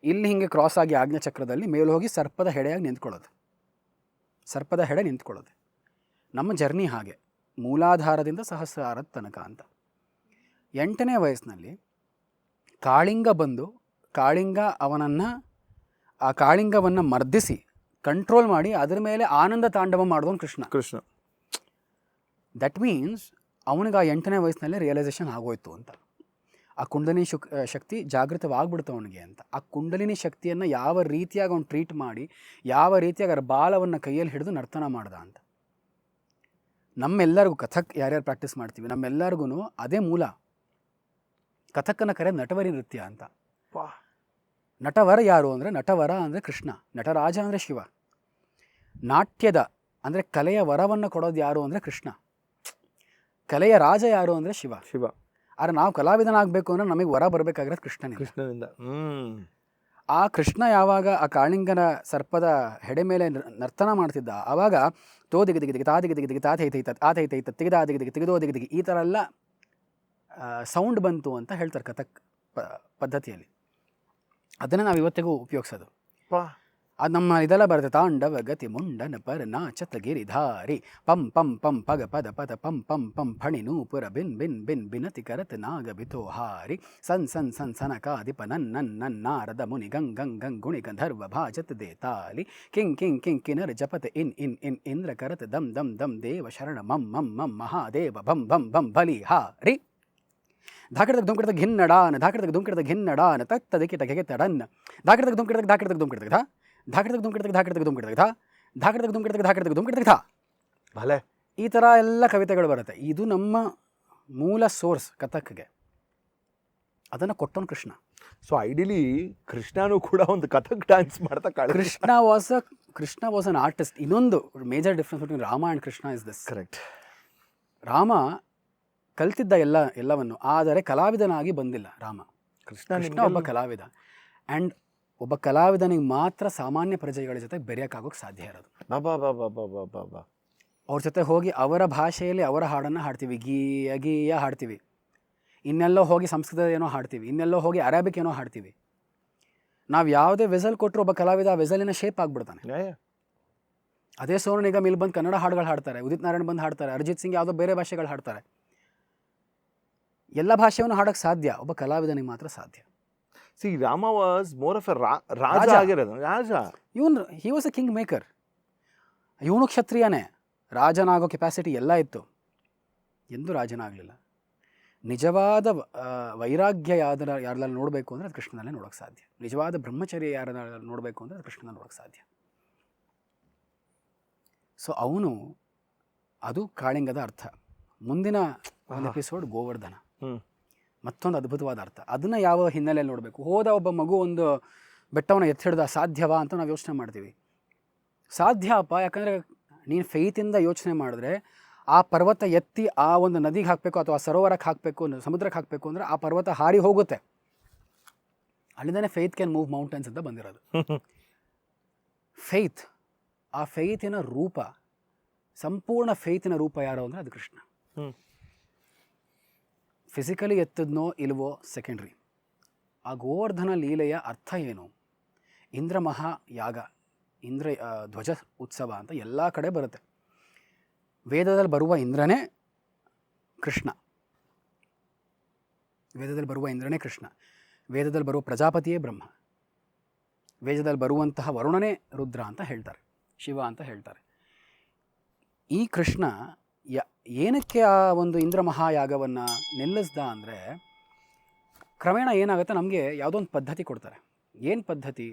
ಇಲ್ಲಿ ಹಿಂಗೆ ಕ್ರಾಸ್ ಆಗಿ ಆಜ್ಞಾಚಕ್ರದಲ್ಲಿ ಮೇಲೆ ಹೋಗಿ ಸರ್ಪದ ಹೆಡೆಯಾಗಿ ನಿಂತ್ಕೊಳ್ಳೋದು. ಸರ್ಪದ ಹೆಡೆ ನಿಂತ್ಕೊಳ್ಳೋದು. ನಮ್ಮ ಜರ್ನಿ ಹಾಗೆ ಮೂಲಾಧಾರದಿಂದ ಸಹಸ್ರಾರದ ತನಕ ಅಂತ. 8ನೇ ವಯಸ್ಸಿನಲ್ಲಿ ಕಾಳಿಂಗ ಬಂದು ಆ ಕಾಳಿಂಗವನ್ನು ಮರ್ದಿಸಿ ಕಂಟ್ರೋಲ್ ಮಾಡಿ ಅದರ ಮೇಲೆ ಆನಂದ ತಾಂಡವ ಮಾಡಿದವನು ಕೃಷ್ಣ. ದಟ್ ಮೀನ್ಸ್ ಅವನಿಗೆ ಆ 8ನೇ ವಯಸ್ಸಿನಲ್ಲೇ ರಿಯಲೈಸೇಷನ್ ಆಗೋಯ್ತು ಅಂತ. ಆ ಕುಂಡಲಿನಿ ಶಕ್ತಿ ಜಾಗೃತವಾಗ್ಬಿಡ್ತು ಅವನಿಗೆ ಅಂತ. ಆ ಕುಂಡಲಿನಿ ಶಕ್ತಿಯನ್ನು ಯಾವ ರೀತಿಯಾಗಿ ಅವ್ನು ಟ್ರೀಟ್ ಮಾಡಿ, ಯಾವ ರೀತಿಯಾಗಿ ಅದರ ಬಾಲವನ್ನು ಕೈಯಲ್ಲಿ ಹಿಡಿದು ನರ್ತನ ಮಾಡ್ದ ಅಂತ. ನಮ್ಮೆಲ್ಲರಿಗೂ ಕಥಕ್ ಯಾರ್ಯಾರು ಪ್ರಾಕ್ಟೀಸ್ ಮಾಡ್ತೀವಿ ನಮ್ಮೆಲ್ಲರಿಗೂ ಅದೇ ಮೂಲ. ಕಥಕ್ಕನ್ನು ಕರೆಯೋದು ನಟವರಿ ನೃತ್ಯ ಅಂತ. ನಟವರ ಯಾರು ಅಂದರೆ, ನಟವರ ಅಂದರೆ ಕೃಷ್ಣ, ನಟರಾಜ ಅಂದರೆ ಶಿವ. ನಾಟ್ಯದ ಅಂದರೆ ಕಲೆಯ ವರವನ್ನು ಕೊಡೋದು ಯಾರು ಅಂದರೆ ಕೃಷ್ಣ, ಕಲೆಯ ರಾಜ ಯಾರು ಅಂದರೆ ಶಿವ. ಆದರೆ ನಾವು ಕಲಾವಿದನಾಗಬೇಕು ಅಂದರೆ ನಮಗೆ ವರ ಬರಬೇಕಾಗಿರೋದು ಕೃಷ್ಣನಿಂದ. ಆ ಕೃಷ್ಣ ಯಾವಾಗ ಆ ಕಾಳಿಂಗನ ಸರ್ಪದ ಹೆಡೆ ಮೇಲೆ ನರ್ತನ ಮಾಡ್ತಿದ್ದ, ಆವಾಗ ತೋ ದಿಗಿ ದಿಗಿ ದಿಗಿ ತಾ ದಿಗಿ ದಿಗಿ ದಿಗಿ ತಾ ತೈತೈತ ಆ ತೈತೈತ ತೆಗೆದಾ ದಿಗಿ ದಿಗಿ ತೆಗೆದೋ ದಿಗಿ ದಿಗಿ ಈ ಥರ ಎಲ್ಲ ಸೌಂಡ್ ಬಂತು ಅಂತ ಹೇಳ್ತಾರೆ ಕಥಕ್ ಪದ್ಧತಿಯಲ್ಲಿ. ಅದನ್ನು ನಾವು ಇವತ್ತಿಗೂ ಉಪಯೋಗಿಸೋದು. ಅದು ನಮ್ಮ ಇದೆಲ್ಲ ಬರುತ್ತೆ. ತಾಂಡವ ಗತಿ ಮುಂಡನ ಪರ ನಾಚತ ಗಿರಿಧಾರಿ ಪಂ ಪಂ ಪಂ ಪಗ ಪದ ಪದ ಪಂ ಪಂ ಪಂ ಫಣಿ ನೂಪುರ ಬಿನ್ ಬಿನ್ ಬಿನ್ ಬಿನತಿ ಕರತ್ ನಾಗ ಬಿಥೋ ಹಾರಿ ಸನ್ ಸನ್ ಸನ್ ಸನಕಾದಿಪ ನನ್ ನಾರದ ಮುನಿ ಗಂಗ್ ಗಂಗ್ ಗಂಗ್ ಗುಣಿ ಗಂಧರ್ವ ಭಾಜತ್ ದೇತಾಲಿ ಕಿಂಗ್ ಕಿಂಗ್ ಕಿಂಗ್ ಕಿನರ್ ಜಪತ್ ಇನ್ ಇನ್ ಇನ್ ಇಂದ್ರ ಕರತ್ ದಮ್ ದಮ್ ದಮ್ ದೇವ ಶರಣ ಮಂ ಮಂ ಮಂ ಮಹಾದೇವ ಭಂ ಭಂ ಭಂ ಬಲಿ ಹಾರಿ ಧಾಕಡದಾಗ ದುಂಕಡದಾಗ ಘಿನ್ನಡಾನ ಧಾಕಡದಾಗ ದುಂಕಡದಾಗ ಘಿನ್ನಡಾನ ತತ್ತದಕ್ಕಿಟ ಗೆಗೆತಡನ್ನ ಧಾಕಡದಾಗ ದುಂಕಡದಾಗ ಧಾಕಡದಾಗ ದುಂಕಡದಾಗ ಧಾ ಧಾಕಡದಾಗ ದುಂಕಡದಾಗ ಧಾಕಡದಾಗ ದುಂಕಡದಾಗ ಧಾ ಧಾಕಡದಾಗ ದುಂಕಡದಾಗ ಧಾಕಡದಾಗ ದುಂಕಡದಾಗ ಧಾ ಭಲೆ ಈ ಥರ ಎಲ್ಲ ಕವಿತೆಗಳು ಬರುತ್ತೆ. ಇದು ನಮ್ಮ ಮೂಲ ಸೋರ್ಸ್ ಕಥಕ್ಗೆ. ಅದನ್ನು ಕೊಟ್ಟವನು ಕೃಷ್ಣ. ಸೊ ಐಡಿಯಲಿ ಕೃಷ್ಣನೂ ಕೂಡ ಒಂದು ಕಥಕ್ ಡ್ಯಾನ್ಸ್ ಮಾಡ್ತಾ ಕೃಷ್ಣ ವಾಸ್ ಅನ್ ಆರ್ಟಿಸ್ಟ್. ಇನ್ನೊಂದು major difference between Rama and Krishna is this. Correct. Rama ಕಲ್ತಿದ್ದ ಎಲ್ಲವನ್ನು, ಆದರೆ ಕಲಾವಿದನಾಗಿ ಬಂದಿಲ್ಲ ರಾಮ. ಕೃಷ್ಣ ಒಬ್ಬ ಕಲಾವಿದ. ಆ್ಯಂಡ್ ಒಬ್ಬ ಕಲಾವಿದನಿಗೆ ಮಾತ್ರ ಸಾಮಾನ್ಯ ಪ್ರಜೆಗಳ ಜೊತೆ ಬೆರೆಯೋಕ್ಕಾಗೋಕ್ಕೆ ಸಾಧ್ಯ ಇರೋದು. ಅವ್ರ ಜೊತೆ ಹೋಗಿ ಅವರ ಭಾಷೆಯಲ್ಲಿ ಅವರ ಹಾಡನ್ನು ಹಾಡ್ತೀವಿ, ಗೀಯ ಗೀಯ ಹಾಡ್ತೀವಿ. ಇನ್ನೆಲ್ಲೋ ಹೋಗಿ ಸಂಸ್ಕೃತ ಏನೋ ಹಾಡ್ತೀವಿ, ಇನ್ನೆಲ್ಲೋ ಹೋಗಿ ಅರೇಬಿಕ್ ಏನೋ ಹಾಡ್ತೀವಿ. ನಾವು ಯಾವುದೇ ವೆಸಲ್ ಕೊಟ್ಟರು ಒಬ್ಬ ಕಲಾವಿದ ಆ ವೆಸಲಿನ ಶೇಪ್ ಆಗಿಬಿಡ್ತಾನೆ. ಅದೇ ಸೋನು ನಿಗಮ್ ಇಲ್ಲಿ ಬಂದು ಕನ್ನಡ ಹಾಡುಗಳು ಹಾಡ್ತಾರೆ, ಉದಿತ್ ನಾರಾಯಣ್ ಬಂದು ಹಾಡ್ತಾರೆ, ಅರಿಜಿತ್ ಸಿಂಗ್ ಯಾವುದೋ ಬೇರೆ ಭಾಷೆಗಳು ಹಾಡ್ತಾರೆ. ಎಲ್ಲ ಭಾಷೆಯನ್ನು ಹಾಡೋಕ್ಕೆ ಸಾಧ್ಯ, ಒಬ್ಬ ಕಲಾವಿದನಿಗೆ ಮಾತ್ರ ಸಾಧ್ಯ. See, Rama was more of a ರಾಜ ಆಗಿರೋದು. ಇವನು he was a king maker. ಇವನು ಕ್ಷತ್ರಿಯನೇ, ರಾಜನಾಗೋ ಕೆಪಾಸಿಟಿ ಎಲ್ಲ ಇತ್ತು, ಎಂದೂ ರಾಜನಾಗಲಿಲ್ಲ. ನಿಜವಾದ ವೈರಾಗ್ಯ ಯಾರೆಲ್ಲ ನೋಡಬೇಕು ಅಂದರೆ ಅದು ಕೃಷ್ಣನಲ್ಲೇ ನೋಡೋಕ್ಕೆ ಸಾಧ್ಯ. ನಿಜವಾದ ಬ್ರಹ್ಮಚರ್ಯ ಯಾರನ್ನ ನೋಡಬೇಕು ಅಂದರೆ ಅದು ಕೃಷ್ಣನಲ್ಲಿ ನೋಡೋಕ್ಕೆ ಸಾಧ್ಯ. ಸೊ ಅವನು, ಅದು ಕಾಳಿಂಗದ ಅರ್ಥ. ಮುಂದಿನ ಒಂದು ಎಪಿಸೋಡ್ ಗೋವರ್ಧನ, ಮತ್ತೊಂದು ಅದ್ಭುತವಾದ ಅರ್ಥ. ಅದನ್ನು ಯಾವ ಹಿನ್ನೆಲೆಯಲ್ಲಿ ನೋಡಬೇಕು. ಹೋದ ಒಬ್ಬ ಮಗು ಒಂದು ಬೆಟ್ಟವನ್ನು ಎತ್ತಿಡ್ದ, ಸಾಧ್ಯವಾ ಅಂತ ನಾವು ಯೋಚನೆ ಮಾಡ್ತೀವಿ. ಸಾಧ್ಯಪ್ಪ, ಯಾಕಂದರೆ ನೀನು ಫೇತಿಂದ ಯೋಚನೆ ಮಾಡಿದ್ರೆ ಆ ಪರ್ವತ ಎತ್ತಿ ಆ ಒಂದು ನದಿಗೆ ಹಾಕಬೇಕು ಅಥವಾ ಸರೋವರಕ್ಕೆ ಹಾಕಬೇಕು, ಸಮುದ್ರಕ್ಕೆ ಹಾಕಬೇಕು ಅಂದರೆ ಆ ಪರ್ವತ ಹಾರಿ ಹೋಗುತ್ತೆ. ಅಲ್ಲಿಂದನೇ ಫೇತ್ ಕ್ಯಾನ್ ಮೂವ್ ಮೌಂಟೇನ್ಸ್ ಅಂತ ಬಂದಿರೋದು. ಫೇತ್, ಆ ಫೇತಿನ ರೂಪ, ಸಂಪೂರ್ಣ ಫೇತಿನ ರೂಪ ಯಾರು ಅಂದರೆ ಅದು ಕೃಷ್ಣ. ಫಿಸಿಕಲಿ ಎತ್ತದ್ನೋ ಇಲ್ವೋ ಸೆಕೆಂಡ್ರಿ. ಆ ಗೋವರ್ಧನ ಲೀಲೆಯ ಅರ್ಥ ಏನು? ಇಂದ್ರ ಮಹಾಯಾಗ, ಇಂದ್ರ ಧ್ವಜ ಉತ್ಸವ ಅಂತ ಎಲ್ಲ ಕಡೆ ಬರುತ್ತೆ. ವೇದದಲ್ಲಿ ಬರುವ ಇಂದ್ರನೇ ಕೃಷ್ಣ. ವೇದದಲ್ಲಿ ಬರುವ ಇಂದ್ರನೇ ಕೃಷ್ಣ. ವೇದದಲ್ಲಿ ಬರುವ ಪ್ರಜಾಪತಿಯೇ ಬ್ರಹ್ಮ. ವೇದದಲ್ಲಿ ಬರುವಂತಹ ವರುಣನೇ ರುದ್ರ ಅಂತ ಹೇಳ್ತಾರೆ, ಶಿವ ಅಂತ ಹೇಳ್ತಾರೆ. ಈ ಕೃಷ್ಣ ಏನಕ್ಕೆ ಆ ಒಂದು ಇಂದ್ರ ಮಹಾಯಾಗವನ್ನು ನಿಲ್ಲಿಸ್ದ ಅಂದರೆ, ಕ್ರಮೇಣ ಏನಾಗುತ್ತೆ, ನಮಗೆ ಯಾವುದೋ ಒಂದು ಪದ್ಧತಿ ಕೊಡ್ತಾರೆ. ಏನು ಪದ್ಧತಿ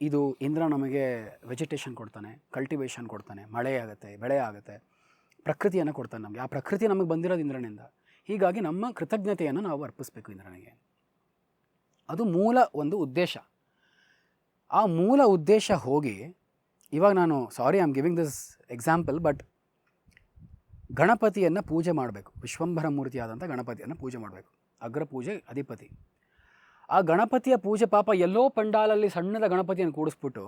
ಇದು? ಇಂದ್ರ ನಮಗೆ ವೆಜಿಟೇಷನ್ ಕೊಡ್ತಾನೆ, ಕಲ್ಟಿವೇಷನ್ ಕೊಡ್ತಾನೆ, ಮಳೆ ಆಗುತ್ತೆ, ಬೆಳೆ ಆಗುತ್ತೆ, ಪ್ರಕೃತಿಯನ್ನು ಕೊಡ್ತಾನೆ ನಮಗೆ. ಆ ಪ್ರಕೃತಿ ನಮಗೆ ಬಂದಿರೋದು ಇಂದ್ರನಿಂದ. ಹೀಗಾಗಿ ನಮ್ಮ ಕೃತಜ್ಞತೆಯನ್ನು ನಾವು ಅರ್ಪಿಸಬೇಕು ಇಂದ್ರನಿಗೆ. ಅದು ಮೂಲ ಒಂದು ಉದ್ದೇಶ. ಆ ಮೂಲ ಉದ್ದೇಶ ಹೋಗಿ, ಇವಾಗ ನಾನು sorry I am giving this example, but ಗಣಪತಿಯನ್ನು ಪೂಜೆ ಮಾಡಬೇಕು. ವಿಶ್ವಂಭರ ಮೂರ್ತಿಯಾದಂಥ ಗಣಪತಿಯನ್ನು ಪೂಜೆ ಮಾಡಬೇಕು. ಅಗ್ರ ಪೂಜೆ ಅಧಿಪತಿ. ಆ ಗಣಪತಿಯ ಪೂಜೆ ಪಾಪ ಎಲ್ಲೋ ಪಂಡಾಲಲ್ಲಿ ಸಣ್ಣದ ಗಣಪತಿಯನ್ನು ಕೂಡಿಸ್ಬಿಟ್ಟು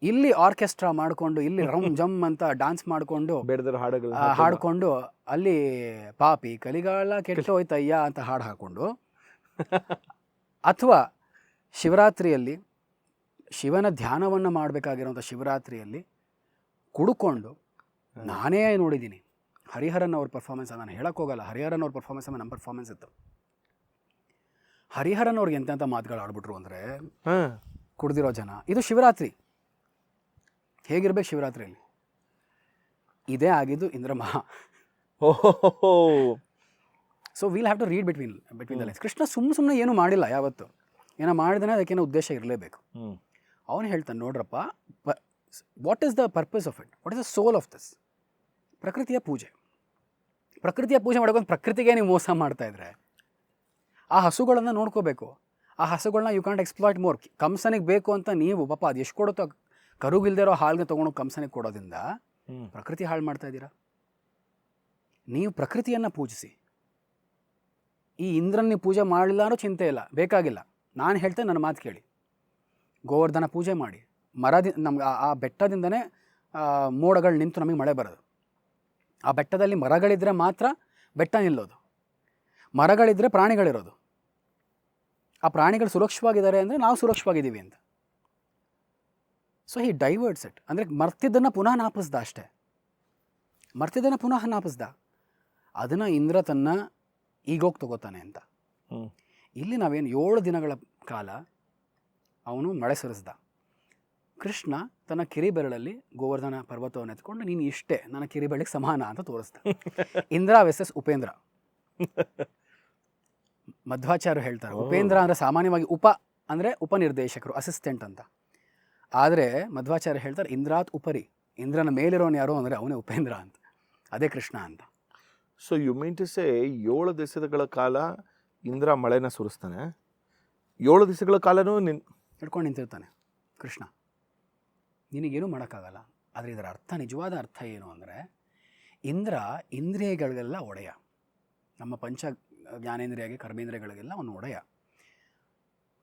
ಇಲ್ಲಿ ಆರ್ಕೆಸ್ಟ್ರಾ ಮಾಡಿಕೊಂಡು, ಇಲ್ಲಿ ರಮ್ ಜಮ್ ಅಂತ ಡ್ಯಾನ್ಸ್ ಮಾಡಿಕೊಂಡು ಹಾಡಿಕೊಂಡು, ಅಲ್ಲಿ ಪಾಪಿ ಕಲಿಗಾಲ ಕೆಟ್ಟು ಹೋಯ್ತಯ್ಯ ಅಂತ ಹಾಡು ಹಾಕ್ಕೊಂಡು, ಅಥವಾ ಶಿವರಾತ್ರಿಯಲ್ಲಿ ಶಿವನ ಧ್ಯಾನವನ್ನು ಮಾಡಬೇಕಾಗಿರೋಂಥ ಶಿವರಾತ್ರಿಯಲ್ಲಿ ಕುಡ್ಕೊಂಡು, ನಾನೇ ನೋಡಿದ್ದೀನಿ ಹರಿಹರನ್ ಅವ್ರ ಪರ್ಫಾರ್ಮೆನ್ಸ್. ನಾನು ಹೇಳೋಕ್ಕೋಗಲ್ಲ, ಹರಿಹರನ್ ಅವ್ರ ಪರ್ಫಾರ್ಮೆನ್ಸ್ ನಮ್ಮ ಪರ್ಫಾರ್ಮೆನ್ಸ್ ಇತ್ತು. ಹರಿಹರನ್ ಅವ್ರಿಗೆ ಎಂತೆಂಥ ಮಾತುಗಳು ಆಡ್ಬಿಟ್ರು ಅಂದರೆ, ಕುಡ್ದಿರೋ ಜನ. ಇದು ಶಿವರಾತ್ರಿ, ಹೇಗಿರ್ಬೇಕು ಶಿವರಾತ್ರಿಯಲ್ಲಿ? ಇದೇ ಆಗಿದ್ದು ಇಂದ್ರ ಓಹೋ. So will have to read between the lines. Krishna ಸುಮ್ಮನೆ ಏನೂ ಮಾಡಿಲ್ಲ ಯಾವತ್ತು. ಏನೋ ಮಾಡಿದ್ರೆ ಅದಕ್ಕೇನೋ ಉದ್ದೇಶ ಇರಲೇಬೇಕು. ಅವನು ಹೇಳ್ತಾನೆ, ನೋಡ್ರಪ್ಪ, what is the purpose of it, what is the soul of this? ಪ್ರಕೃತಿಯ ಪೂಜೆ. ಪ್ರಕೃತಿಯ ಪೂಜೆ ಮಾಡೋಕೆ ಪ್ರಕೃತಿಗೆ ನೀವು ಮೋಸ ಮಾಡ್ತಾಯಿದ್ರೆ ಆ ಹಸುಗಳನ್ನು ನೋಡ್ಕೋಬೇಕು. ಆ ಹಸುಗಳನ್ನ ಯು ಕಾಂಟ್ ಎಕ್ಸ್ಪ್ಲಾಯ್ಟ್ ಮೋರ್. ಕಂಸನಿಗೆ ಬೇಕು ಅಂತ ನೀವು ಪಾಪ ಅದು ಎಷ್ಟು ಕೊಡುತ್ತೋ ಕರುಗಿಲ್ದಿರೋ ಹಾಲಿಗೆ ತೊಗೊಂಡು ಕಂಸನಿಗೆ ಕೊಡೋದ್ರಿಂದ ಪ್ರಕೃತಿ ಹಾಳು ಮಾಡ್ತಾ ಇದ್ದೀರಾ. ನೀವು ಪ್ರಕೃತಿಯನ್ನು ಪೂಜಿಸಿ. ಈ ಇಂದ್ರನ ನೀವು ಪೂಜೆ ಮಾಡಲಿಲ್ಲ ಅನ್ನೋ ಚಿಂತೆ ಇಲ್ಲ, ಬೇಕಾಗಿಲ್ಲ. ನಾನು ಹೇಳ್ತೇನೆ, ನನ್ನ ಮಾತು ಕೇಳಿ. ಗೋವರ್ಧನ ಪೂಜೆ ಮಾಡಿ, ನಮ್ಗೆ ಆ ಬೆಟ್ಟದಿಂದನೇ ಮೋಡಗಳು ನಿಂತು ನಮಗೆ ಮಳೆ ಬರೋದು. ಆ ಬೆಟ್ಟದಲ್ಲಿ ಮರಗಳಿದ್ದರೆ ಮಾತ್ರ ಬೆಟ್ಟ ನಿಲ್ಲೋದು. ಮರಗಳಿದ್ದರೆ ಪ್ರಾಣಿಗಳಿರೋದು. ಆ ಪ್ರಾಣಿಗಳು ಸುರಕ್ಷವಾಗಿದ್ದಾರೆ ಅಂದರೆ ನಾವು ಸುರಕ್ಷವಾಗಿದ್ದೀವಿ ಅಂತ. So he diverts it. ಅಂದರೆ ಮರ್ತಿದ್ದನ್ನು ಪುನಃ ನಾಪಿಸ್ದ ಅಷ್ಟೇ. ಮರ್ತಿದ್ದನ್ನು ಪುನಃ ನಾಪಿಸ್ದ. ಅದನ್ನು ಇಂದ್ರ ತನ್ನ ಈಗೋಗಿ ತಗೋತಾನೆ ಅಂತ. ಇಲ್ಲಿ ನಾವೇನು 7 ದಿನಗಳ ಕಾಲ ಅವನು ಮಳೆ ಸುರಿಸ್ದ. ಕೃಷ್ಣ ತನ್ನ ಕಿರಿಬೆರಳಲ್ಲಿ ಗೋವರ್ಧನ ಪರ್ವತವನ್ನು ಎತ್ಕೊಂಡು, ನೀನು ಇಷ್ಟೇ ನನ್ನ ಕಿರಿಬೆರಳಿಗೆ ಸಮಾನ ಅಂತ ತೋರಿಸ್ದ. ಇಂದ್ರ ವರ್ಸಸ್ ಉಪೇಂದ್ರ. ಮಧ್ವಾಚಾರ್ಯರು ಹೇಳ್ತಾರೆ, ಉಪೇಂದ್ರ ಅಂದರೆ ಸಾಮಾನ್ಯವಾಗಿ ಅಂದರೆ ಉಪನಿರ್ದೇಶಕರು, ಅಸಿಸ್ಟೆಂಟ್ ಅಂತ. ಆದರೆ ಮಧ್ವಾಚಾರ್ಯ ಹೇಳ್ತಾರೆ, ಇಂದ್ರಾತ್ ಉಪರಿ, ಇಂದ್ರನ ಮೇಲಿರೋನು ಯಾರೋ ಅಂದರೆ ಅವನೇ ಉಪೇಂದ್ರ ಅಂತ. ಅದೇ ಕೃಷ್ಣ ಅಂತ. So you mean to say 7 ದಿವಸಗಳ ಕಾಲ ಇಂದ್ರ ಮಳೆನ ಸುರಿಸ್ತಾನೆ, 7 ದಿವಸಗಳ ಕಾಲನೂ ಹಿಡ್ಕೊಂಡು ನಿಂತಿರ್ತಾನೆ ಕೃಷ್ಣ. ನಿನಗೇನು ಮಾಡೋಕ್ಕಾಗಲ್ಲ. ಆದರೆ ಇದರ ಅರ್ಥ, ನಿಜವಾದ ಅರ್ಥ ಏನು ಅಂದರೆ, ಇಂದ್ರ ಇಂದ್ರಿಯಗಳಿಗೆಲ್ಲ ಒಡೆಯ. ನಮ್ಮ ಪಂಚ ಜ್ಞಾನೇಂದ್ರಿಯಗೆ, ಕರ್ಮೇಂದ್ರಿಯಗಳಿಗೆಲ್ಲ ಅವನು ಒಡೆಯ.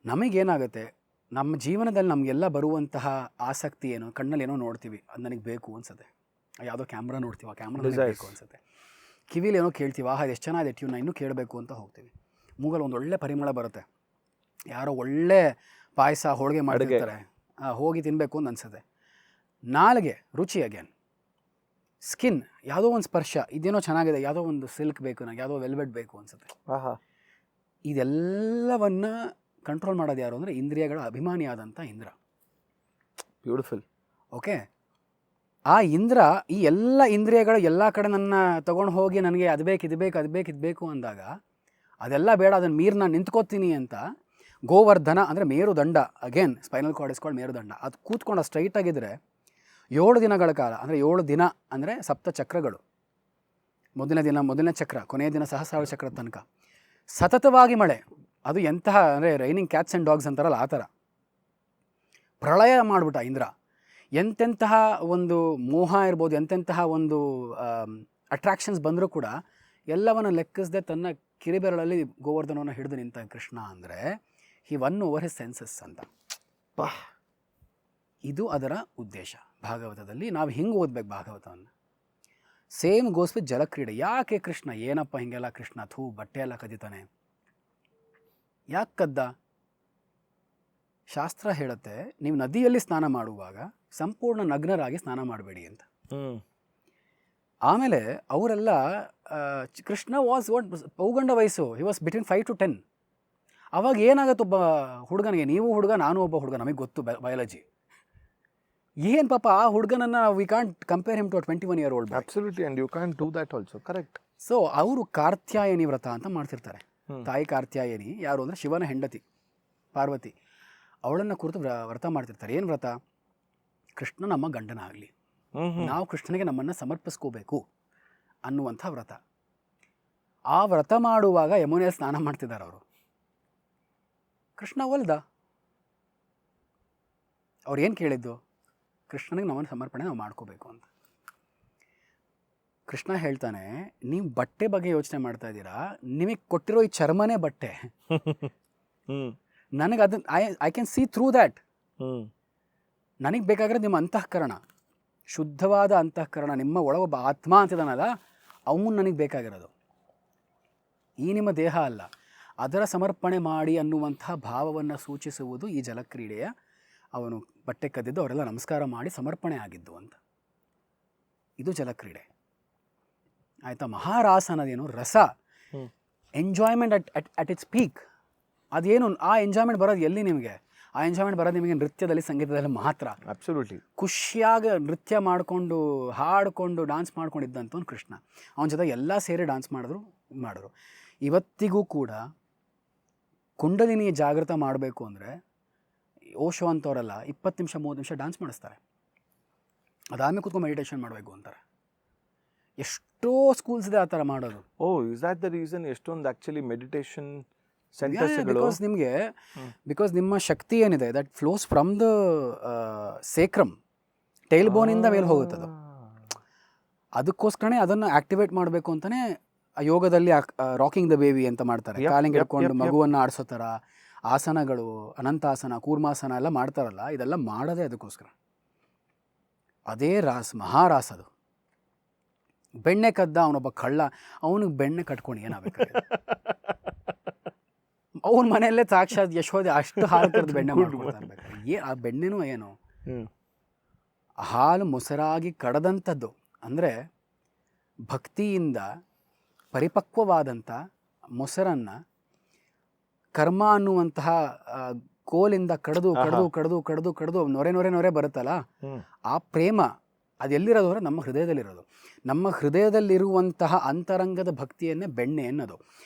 ನಮಗೇನಾಗುತ್ತೆ, ನಮ್ಮ ಜೀವನದಲ್ಲಿ ನಮಗೆಲ್ಲ ಬರುವಂತಹ ಆಸಕ್ತಿ ಏನು, ಕಣ್ಣಲ್ಲಿ ಏನೋ ನೋಡ್ತೀವಿ, ಅದು ನನಗೆ ಬೇಕು ಅನ್ಸುತ್ತೆ. ಯಾವುದೋ ಕ್ಯಾಮ್ರಾ ನೋಡ್ತೀವಿ, ಆ ಕ್ಯಾಮ್ರಾ ಬೇಕು ಅನ್ಸುತ್ತೆ. ಕಿವಿಲಿ ಏನೋ ಕೇಳ್ತೀವಿ, ಆಹಾ ಎಷ್ಟು ಚೆನ್ನಾಗಿದೆ ಟ್ಯೂನ್, ಇನ್ನೂ ಕೇಳಬೇಕು ಅಂತ ಹೋಗ್ತೀವಿ. ಮೂಗಲ್ಲಿ ಒಂದು ಒಳ್ಳೆ ಪರಿಮಳ ಬರುತ್ತೆ, ಯಾರೋ ಒಳ್ಳೆ ಪಾಯಸ ಹೋಳಿಗೆ ಮಾಡಿರ್ತಾರೆ, ಹೋಗಿ ತಿನ್ನಬೇಕು ಅಂತ ಅನ್ಸುತ್ತೆ. ನಾಲಿಗೆ ರುಚಿ, ಅಗೇನ್ ಸ್ಕಿನ್, ಯಾವುದೋ ಒಂದು ಸ್ಪರ್ಶ, ಇದೇನೋ ಚೆನ್ನಾಗಿದೆ, ಯಾವುದೋ ಒಂದು ಸಿಲ್ಕ್ ಬೇಕು ನನಗೆ, ಯಾವುದೋ ವೆಲ್ವೆಟ್ ಬೇಕು ಅನ್ಸುತ್ತೆ. ಇದೆಲ್ಲವನ್ನ ಕಂಟ್ರೋಲ್ ಮಾಡೋದು ಯಾರು ಅಂದರೆ ಇಂದ್ರಿಯಗಳ ಅಭಿಮಾನಿಯಾದಂಥ ಇಂದ್ರ. ಬ್ಯೂಟಿಫುಲ್. ಓಕೆ, ಆ ಇಂದ್ರ ಈ ಎಲ್ಲ ಇಂದ್ರಿಯಗಳ ಎಲ್ಲ ಕಡೆ ನನ್ನ ತೊಗೊಂಡು ಹೋಗಿ ನನಗೆ ಅದು ಬೇಕು, ಇದು ಬೇಕು, ಅದು ಬೇಕು, ಇದು ಬೇಕು ಅಂದಾಗ, ಅದೆಲ್ಲ ಬೇಡ, ಅದನ್ನು ಮೀರಿ ನಾನು ನಿಂತ್ಕೋತೀನಿ ಅಂತ ಗೋವರ್ಧನ ಅಂದರೆ ಮೇರುದಂಡ, ಅಗೇನ್ ಸ್ಪೈನಲ್ ಕಾರ್ಡ್ ಇಸ್ಕೊಂಡು ಮೇರುದಂಡ, ಅದು ಕೂತ್ಕೊಂಡು ಸ್ಟ್ರೈಟ್ ಆಗಿದ್ದರೆ 7 ದಿನಗಳ ಕಾಲ, ಅಂದರೆ 7 ದಿನ ಅಂದರೆ 7 ಚಕ್ರಗಳು. ಮೊದಲನೇ ದಿನ ಮೊದಲನೇ ಚಕ್ರ, ಕೊನೆಯ ದಿನ ಸಹಸ್ರಾರ ಚಕ್ರದ ತನಕ ಸತತವಾಗಿ ಮಳೆ. ಅದು ಎಂತಹ ಅಂದರೆ ರೈನಿಂಗ್ ಕ್ಯಾಟ್ಸ್ ಆ್ಯಂಡ್ ಡಾಗ್ಸ್ ಅಂತಾರಲ್ಲ, ಆ ಥರ ಪ್ರಳಯ ಮಾಡಿಬಿಟ್ಟ ಇಂದ್ರ. ಎಂತೆಂತಹ ಒಂದು ಮೋಹ ಇರ್ಬೋದು, ಎಂತೆಂತಹ ಒಂದು ಅಟ್ರಾಕ್ಷನ್ಸ್ ಬಂದರೂ ಕೂಡ ಎಲ್ಲವನ್ನು ಲೆಕ್ಕಿಸದೆ ತನ್ನ ಕಿರಿಬೆರಳಲ್ಲಿ ಗೋವರ್ಧನವನ್ನು ಹಿಡಿದು ನಿಂತ ಕೃಷ್ಣ ಅಂದರೆ he won over his senses ಅಂತ. ಇದು ಅದರ ಉದ್ದೇಶ. ಭಾಗವತದಲ್ಲಿ ನಾವು ಹಿಂಗೆ ಓದ್ಬೇಕು ಭಾಗವತವನ್ನು. ಸೇಮ್ ಗೋಸ್ ವಿತ್ ಜಲಕ್ರೀಡೆ. ಯಾಕೆ ಕೃಷ್ಣ, ಏನಪ್ಪ ಹಿಂಗೆಲ್ಲ ಕೃಷ್ಣ ಬಟ್ಟೆ ಎಲ್ಲ ಕದಿತಾನೆ, ಯಾಕೆ ಕದ್ದ? ಶಾಸ್ತ್ರ ಹೇಳುತ್ತೆ, ನೀವು ನದಿಯಲ್ಲಿ ಸ್ನಾನ ಮಾಡುವಾಗ ಸಂಪೂರ್ಣ ನಗ್ನರಾಗಿ ಸ್ನಾನ ಮಾಡಬೇಡಿ ಅಂತ. ಆಮೇಲೆ ಅವರೆಲ್ಲ ಕೃಷ್ಣ ವಾಸ್ ವಾಟ್ ಪೌಗಂಡ ವಯಸ್ಸು, ಹಿ ವಾಸ್ ಬಿಟ್ವೀನ್ 5 to 10. ಅವಾಗ ಏನಾಗುತ್ತೆ ಒಬ್ಬ ಹುಡುಗನಿಗೆ, ನೀವು ಹುಡುಗ ನಾನು ಒಬ್ಬ ಹುಡುಗ, ನಮಗೆ ಗೊತ್ತು ಬಯಾಲಜಿ ಏನು ಪಾಪ, ಆ ಹುಡುಗನನ್ನು we can't compare him to 21 year old. Absolutely, and you can do that also. Correct. So ಅವರು ಕಾತ್ಯಾಯನಿ ವ್ರತ ಅಂತ ಮಾಡ್ತಿರ್ತಾರೆ. ತಾಯಿ ಕಾತ್ಯಾಯನಿ ಯಾರು ಅಂದರೆ ಶಿವನ ಹೆಂಡತಿ ಪಾರ್ವತಿ. ಅವಳನ್ನು ಕುರಿತು ವ್ರತ ಮಾಡ್ತಿರ್ತಾರೆ. ಏನು ವ್ರತ? ಕೃಷ್ಣ ನಮ್ಮ ಗಂಡನ ಆಗಲಿ, ನಾವು ಕೃಷ್ಣನಿಗೆ ನಮ್ಮನ್ನು ಸಮರ್ಪಿಸ್ಕೋಬೇಕು ಅನ್ನುವಂಥ ವ್ರತ. ಆ ವ್ರತ ಮಾಡುವಾಗ ಯಮುನೆಯಲ್ಲಿ ಸ್ನಾನ ಮಾಡ್ತಿದ್ದಾರೆ ಅವರು. ಕೃಷ್ಣ ಒಲ್ದ. ಅವ್ರು ಏನು ಕೇಳಿದ್ದು? ಕೃಷ್ಣನಿಗೆ ನಮ್ಮನ್ನು ಸಮರ್ಪಣೆ ನಾವು ಮಾಡ್ಕೋಬೇಕು ಅಂತ. ಕೃಷ್ಣ ಹೇಳ್ತಾನೆ, ನೀವು ಬಟ್ಟೆ ಬಗ್ಗೆ ಯೋಚನೆ ಮಾಡ್ತಾ ಇದ್ದೀರಾ, ನಿಮಗೆ ಕೊಟ್ಟಿರೋ ಈ ಚರ್ಮನೇ ಬಟ್ಟೆ. ನನಗೆ ಅದನ್ನು I can see through that. ನನಗೆ ಬೇಕಾಗಿರೋದು ನಿಮ್ಮ ಅಂತಃಕರಣ, ಶುದ್ಧವಾದ ಅಂತಃಕರಣ. ನಿಮ್ಮ ಒಳಗೊಬ್ಬ ಆತ್ಮ ಅಂತಿದ್ದಾನಲ್ಲ, ಅವನು ನನಗೆ ಬೇಕಾಗಿರೋದು, ಈ ನಿಮ್ಮ ದೇಹ ಅಲ್ಲ. ಅದರ ಸಮರ್ಪಣೆ ಮಾಡಿ ಅನ್ನುವಂಥ ಭಾವವನ್ನು ಸೂಚಿಸುವುದು ಈ ಜಲಕ್ರೀಡೆಯ. ಅವನು ಬಟ್ಟೆ ಕದ್ದಿದ್ದು, ಅವರೆಲ್ಲ ನಮಸ್ಕಾರ ಮಾಡಿ ಸಮರ್ಪಣೆ ಆಗಿದ್ದು ಅಂತ. ಇದು ಜಲಕ್ರೀಡೆ ಆಯಿತಾ. ಮಹಾರಾಸ ಅನ್ನೋದೇನು? ರಸ, ಎಂಜಾಯ್ಮೆಂಟ್ ಅಟ್ ಇಟ್ಸ್ ಪೀಕ್. ಅದೇನು ಆ ಎಂಜಾಯ್ಮೆಂಟ್ ಬರೋದು ಎಲ್ಲಿ ನಿಮಗೆ? ಆ ಎಂಜಾಯ್ಮೆಂಟ್ ಬರೋದು ನಿಮಗೆ ನೃತ್ಯದಲ್ಲಿ ಸಂಗೀತದಲ್ಲಿ ಮಾತ್ರ. ಅಬ್ಸಲ್ಯೂಟ್ಲಿ. ಖುಷಿಯಾಗಿ ನೃತ್ಯ ಮಾಡಿಕೊಂಡು ಹಾಡಿಕೊಂಡು ಡ್ಯಾನ್ಸ್ ಮಾಡ್ಕೊಂಡಿದ್ದಂಥವ್ನು ಕೃಷ್ಣ. ಅವನ ಜೊತೆ ಎಲ್ಲ ಸೇರಿ ಡ್ಯಾನ್ಸ್ ಮಾಡಿದ್ರು. ಇವತ್ತಿಗೂ ಕೂಡ ಕುಂಡಲಿನಿ ಜಾಗೃತ ಮಾಡಬೇಕು ಅಂದರೆ ಓಶೋ ಅಂಥವರೆಲ್ಲ 20 ನಿಮಿಷ 30 ನಿಮಿಷ ಡ್ಯಾನ್ಸ್ ಮಾಡಿಸ್ತಾರೆ. ಅದಾದಮೇಲೆ ಕೂತ್ಕೊಂಡು ಮೆಡಿಟೇಷನ್ ಮಾಡಬೇಕು ಅಂತಾರೆ. ಎಷ್ಟೋ ಸ್ಕೂಲ್ಸ್ ಇದೆ ಆ ಥರ ಮಾಡೋದು. ಇಸ್ ದಟ್ ದ ರೀಸನ್ ಎಷ್ಟೊಂದು ಆ್ಯಕ್ಚುಲಿ ಮೆಡಿಟೇಷನ್ ಸೆಂಟರ್ಸ್ಗಳು? ಬಿಕಾಸ್ ನಿಮ್ಮ ಶಕ್ತಿ ಏನಿದೆ that flows from the sacrum, tail ಬೋನಿಂದ ಮೇಲೆ ಹೋಗುತ್ತದು. ಅದಕ್ಕೋಸ್ಕರನೇ ಅದನ್ನು ಆಕ್ಟಿವೇಟ್ ಮಾಡಬೇಕು ಅಂತಲೇ ಯೋಗದಲ್ಲಿ ರಾಕಿಂಗ್ ದ ಬೇಬಿ ಅಂತ ಮಾಡ್ತಾರೆ. ಕಾಲಿಂಗ್ ಹಿಡ್ಕೊಂಡು ಮಗುವನ್ನು ಆಡಿಸೋ ಥರ ಆಸನಗಳು, ಅನಂತಾಸನ, ಕೂರ್ಮಾಸನ ಎಲ್ಲ ಮಾಡ್ತಾರಲ್ಲ, ಇದೆಲ್ಲ ಮಾಡೋದೇ ಅದಕ್ಕೋಸ್ಕರ. ಅದೇ ಮಹಾರಾಸ್ ಅದು. ಬೆಣ್ಣೆ ಕದ್ದ ಅವನೊಬ್ಬ ಕಳ್ಳ, ಅವನಿಗೆ ಬೆಣ್ಣೆ ಕಟ್ಕೊಂಡು ಏನಾಗಬೇಕು? ಅವನ ಮನೆಯಲ್ಲೇ ಸಾಕ್ಷಾತ್ ಯಶೋದೆ ಅಷ್ಟು ಹಾಲು ಕರೆದು ಬೆಣ್ಣೆ ಮಾಡ್ಕೊಳ್ತಾ ಇರ್ಬೇಕು. ಆ ಬೆಣ್ಣೆನೂ ಏನು ಹಾಲು ಮೊಸರಾಗಿ ಕಡದಂಥದ್ದು. ಅಂದರೆ ಭಕ್ತಿಯಿಂದ ಪರಿಪಕ್ವವಾದಂಥ ಮೊಸರನ್ನು ಕರ್ಮ ಅನ್ನುವಂತಹ ಕೋಲಿಂದ ಕಡಿದು ಕಡಿದು ಕಡಿದು ಕಡಿದು ಕಡಿದು ನೊರೆ ಬರುತ್ತಲ್ಲ, ಆ ಪ್ರೇಮ ಅದೆಲ್ಲಿರೋದು ಅಂದರೆ ನಮ್ಮ ಹೃದಯದಲ್ಲಿರೋದು. ನಮ್ಮ ಹೃದಯದಲ್ಲಿರುವಂತಹ ಅಂತರಂಗದ ಭಕ್ತಿಯನ್ನೇ ಬೆಣ್ಣೆ ಅನ್ನೋದು.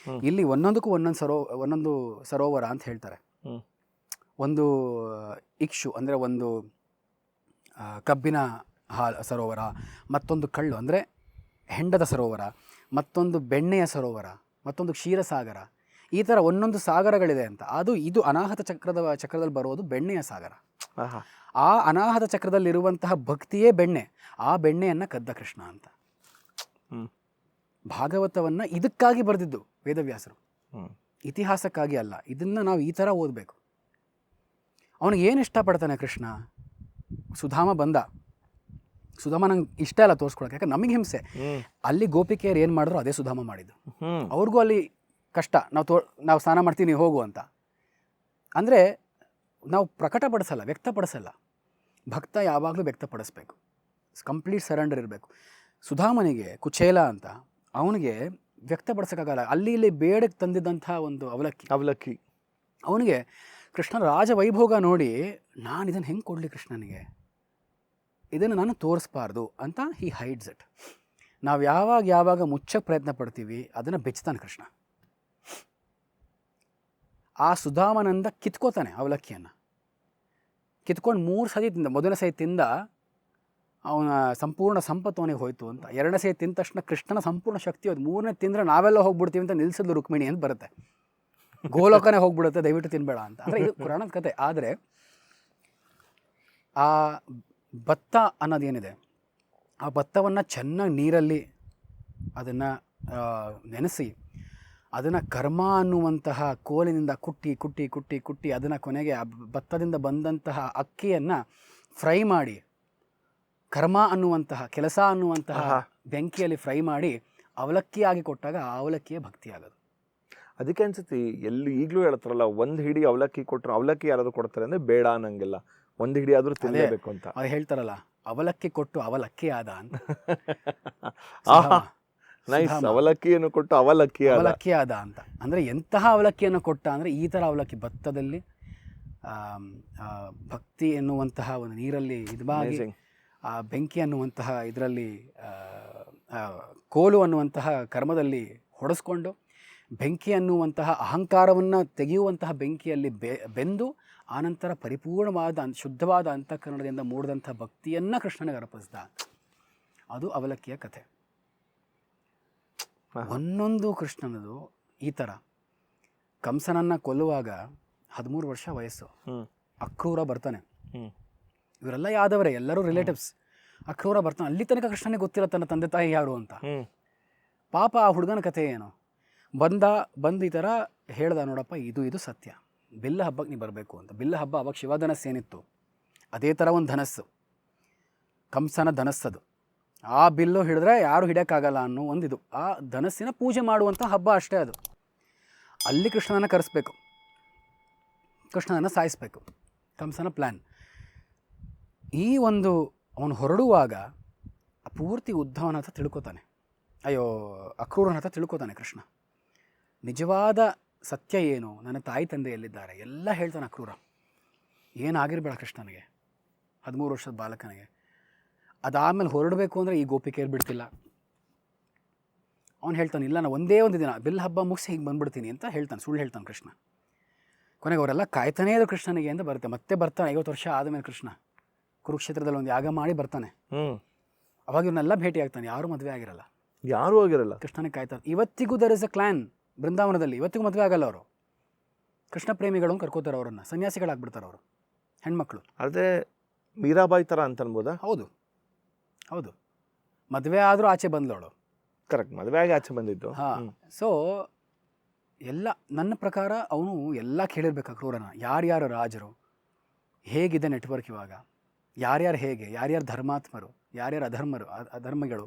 ಇಲ್ಲಿ ಒಂದೊಂದಕ್ಕೂ ಒಂದೊಂದು ಸರೋವರ ಅಂತ ಹೇಳ್ತಾರೆ. ಒಂದು ಇಕ್ಷು ಅಂದರೆ ಒಂದು ಕಬ್ಬಿನ ಸರೋವರ, ಮತ್ತೊಂದು ಕಳ್ಳು ಅಂದರೆ ಹೆಂಡದ ಸರೋವರ, ಮತ್ತೊಂದು ಬೆಣ್ಣೆಯ ಸರೋವರ, ಮತ್ತೊಂದು ಕ್ಷೀರಸಾಗರ. ಈ ಥರ ಒಂದೊಂದು ಸಾಗರಗಳಿದೆ ಅಂತ. ಇದು ಅನಾಹತ ಚಕ್ರದಲ್ಲಿ ಬರೋದು ಬೆಣ್ಣೆಯ ಸಾಗರ. ಆ ಅನಾಹತ ಚಕ್ರದಲ್ಲಿರುವಂತಹ ಭಕ್ತಿಯೇ ಬೆಣ್ಣೆ. ಆ ಬೆಣ್ಣೆಯನ್ನು ಕದ್ದ ಕೃಷ್ಣ ಅಂತ. ಭಾಗವತವನ್ನು ಇದಕ್ಕಾಗಿ ಬರೆದಿದ್ದು ವೇದವ್ಯಾಸರು, ಇತಿಹಾಸಕ್ಕಾಗಿ ಅಲ್ಲ. ಇದನ್ನು ನಾವು ಈ ಥರ ಓದಬೇಕು. ಅವನಿಗೆ ಏನು ಇಷ್ಟಪಡ್ತಾನೆ ಕೃಷ್ಣ? ಸುಧಾಮ ಬಂದ. ಸುಧಾಮ ನಂಗೆ ಇಷ್ಟ ಇಲ್ಲ ತೋರಿಸ್ಕೊಳಕ್ಕೆ, ಯಾಕಂದ್ರೆ ನಮಗೆ ಹಿಂಸೆ. ಅಲ್ಲಿ ಗೋಪಿಕೆಯರು ಏನು ಮಾಡಿದ್ರು ಅದೇ ಸುಧಾಮ ಮಾಡಿದ್ದು. ಅವ್ರಿಗೂ ಅಲ್ಲಿ ಕಷ್ಟ, ನಾವು ಸ್ನಾನ ಮಾಡ್ತೀವಿ, ನೀವು ಹೋಗು ಅಂತ. ಅಂದರೆ ನಾವು ಪ್ರಕಟಪಡಿಸಲ್ಲ, ವ್ಯಕ್ತಪಡಿಸಲ್ಲ. ಭಕ್ತ ಯಾವಾಗಲೂ ವ್ಯಕ್ತಪಡಿಸ್ಬೇಕು, ಕಂಪ್ಲೀಟ್ ಸರೆಂಡರ್ ಇರಬೇಕು. ಸುಧಾಮನಿಗೆ ಕುಚೇಲ ಅಂತ, ಅವನಿಗೆ ವ್ಯಕ್ತಪಡಿಸೋಕ್ಕಾಗಲ್ಲ. ಅಲ್ಲಿ ಇಲ್ಲಿ ಬೇಡಕ್ಕೆ ತಂದಿದ್ದಂಥ ಒಂದು ಅವಲಕ್ಕಿ ಅವನಿಗೆ ಕೃಷ್ಣನ ರಾಜವೈಭೋಗ ನೋಡಿ, ನಾನು ಇದನ್ನು ಹೆಂಗೆ ಕೊಡಲಿ ಕೃಷ್ಣನಿಗೆ, ಇದನ್ನು ನಾನು ತೋರಿಸ್ಬಾರ್ದು ಅಂತ ಹಿ ಹೈಡ್ಸ್ ಇಟ್. ನಾವು ಯಾವಾಗ ಮುಚ್ಚಕ್ಕೆ ಪ್ರಯತ್ನ ಪಡ್ತೀವಿ ಅದನ್ನು ಬೆಚ್ತಾನೆ ಕೃಷ್ಣ. ಆ ಸುಧಾಮನಿಂದ ಕಿತ್ಕೋತಾನೆ ಅವಲಕ್ಕಿಯನ್ನು. ಕಿತ್ಕೊಂಡು 3 ಸತಿ ತಿಂದ. ಮೊದಲನೇ ಸತಿ ತಿಂದ ಅವನ ಸಂಪೂರ್ಣ ಸಂಪತ್ತು ಅವನಿಗೆ ಹೋಯ್ತು ಅಂತ. 2ನೇ ಸತಿ ತಿಂದ ತಕ್ಷಣ ಕೃಷ್ಣನ ಸಂಪೂರ್ಣ ಶಕ್ತಿ ಹೋಯ್ತು. 3ನೇ ತಿಂದರೆ ನಾವೆಲ್ಲ ಹೋಗ್ಬಿಡ್ತೀವಿ ಅಂತ ನಿಲ್ಲಿಸಿದ್ಲು ರುಕ್ಮಿಣಿ ಅಂತ ಬರುತ್ತೆ. ಗೋಲೋಕನೇ ಹೋಗ್ಬಿಡುತ್ತೆ, ದಯವಿಟ್ಟು ತಿನ್ಬೇಡ ಅಂತ. ಅಂದರೆ ಇದು ಪುರಾಣದ ಕತೆ. ಆದರೆ ಆ ಭತ್ತ ಅನ್ನೋದೇನಿದೆ, ಆ ಭತ್ತವನ್ನು ಚೆನ್ನಾಗಿ ನೀರಲ್ಲಿ ಅದನ್ನು ನೆನೆಸಿ, ಅದನ್ನು ಕರ್ಮ ಅನ್ನುವಂತಹ ಕೋಲಿನಿಂದ ಕುಟ್ಟಿ ಅದನ್ನು ಕೊನೆಗೆ ಆ ಭತ್ತದಿಂದ ಬಂದಂತಹ ಅಕ್ಕಿಯನ್ನು ಫ್ರೈ ಮಾಡಿ, ಕರ್ಮ ಅನ್ನುವಂತಹ ಕೆಲಸ ಅನ್ನುವಂತಹ ಬೆಂಕಿಯಲ್ಲಿ ಫ್ರೈ ಮಾಡಿ ಅವಲಕ್ಕಿಯಾಗಿ ಕೊಟ್ಟಾಗ ಆ ಅವಲಕ್ಕಿಯೇ ಭಕ್ತಿ ಆಗೋದು. ಅದಕ್ಕೆ ಅನ್ಸುತ್ತೆ ಎಲ್ಲಿ ಈಗಲೂ ಹೇಳ್ತಾರಲ್ಲ, ಒಂದು ಹಿಡಿ ಅವಲಕ್ಕಿ ಕೊಟ್ಟರು, ಅವಲಕ್ಕಿ ಯಾರಾದರೂ ಕೊಡ್ತಾರೆ ಅಂದರೆ ಬೇಡ ಅನ್ನಂಗಿಲ್ಲ, ಒಂದು ಹಿಡಿ ಆದರೂ ತಿನ್ನಲೇಬೇಕು ಅಂತ. ಅದು ಹೇಳ್ತಾರಲ್ಲ, ಅವಲಕ್ಕಿ ಕೊಟ್ಟು ಅವಲಕ್ಕಿ ಆದ ಅಂತ. ಅವಲಕ್ಕಿಯನ್ನು ಕೊಟ್ಟು ಅವಲಕ್ಕಿ ಆದ ಅಂತ. ಅಂದರೆ ಎಂತಹ ಅವಲಕ್ಕಿಯನ್ನು ಕೊಟ್ಟ ಅಂದರೆ ಈ ಥರ ಅವಲಕ್ಕಿ, ಭತ್ತದಲ್ಲಿ ಭಕ್ತಿ ಎನ್ನುವಂತಹ ಒಂದು ನೀರಲ್ಲಿ ಇದಾಗಿ, ಆ ಬೆಂಕಿ ಅನ್ನುವಂತಹ ಇದರಲ್ಲಿ ಕೋಲು ಅನ್ನುವಂತಹ ಕರ್ಮದಲ್ಲಿ ಹೊಡೆಸ್ಕೊಂಡು, ಬೆಂಕಿ ಅನ್ನುವಂತಹ ಅಹಂಕಾರವನ್ನು ತೆಗೆಯುವಂತಹ ಬೆಂಕಿಯಲ್ಲಿ ಬೆಂದು, ಆನಂತರ ಪರಿಪೂರ್ಣವಾದ ಶುದ್ಧವಾದ ಅಂತಃಕರಣದಿಂದ ಮೂಡಿದಂಥ ಭಕ್ತಿಯನ್ನು ಕೃಷ್ಣನಿಗೆ ಅರ್ಪಿಸಿದ. ಅದು ಅವಲಕ್ಕಿಯ ಕಥೆ. ಒಂದೊಂದು ಕೃಷ್ಣನದು ಈ ಥರ. ಕಂಸನನ್ನು ಕೊಲ್ಲುವಾಗ 13 ವರ್ಷ ವಯಸ್ಸು. ಅಕ್ರೂರ ಬರ್ತಾನೆ. ಇವರೆಲ್ಲ ಯಾದವರೇ, ಎಲ್ಲರೂ ರಿಲೇಟಿವ್ಸ್. ಅಕ್ರೂರ ಬರ್ತಾನೆ. ಅಲ್ಲಿ ತನಕ ಕೃಷ್ಣನಿಗೆ ಗೊತ್ತಿಲ್ಲ ತನ್ನ ತಂದೆ ತಾಯಿ ಯಾರು ಅಂತ. ಪಾಪ ಆ ಹುಡುಗನ ಕಥೆ ಏನು? ಬಂದು ಈ ಥರ ಹೇಳ್ದ, ನೋಡಪ್ಪ ಇದು ಸತ್ಯ, ಬಿಲ್ಲ ಹಬ್ಬಕ್ಕೆ ನೀ ಬರಬೇಕು ಅಂತ. ಬಿಲ್ಲ ಹಬ್ಬ ಅವಾಗ ಶಿವಧನಸ್ಸು ಏನಿತ್ತು ಅದೇ ಥರ ಒಂದು ಧನಸ್ಸು, ಕಂಸನ ಧನಸ್ಸದು. ಆ ಬಿಲ್ಲು ಹಿಡಿದ್ರೆ ಯಾರು ಹಿಡಿಯೋಕ್ಕಾಗಲ್ಲ ಅನ್ನೋ ಒಂದಿದು. ಆ ಧನಸ್ಸಿನ ಪೂಜೆ ಮಾಡುವಂಥ ಹಬ್ಬ ಅಷ್ಟೇ ಅದು. ಅಲ್ಲಿ ಕೃಷ್ಣನನ್ನು ಕರೆಸ್ಬೇಕು, ಕೃಷ್ಣನನ್ನು ಸಾಯಿಸಬೇಕು, ಕಂಸನ ಪ್ಲ್ಯಾನ್. ಈ ಒಂದು ಅವನು ಹೊರಡುವಾಗ ಪೂರ್ತಿ ಉದ್ಧವನ ಹತ್ರ ತಿಳ್ಕೊತಾನೆ, ಅಕ್ರೂರನ ಹತ್ರ ತಿಳ್ಕೊತಾನೆ ಕೃಷ್ಣ. ನಿಜವಾದ ಸತ್ಯ ಏನು, ನನ್ನ ತಾಯಿ ತಂದೆ ಎಲ್ಲಿದ್ದಾರೆ ಎಲ್ಲ ಹೇಳ್ತಾನೆ ಅಕ್ರೂರ. ಏನಾಗಿರ್ಬೇಡ ಕೃಷ್ಣನಿಗೆ, 13 ವರ್ಷದ ಬಾಲಕನಿಗೆ. ಅದಾದಮೇಲೆ ಹೊರಡಬೇಕು ಅಂದರೆ ಈ ಗೋಪಿಕೆಯರು ಬಿಡ್ತಿಲ್ಲ. ಅವ್ನು ಹೇಳ್ತಾನೆ, ಇಲ್ಲ ನಾನು ಒಂದೇ ಒಂದು ದಿನ ಬಿಲ್ ಹಬ್ಬ ಮುಗಿಸಿ ಹೀಗೆ ಬಂದ್ಬಿಡ್ತೀನಿ ಅಂತ ಹೇಳ್ತಾನೆ, ಸುಳ್ಳು ಹೇಳ್ತಾನೆ ಕೃಷ್ಣ. ಕೊನೆಗೆ ಅವರೆಲ್ಲ ಕಾಯ್ತಾನೇ ಇದ್ರು ಕೃಷ್ಣನಿಗೆ ಅಂತ ಬರುತ್ತೆ. ಮತ್ತೆ ಬರ್ತಾನೆ 50 ವರ್ಷ ಆದಮೇಲೆ ಕೃಷ್ಣ ಕುರುಕ್ಷೇತ್ರದಲ್ಲಿ ಒಂದು ಯಾಗ ಮಾಡಿ ಬರ್ತಾನೆ. ಅವಾಗ ಇವನ್ನೆಲ್ಲ ಭೇಟಿ ಆಗ್ತಾನೆ. ಯಾರೂ ಮದುವೆ ಆಗಿರಲ್ಲ, ಯಾರೂ ಆಗಿರಲ್ಲ. ಕೃಷ್ಣನಿಗೆ ಕಾಯ್ತಾರೆ. ಇವತ್ತಿಗೂ ದರ್ ಇಸ್ ಅ ಕ್ಲಾನ್ ಬೃಂದಾವನದಲ್ಲಿ. ಇವತ್ತಿಗೂ ಮದುವೆ ಆಗಲ್ಲ ಅವರು. ಕೃಷ್ಣ ಪ್ರೇಮಿಗಳನ್ನು ಕರ್ಕೋತಾರೆ, ಅವರನ್ನು ಸನ್ಯಾಸಿಗಳಾಗ್ಬಿಡ್ತಾರೆ ಅವರು, ಹೆಣ್ಮಕ್ಳು. ಅದೇ ಮೀರಾಬಾಯಿ ಥರ ಅಂತ ಅನ್ಬೋದಾ? ಹೌದು ಹೌದು, ಮದುವೆ ಆದರೂ ಆಚೆ ಬಂದವಳು. ಕರೆಕ್ಟ್, ಮದುವೆ ಆಗಿ ಆಚೆ ಬಂದಿದ್ದು. ಹಾಂ. ಸೊ ಎಲ್ಲ ನನ್ನ ಪ್ರಕಾರ ಅವನು ಎಲ್ಲ ಕೇಳಿರ್ಬೇಕು ಅಕ್ರೂರನ. ಯಾರ್ಯಾರು ರಾಜರು, ಹೇಗಿದೆ ನೆಟ್ವರ್ಕ್ ಇವಾಗ, ಯಾರ್ಯಾರು ಹೇಗೆ, ಯಾರ್ಯಾರು ಧರ್ಮಾತ್ಮರು, ಯಾರ್ಯಾರು ಅಧರ್ಮಿಗಳು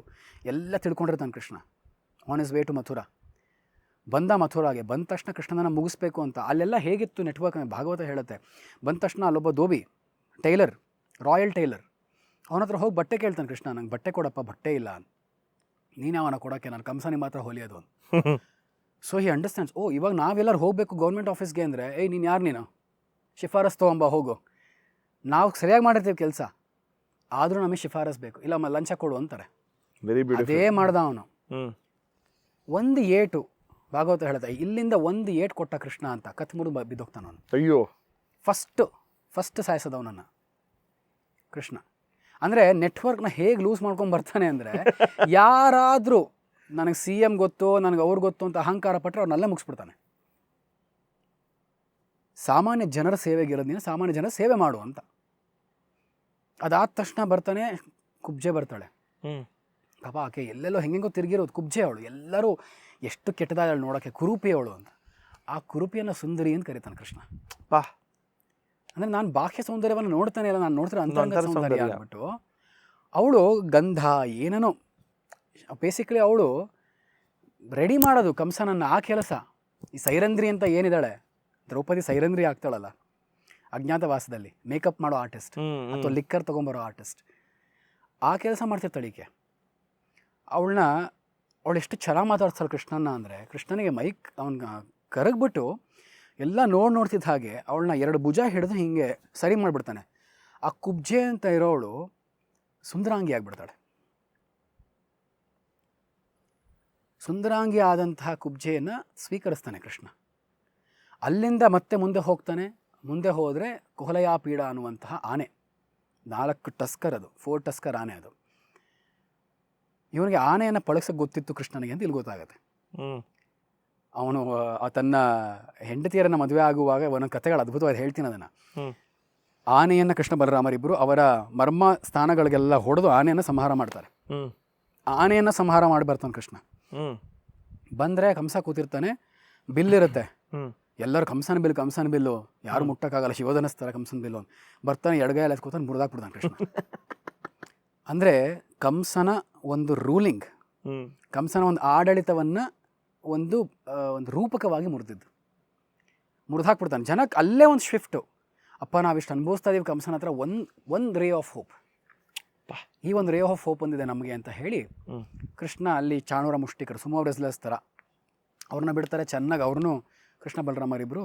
ಎಲ್ಲ ತಿಳ್ಕೊಂಡಿರ್ತಾನೆ Krishna. On his way to Mathura. ಮಥುರಾಗೆ ಬಂದ ತಕ್ಷಣ ಕೃಷ್ಣನನ್ನು ಮುಗಿಸ್ಬೇಕು ಅಂತ. ಅಲ್ಲೆಲ್ಲ ಹೇಗಿತ್ತು ನೆಟ್ವರ್ಕ್, ಭಾಗವತ ಹೇಳುತ್ತೆ. ಬಂದ ತಕ್ಷಣ ಅಲ್ಲೊಬ್ಬ ಧೋಬಿ ಟೈಲರ್, ರಾಯಲ್ ಟೈಲರ್, ಅವನ ಹತ್ರ ಹೋಗಿ ಬಟ್ಟೆ ಕೇಳ್ತಾನೆ ಕೃಷ್ಣ, ನಂಗೆ ಬಟ್ಟೆ ಕೊಡಪ್ಪ, ಬಟ್ಟೆ ಇಲ್ಲ. ನೀನೇ ಅವನ ಕೊಡೋಕ್ಕೆ, ನಾನು ಕಂಸನಿ ಮಾತ್ರ ಹೊಲಿಯೋದು. ಸೊ ಹಿ ಅಂಡರ್ಸ್ಟ್ಯಾಂಡ್ಸ್, ಓ ಇವಾಗ ನಾವೆಲ್ಲರೂ ಹೋಗಬೇಕು ಗೌರ್ಮೆಂಟ್ ಆಫೀಸ್ಗೆ ಅಂದರೆ, ಏಯ್ ನೀನು ಯಾರು, ನೀನು ಶಿಫಾರಸ್ ತೊಗೊಂಬ ಹೋಗು, ನಾವು ಸರಿಯಾಗಿ ಮಾಡಿರ್ತೀವಿ ಕೆಲಸ, ಆದರೂ ನಮಗೆ ಶಿಫಾರಸ್ ಬೇಕು, ಇಲ್ಲ ಲಂಚ ಕೊಡು ಅಂತಾರೆ. ಅದೇ ಮಾಡ್ದ ಅವನು. ಒಂದು ಏಟು ಭಾಗವತ ಹೇಳುತ್ತೆ, ಇಲ್ಲಿಂದ ಒಂದು ಏಟು ಕೊಟ್ಟ ಕೃಷ್ಣ ಅಂತ ಕತ್ಮುರು ಬಿದ್ದೋಗ್ತಾನ ಅವನು. ಅಯ್ಯೋ, ಫಸ್ಟ್ ಸಾಯಿಸೋದವನನ್ನು ಕೃಷ್ಣ. ಅಂದರೆ ನೆಟ್ವರ್ಕ್ನ ಹೇಗೆ ಲೂಸ್ ಮಾಡ್ಕೊಂಡು ಬರ್ತಾನೆ ಅಂದರೆ, ಯಾರಾದರೂ ನನಗೆ CM ಗೊತ್ತು, ನನಗೆ ಅವ್ರು ಗೊತ್ತು ಅಂತ ಅಹಂಕಾರ ಪಟ್ಟರೆ ಅವ್ರನ್ನೆಲ್ಲ ಮುಗಿಸ್ಬಿಡ್ತಾನೆ. ಸಾಮಾನ್ಯ ಜನರ ಸೇವೆಗೆ ಇರೋದಿನ ಸಾಮಾನ್ಯ ಜನರ ಸೇವೆ ಮಾಡು ಅಂತ. ಅದಾದ ತಕ್ಷಣ ಬರ್ತಾನೆ, ಕುಬ್ಜೆ ಬರ್ತಾಳೆ. ಪಾಪ ಆಕೆ ಎಲ್ಲೆಲ್ಲೋ ಹೆಂಗೆಂಗೋ ತಿರುಗಿರೋದು, ಕುಬ್ಜೆ ಅವಳು. ಎಲ್ಲರೂ ಎಷ್ಟು ಕೆಟ್ಟದಾಳು ನೋಡೋಕ್ಕೆ, ಕುರೂಪಿ ಅವಳು ಅಂತ. ಆ ಕುರೂಪಿಯನ್ನು ಸುಂದರಿ ಅಂತ ಕರೀತಾನೆ ಕೃಷ್ಣ. ಅಂದರೆ ನಾನು ಬಾಹ್ಯ ಸೌಂದರ್ಯವನ್ನು ನೋಡ್ತಾನೆ ಇಲ್ಲ, ನಾನು ನೋಡ್ತಾರೆ ಅಂತರಂಗ ಸೌಂದರ್ಯ ಆಗ್ಬಿಟ್ಟು. ಅವಳು ಗಂಧ ಏನೇನೋ, ಬೇಸಿಕಲಿ ಅವಳು ರೆಡಿ ಮಾಡೋದು ಕಂಸನನ್ನು, ಆ ಕೆಲಸ. ಈ ಸೈರಂಧ್ರಿ ಅಂತ ಏನಿದ್ದಾಳೆ, ದ್ರೌಪದಿ ಸೈರಂಧ್ರಿ ಆಗ್ತಾಳಲ್ಲ ಅಜ್ಞಾತವಾಸದಲ್ಲಿ, ಮೇಕಪ್ ಮಾಡೋ ಆರ್ಟಿಸ್ಟ್ ಅಥವಾ ಲಿಕ್ಕರ್ ತೊಗೊಂಬರೋ ಆರ್ಟಿಸ್ಟ್, ಆ ಕೆಲಸ ಮಾಡ್ತಿರ್ತಾಳೆ ಈಕೆ. ಅವಳು ಎಷ್ಟು ಚೆನ್ನಾಗಿ ಮಾತಾಡ್ತಾಳೆ ಕೃಷ್ಣನ ಅಂದರೆ, ಕೃಷ್ಣನಿಗೆ ಮೈಕ್ ಅವನ ಕರಗ್ಬಿಟ್ಟು ಎಲ್ಲ ನೋಡ್ತಿದ್ದ ಹಾಗೆ ಅವಳನ್ನ 2 ಭುಜ ಹಿಡಿದು ಹೀಗೆ ಸರಿ ಮಾಡಿಬಿಡ್ತಾನೆ. ಆ ಕುಬ್ಜೆ ಅಂತ ಇರೋವಳು ಸುಂದರಾಂಗಿ ಆಗಿಬಿಡ್ತಾಳೆ. ಸುಂದರಾಂಗಿ ಆದಂತಹ ಕುಬ್ಜೆಯನ್ನು ಸ್ವೀಕರಿಸ್ತಾನೆ ಕೃಷ್ಣ. ಅಲ್ಲಿಂದ ಮತ್ತೆ ಮುಂದೆ ಹೋಗ್ತಾನೆ. ಮುಂದೆ ಹೋದರೆ ಕುಹಲಯಾಪೀಡ ಅನ್ನುವಂತಹ ಆನೆ, 4 ಟಸ್ಕರ್, ಅದು 4 ಟಸ್ಕರ್ ಆನೆ. ಅದು ಇವನಿಗೆ ಆನೆಯನ್ನು ಪಳಗ್ಸಕ್ಕೆ ಗೊತ್ತಿತ್ತು ಕೃಷ್ಣನಿಗೆ ಅಂತ ಇಲ್ಲಿ ಗೊತ್ತಾಗುತ್ತೆ. ಅವನು ತನ್ನ ಹೆಂಡತಿಯರನ್ನು ಮದುವೆ ಆಗುವಾಗ ಒಂದೊಂದು ಕಥೆಗಳು ಅದ್ಭುತವಾಗಿ ಹೇಳ್ತೀನಿ ಅದನ್ನು. ಆನೆಯನ್ನು ಕೃಷ್ಣ ಬಲರಾಮರಿಬ್ಬರು ಅವರ ಮರ್ಮ ಸ್ಥಾನಗಳಿಗೆಲ್ಲ ಹೊಡೆದು ಆನೆಯನ್ನು ಸಂಹಾರ ಮಾಡ್ತಾರೆ. ಆನೆಯನ್ನು ಸಂಹಾರ ಮಾಡಿ ಬರ್ತಾನೆ ಕೃಷ್ಣ. ಬಂದರೆ ಕಂಸ ಕೂತಿರ್ತಾನೆ, ಬಿಲ್ಲಿರುತ್ತೆ. ಎಲ್ಲರೂ ಕಂಸನ ಬಿಲ್ಲು ಯಾರು ಮುಟ್ಟಕ್ಕಾಗಲ್ಲ, ಶಿವಧನಸ್ತಾರೆ ಕಂಸನ ಬಿಲ್ಲು. ಬರ್ತಾನೆ, ಎಡಗೈಯಲ್ಲಿ ಕೂತಾನೆ, ಮುರಿದಾಕ್ಬಿಡ್ತಾನೆ ಕೃಷ್ಣ. ಅಂದರೆ ಕಂಸನ ಒಂದು ರೂಲಿಂಗ್, ಕಂಸನ ಒಂದು ಆಡಳಿತವನ್ನು ಒಂದು ರೂಪಕವಾಗಿ ಮುರಿದಾಕ್ಬಿಡ್ತಾನೆ. ಜನಕ್ಕೆ ಅಲ್ಲೇ ಒಂದು ಶಿಫ್ಟು, ಅಪ್ಪ ನಾವಿಷ್ಟು ಅನುಭವಿಸ್ತಾ ಇದ್ದೀವಿ ಕಂಸನ ಹತ್ರ, ಒಂದು ರೇ ಆಫ್ ಹೋಪ್, ಈ ಒಂದು ರೇ ಆಫ್ ಹೋಪ್ ಬಂದಿದೆ ನಮಗೆ ಅಂತ ಹೇಳಿ ಕೃಷ್ಣ ಅಲ್ಲಿ ಚಾಣೂರ ಮುಷ್ಟಿಕರು, ಸುಮೋ ರೆಸ್ಲರ್ಸ್ ಥರ ಅವ್ರನ್ನ ಬಿಡ್ತಾರೆ. ಚೆನ್ನಾಗಿ ಅವ್ರನ್ನೂ ಕೃಷ್ಣ ಬಲರಾಮರಿಬ್ಬರು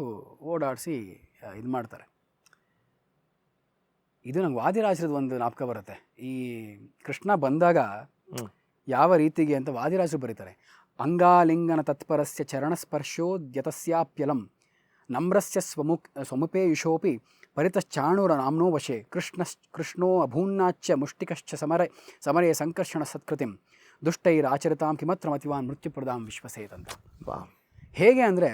ಓಡಾಡಿಸಿ ಇದು ಮಾಡ್ತಾರೆ. ಇದು ನಂಗೆ ವಾದಿರಾಜರದ ಒಂದು ಜ್ಞಾಪಕ ಬರುತ್ತೆ. ಈ ಕೃಷ್ಣ ಬಂದಾಗ ಯಾವ ರೀತಿಗೆ ಅಂತ ವಾದಿರಾಜರು ಬರೀತಾರೆ. ಅಂಗಾಲಿಂಗನ ತತ್ಪರಸ್ಯ ಚರಣಸ್ಪರ್ಶೋ ದ್ಯತಸ್ಯಾಪ್ಯಲಂ ನಮ್ರಸ್ಯ ಸ್ವಮುಪೇಯುಷೋಪಿ ಪರಿತಶ್ಚಾಣೂರ ನಾಮ್ನೋ ವಶೆ ಕೃಷ್ಣೋ ಅಭೂನ್ನಾಚ್ಯ ಮುಷ್ಟಿಕಶ್ಚ ಸಮರೇ ಸಂಕರ್ಷಣ ಸತ್ಕೃತಿಂ ದುಷ್ಟೈರಾಚರಿತಾಂ ಕಿಮತ್ರ ಮತಿವಾನ್ ಮೃತ್ಯುಪ್ರದಾಂ ವಿಶ್ವಸೇತ್ ಅಂತ. ಹೇಗೆ ಅಂದರೆ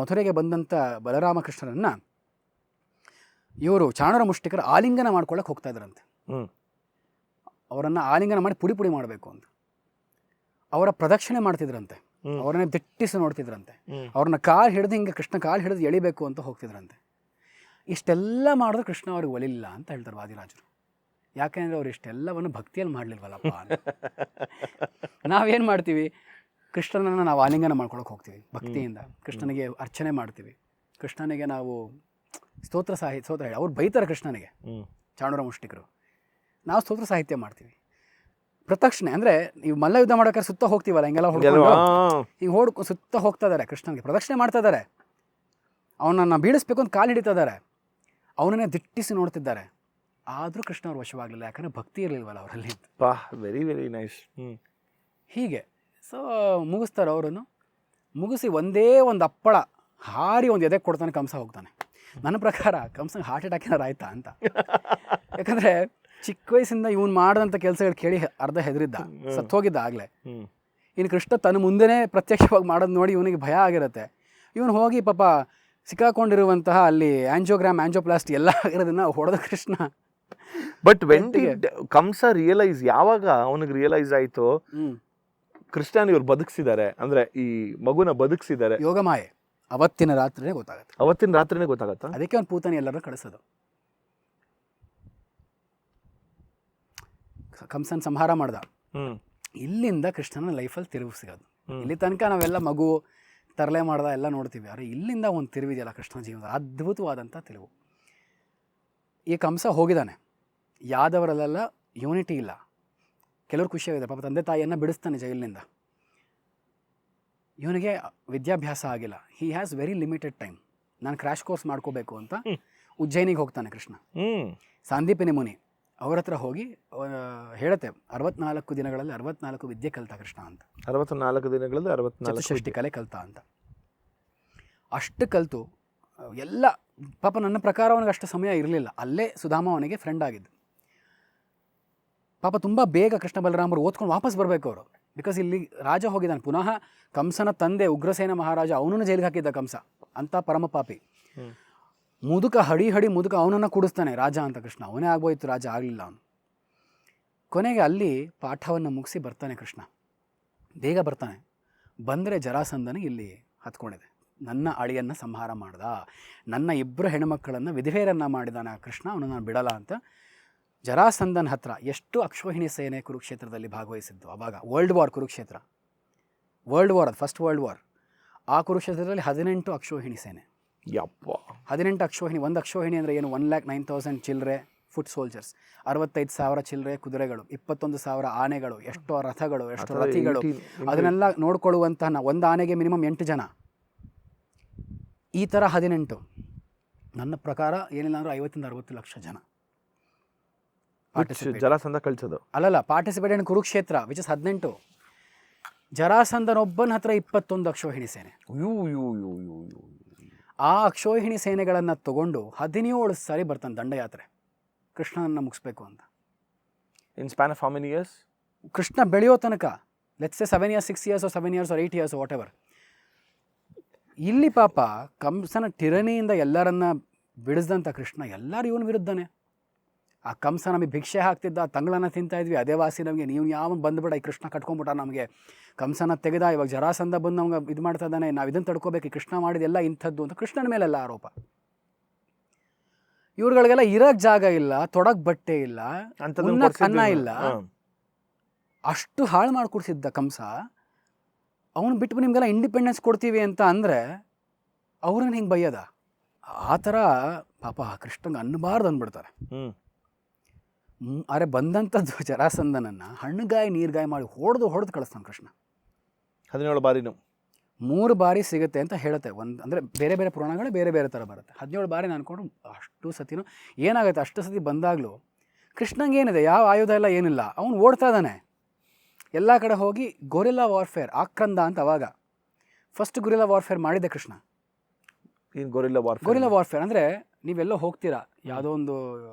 ಮಥುರೆಗೆ ಬಂದಂಥ ಬಲರಾಮಕೃಷ್ಣರನ್ನು ಇವರು ಚಾಣೂರ ಮುಷ್ಟಿಕರು ಆಲಿಂಗನ ಮಾಡ್ಕೊಳ್ಳೋಕೆ ಹೋಗ್ತಾ ಇದ್ರಂತೆ. ಅವರನ್ನು ಆಲಿಂಗನ ಮಾಡಿ ಪುಡಿ ಮಾಡಬೇಕು ಅಂತ ಅವರ ಪ್ರದಕ್ಷಿಣೆ ಮಾಡ್ತಿದ್ರಂತೆ. ಅವರನ್ನೇ ದಿಟ್ಟಿಸಿ ನೋಡ್ತಿದ್ರಂತೆ. ಅವ್ರನ್ನ ಕಾಲು ಹಿಡಿದು ಹಿಂಗೆ ಕೃಷ್ಣ ಕಾಲು ಹಿಡಿದು ಎಳಿಬೇಕು ಅಂತ ಹೋಗ್ತಿದ್ರಂತೆ. ಇಷ್ಟೆಲ್ಲ ಮಾಡಿದ್ರು ಕೃಷ್ಣ ಅವ್ರಿಗೆ ಒಲಿಲ್ಲ ಅಂತ ಹೇಳ್ತಾರೆ ವಾದಿರಾಜರು. ಯಾಕೆಂದರೆ ಅವ್ರು ಇಷ್ಟೆಲ್ಲವನ್ನು ಭಕ್ತಿಯಲ್ಲಿ ಮಾಡಲಿಲ್ವಲ್ಲಪ್ಪ. ನಾವೇನು ಮಾಡ್ತೀವಿ, ಕೃಷ್ಣನನ್ನು ನಾವು ಆಲಿಂಗನ ಮಾಡ್ಕೊಳಕ್ಕೆ ಹೋಗ್ತೀವಿ ಭಕ್ತಿಯಿಂದ, ಕೃಷ್ಣನಿಗೆ ಅರ್ಚನೆ ಮಾಡ್ತೀವಿ, ಕೃಷ್ಣನಿಗೆ ನಾವು ಸ್ತೋತ್ರ ಹೇಳಿ ಅವ್ರು ಬೈತಾರೆ ಕೃಷ್ಣನಿಗೆ ಚಾಣೂರ ಮುಷ್ಟಿಕರು. ನಾವು ಸ್ತೋತ್ರ ಸಾಹಿತ್ಯ ಮಾಡ್ತೀವಿ. ಪ್ರದಕ್ಷಿಣೆ ಅಂದರೆ ನೀವು ಮಲ್ಲ ಯುದ್ಧ ಮಾಡೋಕೆ ಸುತ್ತ ಹೋಗ್ತೀವಲ್ಲ, ಹಿಂಗೆಲ್ಲ ಹಿಂಗೆ ಸುತ್ತ ಹೋಗ್ತಾ ಇದ್ದಾರೆ, ಕೃಷ್ಣನಿಗೆ ಪ್ರದಕ್ಷಿಣೆ ಮಾಡ್ತಾ ಇದ್ದಾರೆ, ಅವನನ್ನು ಬೀಳಿಸ್ಬೇಕು ಅಂತ ಕಾಲು ಹಿಡಿತಾ ಇದ್ದಾರೆ. ಅವನನ್ನೇ ದಿಟ್ಟಿಸಿ ನೋಡ್ತಿದ್ದಾರೆ. ಆದರೂ ಕೃಷ್ಣ ಅವ್ರು ವಶವಾಗಲಿಲ್ಲ, ಯಾಕಂದರೆ ಭಕ್ತಿ ಇರಲಿಲ್ವಲ್ಲ ಅವರಲ್ಲಿ. Very very nice. ಹೀಗೆ ಸೊ ಮುಗಿಸ್ತಾರೆ ಅವರನ್ನು. ಮುಗಿಸಿ ಒಂದೇ ಒಂದು ಹಪ್ಪಳ ಹಾರಿ ಒಂದು ಎದೆ ಕೊಡ್ತಾನೆ, ಕಂಸ ಹೋಗ್ತಾನೆ. ನನ್ನ ಪ್ರಕಾರ ಕಂಸಂಗೆ ಹಾರ್ಟ್ ಅಟ್ಯಾಕ್ ಏನಾರು ಆಯ್ತಾ ಅಂತ. ಯಾಕಂದರೆ ಚಿಕ್ಕ ವಯಸ್ಸಿಂದ ಇವನು ಮಾಡಿದಂಥ ಕೆಲಸಗಳು ಕೇಳಿ ಅರ್ಧ ಹೆದರಿದ್ದ, ಸತ್ತೋಗಿದ್ದ ಆಗಲೇ. ಇನ್ನು ಕೃಷ್ಣ ತನ್ನ ಮುಂದೆನೇ ಪ್ರತ್ಯಕ್ಷವಾಗಿ ಮಾಡೋದು ನೋಡಿ ಇವನಿಗೆ ಭಯ ಆಗಿರುತ್ತೆ. ಇವನು ಹೋಗಿ ಪಾಪ ಸಿಕ್ಕಾಕೊಂಡಿರುವಂತಹ ಅಲ್ಲಿ ಆಂಜಿಯೋಪ್ಲಾಸ್ಟಿ ಎಲ್ಲ ಆಗಿರೋದನ್ನ ಹೊಡೆದ ಕೃಷ್ಣ. ಬಟ್ ಕಂಸ ರಿಯಲೈಸ್ ಯಾವಾಗ ಅವನಿಗೆ ರಿಯಲೈಸ್ ಆಯಿತು ಕೃಷ್ಣನ್ ಇವ್ರು ಬದುಕಿಸಿದ್ದಾರೆ, ಅಂದರೆ ಈ ಮಗುನ ಬದುಕಿಸಿದ್ದಾರೆ, ಯೋಗಮಾಯೆ ಅವತ್ತಿನ ರಾತ್ರಿನೇ ಗೊತ್ತಾಗುತ್ತೆ. ಅವತ್ತಿನ ರಾತ್ರಿನೇ ಗೊತ್ತಾಗತ್ತಾ? ಅದಕ್ಕೆ ಅವ್ನು ಪೂತನಿ ಎಲ್ಲರನ್ನ ಕಳಿಸೋದು. ಕಂಸನ್ ಸಂಹಾರ ಮಾಡ್ದ. ಇಲ್ಲಿಂದ ಕೃಷ್ಣನ ಲೈಫಲ್ಲಿ ತಿರುವು ಸಿಗೋದು. ಇಲ್ಲಿ ತನಕ ನಾವೆಲ್ಲ ಮಗು ತರಲೆ ಮಾಡ್ದ ಎಲ್ಲ ನೋಡ್ತೀವಿ, ಆದರೆ ಇಲ್ಲಿಂದ ಒಂದು ತಿರುವಿದೆಯಲ್ಲ ಕೃಷ್ಣನ ಜೀವನದ, ಅದ್ಭುತವಾದಂಥ ತಿರುವು. ಈ ಕಂಸ ಹೋಗಿದ್ದಾನೆ, ಯಾದವರಲ್ಲೆಲ್ಲ ಯೂನಿಟಿ ಇಲ್ಲ. ಕೆಲವರು ಖುಷಿಯಾಗಿದೆ, ಪಾಪ ತಂದೆ ತಾಯಿಯನ್ನು ಬಿಡಿಸ್ತಾನೆ ಜೈಲಿನಿಂದ. ಇವನಿಗೆ ವಿದ್ಯಾಭ್ಯಾಸ ಆಗಿಲ್ಲ, he has very limited time. ನಾನು ಕ್ರ್ಯಾಶ್ ಕೋರ್ಸ್ ಮಾಡ್ಕೋಬೇಕು ಅಂತ ಉಜ್ಜಯಿನಿಗೆ ಹೋಗ್ತಾನೆ ಕೃಷ್ಣ. ಸಾಂದೀಪಿನಿ ಮುನಿ ಅವ್ರ ಹತ್ರ ಹೋಗಿ ಹೇಳುತ್ತೆ, 64 ದಿನಗಳಲ್ಲಿ 64 ವಿದ್ಯೆ ಕಲಿತ ಕೃಷ್ಣ ಅಂತ. 64 ದಿನಗಳಲ್ಲಿ 64 ಚತುಷ್ಠಿ ಕಲೆ ಕಲಿತ ಅಂತ. ಅಷ್ಟು ಕಲಿತು ಎಲ್ಲ ಪಾಪ ನನ್ನ ಪ್ರಕಾರ ಅವನಿಗೆ ಅಷ್ಟು ಸಮಯ ಇರಲಿಲ್ಲ. ಅಲ್ಲೇ ಸುಧಾಮ ಅವನಿಗೆ ಫ್ರೆಂಡ್ ಆಗಿದ್ದು. ಪಾಪ ತುಂಬ ಬೇಗ ಕೃಷ್ಣ ಬಲರಾಮರು ಓದ್ಕೊಂಡು ವಾಪಸ್ ಬರಬೇಕು ಅವರು. ಬಿಕಾಸ್ ಇಲ್ಲಿ ರಾಜ ಹೋಗಿದ್ದಾನೆ ಪುನಃ. ಕಂಸನ ತಂದೆ ಉಗ್ರಸೇನ ಮಹಾರಾಜ ಅವನನ್ನು ಜೈಲಿಗೆ ಹಾಕಿದ್ದ ಕಂಸ, ಅಂಥ ಪರಮ ಪಾಪಿ. ಮುದುಕ ಹಡಿ ಮುದುಕ ಅವನನ್ನು ಕೂಡಿಸ್ತಾನೆ ರಾಜ ಅಂತ ಕೃಷ್ಣ. ಅವನೇ ಆಗ್ಬೋಯ್ತು ರಾಜ, ಆಗಲಿಲ್ಲ ಅವನು. ಕೊನೆಗೆ ಅಲ್ಲಿ ಪಾಠವನ್ನು ಮುಗಿಸಿ ಬರ್ತಾನೆ ಕೃಷ್ಣ, ಬೇಗ ಬರ್ತಾನೆ. ಬಂದರೆ ಜರಾಸಂಧನಿಗೆ ಇಲ್ಲಿ ಹತ್ಕೊಂಡಿದೆ, ನನ್ನ ಅಳಿಯನ್ನು ಸಂಹಾರ ಮಾಡ್ದ, ನನ್ನ 2 ಹೆಣ್ಣುಮಕ್ಕಳನ್ನು ವಿಧವೆಯರನ್ನು ಮಾಡಿದಾನೆ ಕೃಷ್ಣ, ಅವನು ನಾನು ಬಿಡಲ್ಲ ಅಂತ. ಜರಾಸಂಧನ ಹತ್ರ ಎಷ್ಟು ಅಕ್ಷೋಹಿಣಿ ಸೇನೆ ಕುರುಕ್ಷೇತ್ರದಲ್ಲಿ ಭಾಗವಹಿಸಿದ್ದು ಆವಾಗ. World war Kurukshetra, world war, ಅದು ಫಸ್ಟ್ ವರ್ಲ್ಡ್ ವಾರ್. ಆ ಕುರುಕ್ಷೇತ್ರದಲ್ಲಿ 18 ಅಕ್ಷೋಹಿಣಿ ಸೇನೆ. 18 ಅಕ್ಷೋಹಿಣಿ. ಒಂದು ಅಕ್ಷೋಹಿಣಿ ಅಂದರೆ ಏನು? 1,09,000 ಚಿಲ್ಲರೆ ಫುಟ್ ಸೋಲ್ಜರ್ಸ್, 65,000 ಚಿಲ್ಲರೆ ಕುದುರೆಗಳು, 21,000 ಆನೆಗಳು, ಎಷ್ಟೋ ರಥಗಳು, ಎಷ್ಟೋ ರಥಿಗಳು, ಅದನ್ನೆಲ್ಲ ನೋಡ್ಕೊಳ್ಳುವಂತಹ ಒಂದು ಆನೆಗೆ ಮಿನಿಮಮ್ 8 ಜನ. ಈ ಥರ 18, ನನ್ನ ಪ್ರಕಾರ ಏನಿಲ್ಲ ಅಂದರೆ 50-60 ಲಕ್ಷ ಜನ ಜರಾಸಂಧ ಕಳಿಸೋದು. ಅಲ್ಲಲ್ಲ, participate in Kurukshetra which is 18. ಜರಾಸಂಧನೊಬ್ಬನ ಹತ್ರ 21 ಅಕ್ಷೋಹಿಣಿ ಸೇನೆ. ಆ ಅಕ್ಷೋಹಿಣಿ ಸೇನೆಗಳನ್ನು ತಗೊಂಡು 17 ಸಾರಿ ಬರ್ತಾನೆ ದಂಡಯಾತ್ರೆ ಕೃಷ್ಣನನ್ನು ಮುಗಿಸ್ಬೇಕು ಅಂತ. In span of how many years? Krishna ಬೆಳೆಯೋ ತನಕ, let's say 7 years, 6 years, 7 years, 8 years, what ever. ಇಲ್ಲಿ ಪಾಪ ಕಂಸನ ಟಿರಣಿಯಿಂದ ಎಲ್ಲರನ್ನ ಬಿಡಿಸಿದಂಥ ಕೃಷ್ಣ ಎಲ್ಲರೂ ಇವನ ವಿರುದ್ಧನೇ. ಆ ಕಂಸ ನಮಗೆ ಭಿಕ್ಷೆ ಹಾಕ್ತಿದ್ದ, ತಂಗಳನ್ನ ತಿಂತಾ ಇದ್ವಿ, ಅದೇ ವಾಸಿ ನಮಗೆ, ನೀವು ಯಾವ ಬಂದುಬಿಡ, ಈ ಕೃಷ್ಣ ಕಟ್ಕೊಂಡ್ಬಿಟ್ಟ ನಮಗೆ, ಕಂಸನ ತೆಗೆದ, ಇವಾಗ ಜರಾಸಂಧ ಬಂದು ನಮ್ಗೆ ಇದು ಮಾಡ್ತಾ ಇದ್ದಾನೆ, ನಾವು ಇದನ್ನು ತಡ್ಕೋಬೇಕು, ಈ ಕೃಷ್ಣ ಮಾಡಿದೆಲ್ಲ ಇಂಥದ್ದು ಅಂತ ಕೃಷ್ಣನ ಮೇಲೆಲ್ಲ ಆರೋಪ. ಇವ್ರುಗಳಿಗೆಲ್ಲ ಇರೋಕ್ಕೆ ಜಾಗ ಇಲ್ಲ, ತೊಡಕ್ ಬಟ್ಟೆ ಇಲ್ಲ, ಅನ್ನ ಇಲ್ಲ, ಅಷ್ಟು ಹಾಳು ಮಾಡಿಕೊಡ್ಸಿದ್ದ ಕಂಸ. ಅವನು ಬಿಟ್ಟು ನಿಮಗೆಲ್ಲ ಇಂಡಿಪೆಂಡೆನ್ಸ್ ಕೊಡ್ತೀವಿ ಅಂತ ಅಂದರೆ ಅವ್ರನ್ನ ಹಿಂಗೆ ಬೈಯದ. ಆ ಥರ ಪಾಪ ಕೃಷ್ಣಂಗೆ ಅನ್ನಬಾರ್ದು ಅಂದ್ಬಿಡ್ತಾರೆ. ಆದರೆ ಬಂದಂಥದ್ದು ಜರಾಸಂಧನನ್ನು ಹಣ್ಣುಗಾಯಿ ನೀರ್ಗಾಯಿ ಮಾಡಿ ಹೊಡೆದು ಕಳಿಸ್ತಾನೆ ಕೃಷ್ಣ. 17 ಬಾರಿನೂ 3 ಬಾರಿ ಸಿಗುತ್ತೆ ಅಂತ ಹೇಳುತ್ತೆ. ಅಂದರೆ ಬೇರೆ ಬೇರೆ ಪುರಾಣಗಳೇ ಬೇರೆ ಬೇರೆ ಥರ ಬರುತ್ತೆ. 17 ಬಾರಿ ಅನ್ಕೊಂಡು ಅಷ್ಟು ಸತಿನೂ ಏನಾಗುತ್ತೆ, ಅಷ್ಟು ಸತಿ ಬಂದಾಗಲೂ ಕೃಷ್ಣಂಗೆ ಏನಿದೆ, ಯಾವ ಆಯುಧ ಎಲ್ಲ ಏನಿಲ್ಲ, ಅವನು ಓಡ್ತಾ ಇದ್ದಾನೆ ಎಲ್ಲ ಕಡೆ ಹೋಗಿ. ಗೊರಿಲ್ಲಾ ವಾರ್ಫೇರ್, ಆಕ್ರಂದ ಅಂತ ಅವಾಗ ಫಸ್ಟ್ ಗೊರಿಲ್ಲಾ ವಾರ್ಫೇರ್ ಮಾಡಿದ್ದೆ ಕೃಷ್ಣ. ಗೊರಿಲ್ಲಾ ವಾರ್ಫೇರ್ ಅಂದರೆ ನೀವೆಲ್ಲೋ ಹೋಗ್ತೀರಾ, ಯಾವುದೋ ಒಂದು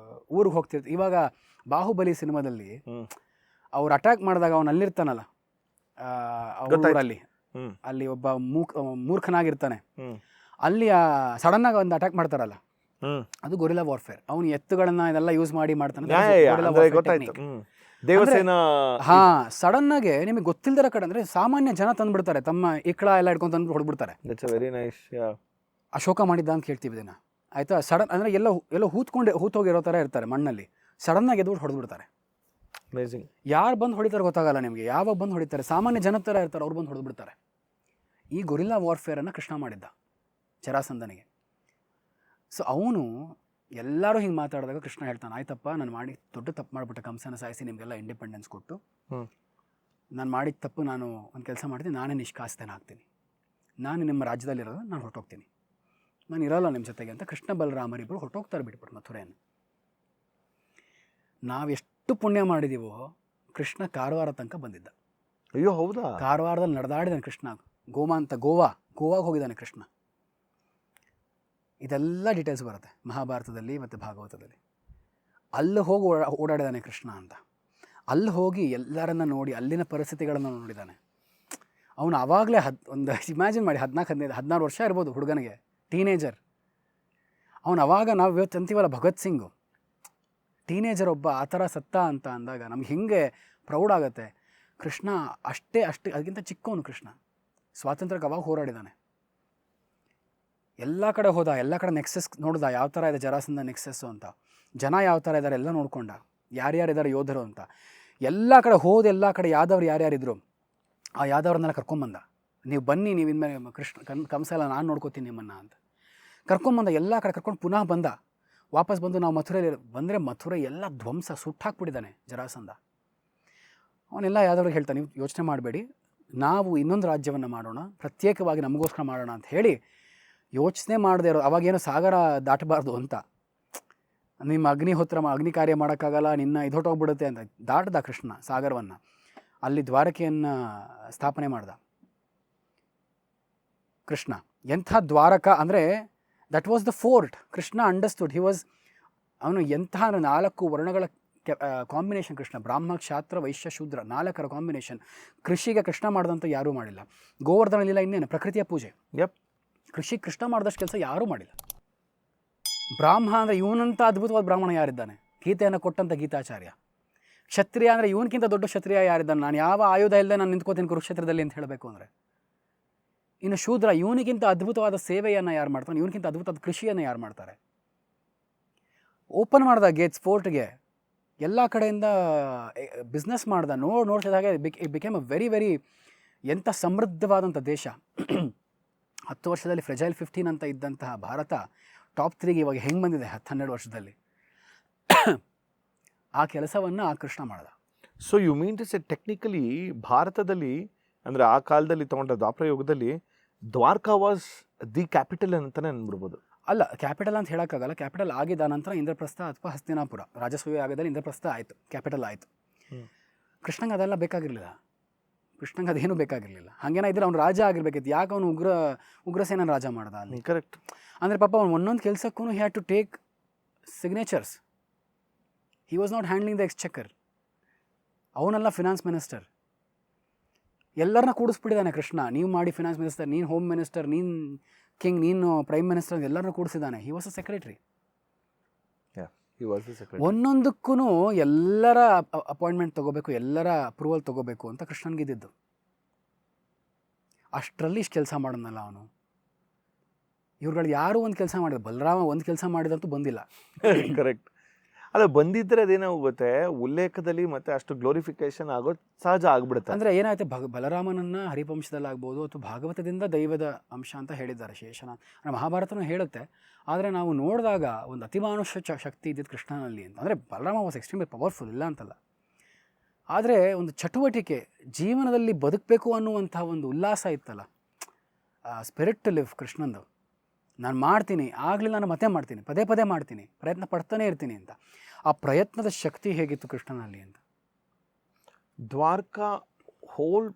ಊರಿಗೆ ಹೋಗ್ತಿರ್ತೀವಿ. ಇವಾಗ ಬಾಹುಬಲಿ ಸಿನಿಮಾದಲ್ಲಿ ಅವ್ರು ಅಟ್ಯಾಕ್ ಮಾಡಿದಾಗ ಅವನು ಅಲ್ಲಿರ್ತಾನಲ್ಲ ಊರಲ್ಲಿ, ಅಲ್ಲಿ ಒಬ್ಬ ಮೂರ್ಖನಾಗಿರ್ತಾನೆ, ಅಲ್ಲಿ ಸಡನ್ನಾಗಿ ಒಂದು ಅಟ್ಯಾಕ್ ಮಾಡ್ತಾರಲ್ಲ, ಅದು ಗೊರಿಲ್ಲಾ ವಾರ್ಫೇರ್. ಅವನು ಎತ್ತುಗಳನ್ನ ಇದೆಲ್ಲ ಯೂಸ್ ಮಾಡಿ ಮಾಡ್ತಾನೆ. ಹಾ, ಸಡನ್ ಆಗಿ ನಿಮಗೆ ಗೊತ್ತಿಲ್ದಿರೋ ಕಡೆ ಅಂದ್ರೆ ಸಾಮಾನ್ಯ ಜನ ತಂದ್ಬಿಡ್ತಾರೆ, ತಮ್ಮ ಇಕ್ಕಳ ಎಲ್ಲ ಹಿಡ್ಕೊಂಡು ತಂದು ಹೊಡ್ಬಿಡ್ತಾರೆ. ಅಶೋಕ ಮಾಡಿದ್ದ ಅಂತ ಹೇಳ್ತೀವಿ ಇದನ್ನ, ಆಯ್ತಾ. ಸಡನ್ ಅಂದರೆ ಎಲ್ಲೋ ಹೂತೋಗಿರೋ ಥರ ಇರ್ತಾರೆ ಮಣ್ಣಲ್ಲಿ, ಸಡನ್ನಾಗಿ ಎದ್ಬಿಟ್ಟು ಹೊಡೆದ್ಬಿಡ್ತಾರೆ. ಯಾರು ಬಂದು ಹೊಡಿತಾರೆ ಗೊತ್ತಾಗಲ್ಲ ನಿಮಗೆ, ಯಾವಾಗ ಬಂದು ಹೊಡಿತಾರೆ, ಸಾಮಾನ್ಯ ಜನ ಥರ ಇರ್ತಾರೆ, ಅವ್ರು ಬಂದು ಹೊಡೆದ್ಬಿಡ್ತಾರೆ. ಈ ಗೊರಿಲ್ಲಾ ವಾರ್ಫೇರನ್ನು ಕೃಷ್ಣ ಮಾಡಿದ್ದ ಜರಾಸಂಧನಿಗೆ. ಸೊ ಅವನು ಎಲ್ಲರೂ ಹಿಂಗೆ ಮಾತಾಡಿದಾಗ ಕೃಷ್ಣ ಹೇಳ್ತಾನೆ, ಆಯ್ತಪ್ಪ, ನಾನು ಮಾಡಿ ದೊಡ್ಡ ತಪ್ಪು ಮಾಡಿಬಿಟ್ಟೆ, ಕಂಸನ ಸಾಯಿಸಿ ನಿಮಗೆಲ್ಲ ಇಂಡಿಪೆಂಡೆನ್ಸ್ ಕೊಟ್ಟು, ನಾನು ಮಾಡಿದ ತಪ್ಪು, ನಾನು ಒಂದು ಕೆಲಸ ಮಾಡ್ತೀನಿ, ನಾನೇ ನಿಷ್ಕಾಸಿತನ ಆಗ್ತೀನಿ, ನಾನು ನಿಮ್ಮ ರಾಜ್ಯದಲ್ಲಿರೋದು ನಾನು ಹೊರಟೋಗ್ತೀನಿ, ನಾನು ಇರಲ್ಲ ನಿಮ್ಮ ಜೊತೆಗೆ ಅಂತ ಕೃಷ್ಣ ಬಲರಾಮರಿಬ್ಬರು ಹೊರಟೋಗ್ತಾರೆ ಬಿಟ್ಬಿಟ್ಟು ಮಥುರೆಯನ್ನು. ನಾವೆಷ್ಟು ಪುಣ್ಯ ಮಾಡಿದ್ದೀವೋ ಕೃಷ್ಣ ಕಾರವಾರ ತನಕ ಬಂದಿದ್ದ. ಅಯ್ಯೋ ಹೌದಾ? ಕಾರವಾರದಲ್ಲಿ ನಡೆದಾಡಿದಾನೆ ಕೃಷ್ಣ. ಗೋವಾಗೆ ಹೋಗಿದ್ದಾನೆ ಕೃಷ್ಣ. ಇದೆಲ್ಲ ಡೀಟೇಲ್ಸ್ ಬರುತ್ತೆ ಮಹಾಭಾರತದಲ್ಲಿ ಮತ್ತು ಭಾಗವತದಲ್ಲಿ. ಅಲ್ಲಿ ಹೋಗಿ ಓಡಾಡಿದಾನೆ ಕೃಷ್ಣ ಅಂತ. ಅಲ್ಲಿ ಹೋಗಿ ಎಲ್ಲರನ್ನ ನೋಡಿ ಅಲ್ಲಿನ ಪರಿಸ್ಥಿತಿಗಳನ್ನು ನೋಡಿದ್ದಾನೆ. ಅವನು ಆವಾಗಲೇ ಒಂದು ಇಮ್ಯಾಜಿನ್ ಮಾಡಿ 14-16 ವರ್ಷ ಇರ್ಬೋದು ಹುಡುಗನಿಗೆ, ಟೀನೇಜರ್. ಅವನು ಅವಾಗ ನಾವು ಇವತ್ತು ಅಂತೀವಲ್ಲ ಭಗತ್ ಸಿಂಗು, ಟೀನೇಜರ್ ಒಬ್ಬ ಆ ಥರ ಸತ್ತ ಅಂತ ಅಂದಾಗ ನಮ್ಗೆ ಹಿಂಗೆ ಪ್ರೌಡ್ ಆಗುತ್ತೆ. ಕೃಷ್ಣ ಅಷ್ಟೇ ಅದಕ್ಕಿಂತ ಚಿಕ್ಕವನು ಕೃಷ್ಣ. ಸ್ವಾತಂತ್ರ್ಯಕ್ಕೆ ಅವಾಗ ಹೋರಾಡಿದ್ದಾನೆ. ಎಲ್ಲ ಕಡೆ ಹೋದ, ಎಲ್ಲ ಕಡೆ ನೆಕ್ಸಸ್ ನೋಡ್ದ, ಯಾವ ಥರ ಇದೆ ಜರಾಸಂಧ ನೆಕ್ಸಸ್ಸು ಅಂತ, ಜನ ಯಾವ ಥರ ಇದ್ದಾರೆ ಎಲ್ಲ ನೋಡ್ಕೊಂಡ, ಯಾರ್ಯಾರಿದ್ದಾರೆ ಯೋಧರು ಅಂತ. ಎಲ್ಲ ಕಡೆ ಎಲ್ಲ ಕಡೆ ಯಾದವ್ರು ಯಾರ್ಯಾರಿದ್ರು ಆ ಯಾದವ್ರನ್ನೆಲ್ಲ ಕರ್ಕೊಂಬಂದ. ನೀವು ಬನ್ನಿ, ನೀವು ಇನ್ಮೇಲೆ ಕಂಸ ಎಲ್ಲ ನಾನು ನೋಡ್ಕೋತೀನಿ ನಿಮ್ಮನ್ನು ಅಂತ ಕರ್ಕೊಂಬಂದ. ಎಲ್ಲ ಕಡೆ ಕರ್ಕೊಂಡು ಪುನಃ ಬಂದ. ವಾಪಸ್ ಬಂದು ನಾವು ಮಥುರೆಯಲ್ಲಿ ಬಂದರೆ ಮಥುರೆ ಎಲ್ಲ ಧ್ವಂಸ ಸುಟ್ಟಾಕ್ಬಿಟ್ಟಿದ್ದಾನೆ ಜರಾಸಂಧ. ಅವನೆಲ್ಲ ಯಾದವ್ರಿಗೆ ಹೇಳ್ತಾನೆ, ನೀವು ಯೋಚನೆ ಮಾಡಬೇಡಿ, ನಾವು ಇನ್ನೊಂದು ರಾಜ್ಯವನ್ನು ಮಾಡೋಣ, ಪ್ರತ್ಯೇಕವಾಗಿ ನಮಗೋಸ್ಕರ ಮಾಡೋಣ ಅಂತ ಹೇಳಿ ಯೋಚನೆ ಮಾಡದೇ ಇರೋ, ಅವಾಗೇನೋ ಸಾಗರ ದಾಟಬಾರ್ದು ಅಂತ, ನಿಮ್ಮ ಅಗ್ನಿ ಕಾರ್ಯ ಮಾಡೋಕ್ಕಾಗಲ್ಲ, ನಿನ್ನ ಹೊಟ್ಟೋಗ್ಬಿಡುತ್ತೆ ಅಂತ ದಾಟ್ದ ಕೃಷ್ಣ ಸಾಗರವನ್ನು. ಅಲ್ಲಿ ದ್ವಾರಕೆಯನ್ನು ಸ್ಥಾಪನೆ ಮಾಡ್ದ ಕೃಷ್ಣ. ಎಂಥ ದ್ವಾರಕ ಅಂದರೆ that was the fort. Krishna understood. ಅವನು ಎಂತಹ 4 ವರ್ಣಗಳ ಕಾಂಬಿನೇಷನ್ ಕೃಷ್ಣ. ಬ್ರಾಹ್ಮ, ಕ್ಷಾತ್ರ, ವೈಶ್ಯ, ಶೂದ್ರ 4ರ ಕಾಂಬಿನೇಷನ್. ಕೃಷಿಗೆ ಕೃಷ್ಣ ಮಾಡಿದಂಥ ಯಾರೂ ಮಾಡಿಲ್ಲ. ಗೋವರ್ಧನಲಿಲ್ಲ ಇನ್ನೇನು ಪ್ರಕೃತಿಯ ಪೂಜೆ. ಕೃಷಿ ಕೃಷ್ಣ ಮಾಡಿದಷ್ಟು ಕೆಲಸ ಯಾರೂ ಮಾಡಿಲ್ಲ. ಬ್ರಾಹ್ಮ ಅಂದರೆ ಇವನಂಥ ಅದ್ಭುತವಾದ ಬ್ರಾಹ್ಮಣ ಯಾರಿದ್ದಾನೆ? ಗೀತೆಯನ್ನು ಕೊಟ್ಟಂಥ ಗೀತಾಚಾರ್ಯ. ಕ್ಷತ್ರಿಯ ಅಂದರೆ ಇವನಕ್ಕಿಂತ ದೊಡ್ಡ ಕ್ಷತ್ರಿಯ ಯಾರಿದ್ದಾನೆ? ನಾನು ಯಾವ ಆಯುಧ ಇಲ್ಲದೆ ನಾನು ನಿಂತ್ಕೋತೀನಿ ಕುರುಕ್ಷೇತ್ರದಲ್ಲಿ ಅಂತ ಹೇಳಬೇಕು ಅಂದರೆ. ಇನ್ನು ಶೂದ್ರ, ಇವನಿಗಿಂತ ಅದ್ಭುತವಾದ ಸೇವೆಯನ್ನು ಯಾರು ಮಾಡ್ತಾನೆ? ಇವನಿಗಿಂತ ಅದ್ಭುತವಾದ ಕೃಷಿಯನ್ನು ಯಾರು ಮಾಡ್ತಾರೆ? ಓಪನ್ ಮಾಡ್ದ ಗೇಟ್ಸ್ ಫೋರ್ಟ್ಗೆ, ಎಲ್ಲ ಕಡೆಯಿಂದ ಬಿಸ್ನೆಸ್ ಮಾಡ್ದ. ನೋಡ್ತಿದ್ದಾಗೆ it became a very very ಎಂಥ ಸಮೃದ್ಧವಾದಂಥ ದೇಶ. 10 ವರ್ಷದಲ್ಲಿ ಫ್ರೆಜೈಲ್ 15 ಅಂತ ಇದ್ದಂತಹ ಭಾರತ ಟಾಪ್ 3ಗೆ ಇವಾಗ ಹೆಂಗೆ ಬಂದಿದೆ 10-12 ವರ್ಷದಲ್ಲಿ. ಆ ಕೆಲಸವನ್ನು ಆ ಕೃಷ್ಣ ಮಾಡ್ದ. ಸೊ ಯು ಮೀನ್ ಟು ಸೆ ಟೆಕ್ನಿಕಲಿ ಭಾರತದಲ್ಲಿ ಅಂದರೆ ಆ ಕಾಲದಲ್ಲಿ ತೊಗೊಂಡ ದ್ವಾಪರ ಯುಗದಲ್ಲಿ ದ್ವಾರಕಾ ವಾಸ್ ದಿ ಕ್ಯಾಪಿಟಲ್ ಅಂತಲೇ ಅಂದ್ಬಿಡ್ಬೋದು. ಅಲ್ಲ, ಕ್ಯಾಪಿಟಲ್ ಅಂತ ಹೇಳೋಕ್ಕಾಗಲ್ಲ. ಕ್ಯಾಪಿಟಲ್ ಆಗಿದ್ದ ನಂತರ ಇಂದ್ರಪ್ರಸ್ಥ ಅಥವಾ ಹಸ್ತಿನಾಪುರ ರಾಜಸೂಯ ಆಗದಲ್ಲಿ ಇಂದ್ರಪ್ರಸ್ಥ ಆಯಿತು, ಕ್ಯಾಪಿಟಲ್ ಆಯಿತು. ಕೃಷ್ಣಂಗೆ ಅದೆಲ್ಲ ಬೇಕಾಗಿರಲಿಲ್ಲ. ಕೃಷ್ಣಂಗೆ ಅದೇನೂ ಬೇಕಾಗಿರಲಿಲ್ಲ. ಹಾಗೇನ ಇದ್ರೆ ಅವ್ನು ರಾಜ ಆಗಿರ್ಬೇಕಿತ್ತು. ಯಾಕೆ ಅವನು ಉಗ್ರಸೇನ ರಾಜ ಮಾಡ್ದ ಅಲ್ಲಿ? ಕರೆಕ್ಟ್. ಅಂದರೆ ಪಾಪ ಅವ್ನು ಒಂದೊಂದು ಕೆಲಸಕ್ಕೂ he had to take signatures. He was not handling the exchequer. ಅವನೆಲ್ಲ ಫಿನಾನ್ಸ್ ಮಿನಿಸ್ಟರ್. ಎಲ್ಲರನ್ನ ಕೂಡಿಸ್ಬಿಟ್ಟಿದ್ದಾನೆ ಕೃಷ್ಣ. ನೀವು ಮಾಡಿ ಫಿನಾನ್ಸ್ ಮಿನಿಸ್ಟರ್, ನೀನು ಹೋಮ್ ಮಿನಿಸ್ಟರ್, ನೀನು ಕಿಂಗ್, ನೀನು ಪ್ರೈಮ್ ಮಿನಿಸ್ಟರ್, ಎಲ್ಲರನ್ನೂ ಕೂಡಿಸಿದ್ದಾನೆ. He was a secretary. ಒಂದೊಂದಕ್ಕೂ ಎಲ್ಲರ ಅಪಾಯಿಂಟ್ಮೆಂಟ್ ತೊಗೋಬೇಕು, ಎಲ್ಲರ ಅಪ್ರೂವಲ್ ತೊಗೋಬೇಕು ಅಂತ ಕೃಷ್ಣನ್ಗಿದ್ದು. ಅಷ್ಟರಲ್ಲಿ ಇಷ್ಟು ಕೆಲಸ ಮಾಡೋನಲ್ಲ ಅವನು. ಇವ್ರುಗಳು ಯಾರೂ ಒಂದು ಕೆಲಸ ಮಾಡಿದ್ರು. ಬಲರಾಮ ಒಂದು ಕೆಲಸ ಮಾಡಿದಂತೂ ಬಂದಿಲ್ಲ. ಕರೆಕ್ಟ್. ಅಲ್ಲ, ಬಂದಿದ್ದರೆ ಅದೇನಾಗುತ್ತೆ, ಉಲ್ಲೇಖದಲ್ಲಿ ಮತ್ತೆ ಅಷ್ಟು ಗ್ಲೋರಿಫಿಕೇಶನ್ ಆಗೋದು ಸಹಜ ಆಗ್ಬಿಡುತ್ತೆ. ಅಂದರೆ ಏನಾಯ್ತು, ಬಲರಾಮನನ್ನು ಹರಿವಂಶದಲ್ಲಾಗ್ಬೋದು ಅಥವಾ ಭಾಗವತದಿಂದ ದೈವದ ಅಂಶ ಅಂತ ಹೇಳಿದ್ದಾರೆ ಶೇಷನ. ಮಹಾಭಾರತನೂ ಹೇಳುತ್ತೆ. ಆದರೆ ನಾವು ನೋಡಿದಾಗ ಒಂದು ಅತಿಮಾನುಷ ಶಕ್ತಿ ಇದ್ದಿದ್ದು ಕೃಷ್ಣನಲ್ಲಿ ಅಂತ. ಅಂದರೆ ಬಲರಾಮ ವಾಸ್ ಎಕ್ಸ್ಟ್ರೀಮ್ಲಿ ಪವರ್ಫುಲ್, ಇಲ್ಲ ಅಂತಲ್ಲ. ಆದರೆ ಒಂದು ಚಟುವಟಿಕೆ, ಜೀವನದಲ್ಲಿ ಬದುಕಬೇಕು ಅನ್ನುವಂಥ ಒಂದು ಉಲ್ಲಾಸ ಇತ್ತಲ್ಲ, ಸ್ಪಿರಿಟ್ ಟು ಲಿವ್ ಕೃಷ್ಣಂದು. ನಾನು ಮಾಡ್ತೀನಿ, ಆಗಲಿಲ್ಲ ನಾನು ಮತ್ತೆ ಮಾಡ್ತೀನಿ, ಪದೇ ಪದೇ ಮಾಡ್ತೀನಿ, ಪ್ರಯತ್ನ ಪಡ್ತಾನೆ ಇರ್ತೀನಿ ಅಂತ. ಆ ಪ್ರಯತ್ನದ ಶಕ್ತಿ ಹೇಗಿತ್ತು ಕೃಷ್ಣನಲ್ಲಿ ಅಂತ. Dwaraka whole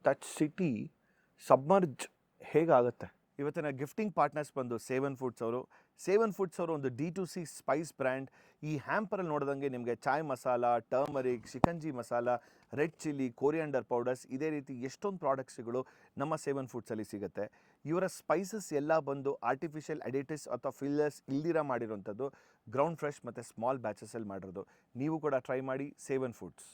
touch city submerge ಹೇಗಾಗುತ್ತೆ? ಇವತ್ತಿನ ಗಿಫ್ಟಿಂಗ್ ಪಾರ್ಟ್ನರ್ಸ್ ಬಂದು ಸೇವನ್ ಫುಡ್ಸ್ ಅವರು. ಸೇವನ್ ಫುಡ್ಸ್ ಅವರು ಒಂದು D2C ಸ್ಪೈಸ್ ಬ್ರ್ಯಾಂಡ್. ಈ ಹ್ಯಾಂಪರಲ್ಲಿ ನೋಡಿದಂಗೆ ನಿಮಗೆ chai masala, turmeric, shikanji masala, red chilli, coriander powders, ಇದೇ ರೀತಿ ಎಷ್ಟೊಂದು ಪ್ರಾಡಕ್ಟ್ಸ್ಗಳು ನಮ್ಮ ಸೇವನ್ ಫುಡ್ಸಲ್ಲಿ ಸಿಗುತ್ತೆ. ಇವರ ಸ್ಪೈಸಸ್ ಎಲ್ಲ ಬಂದು ಆರ್ಟಿಫಿಷಿಯಲ್ ಅಡಿಟಿವ್ಸ್ ಅಥವಾ ಫಿಲ್ಲರ್ಸ್ ಇಲ್ದಿರ ಮಾಡಿರೋಂಥದ್ದು, ಗ್ರೌಂಡ್ ಫ್ರೆಶ್ ಮತ್ತು ಸ್ಮಾಲ್ ಬ್ಯಾಚಸಲ್ಲಿ ಮಾಡಿರೋದು. ನೀವು ಕೂಡ ಟ್ರೈ ಮಾಡಿ ಸೇವನ್ ಫುಡ್ಸ್.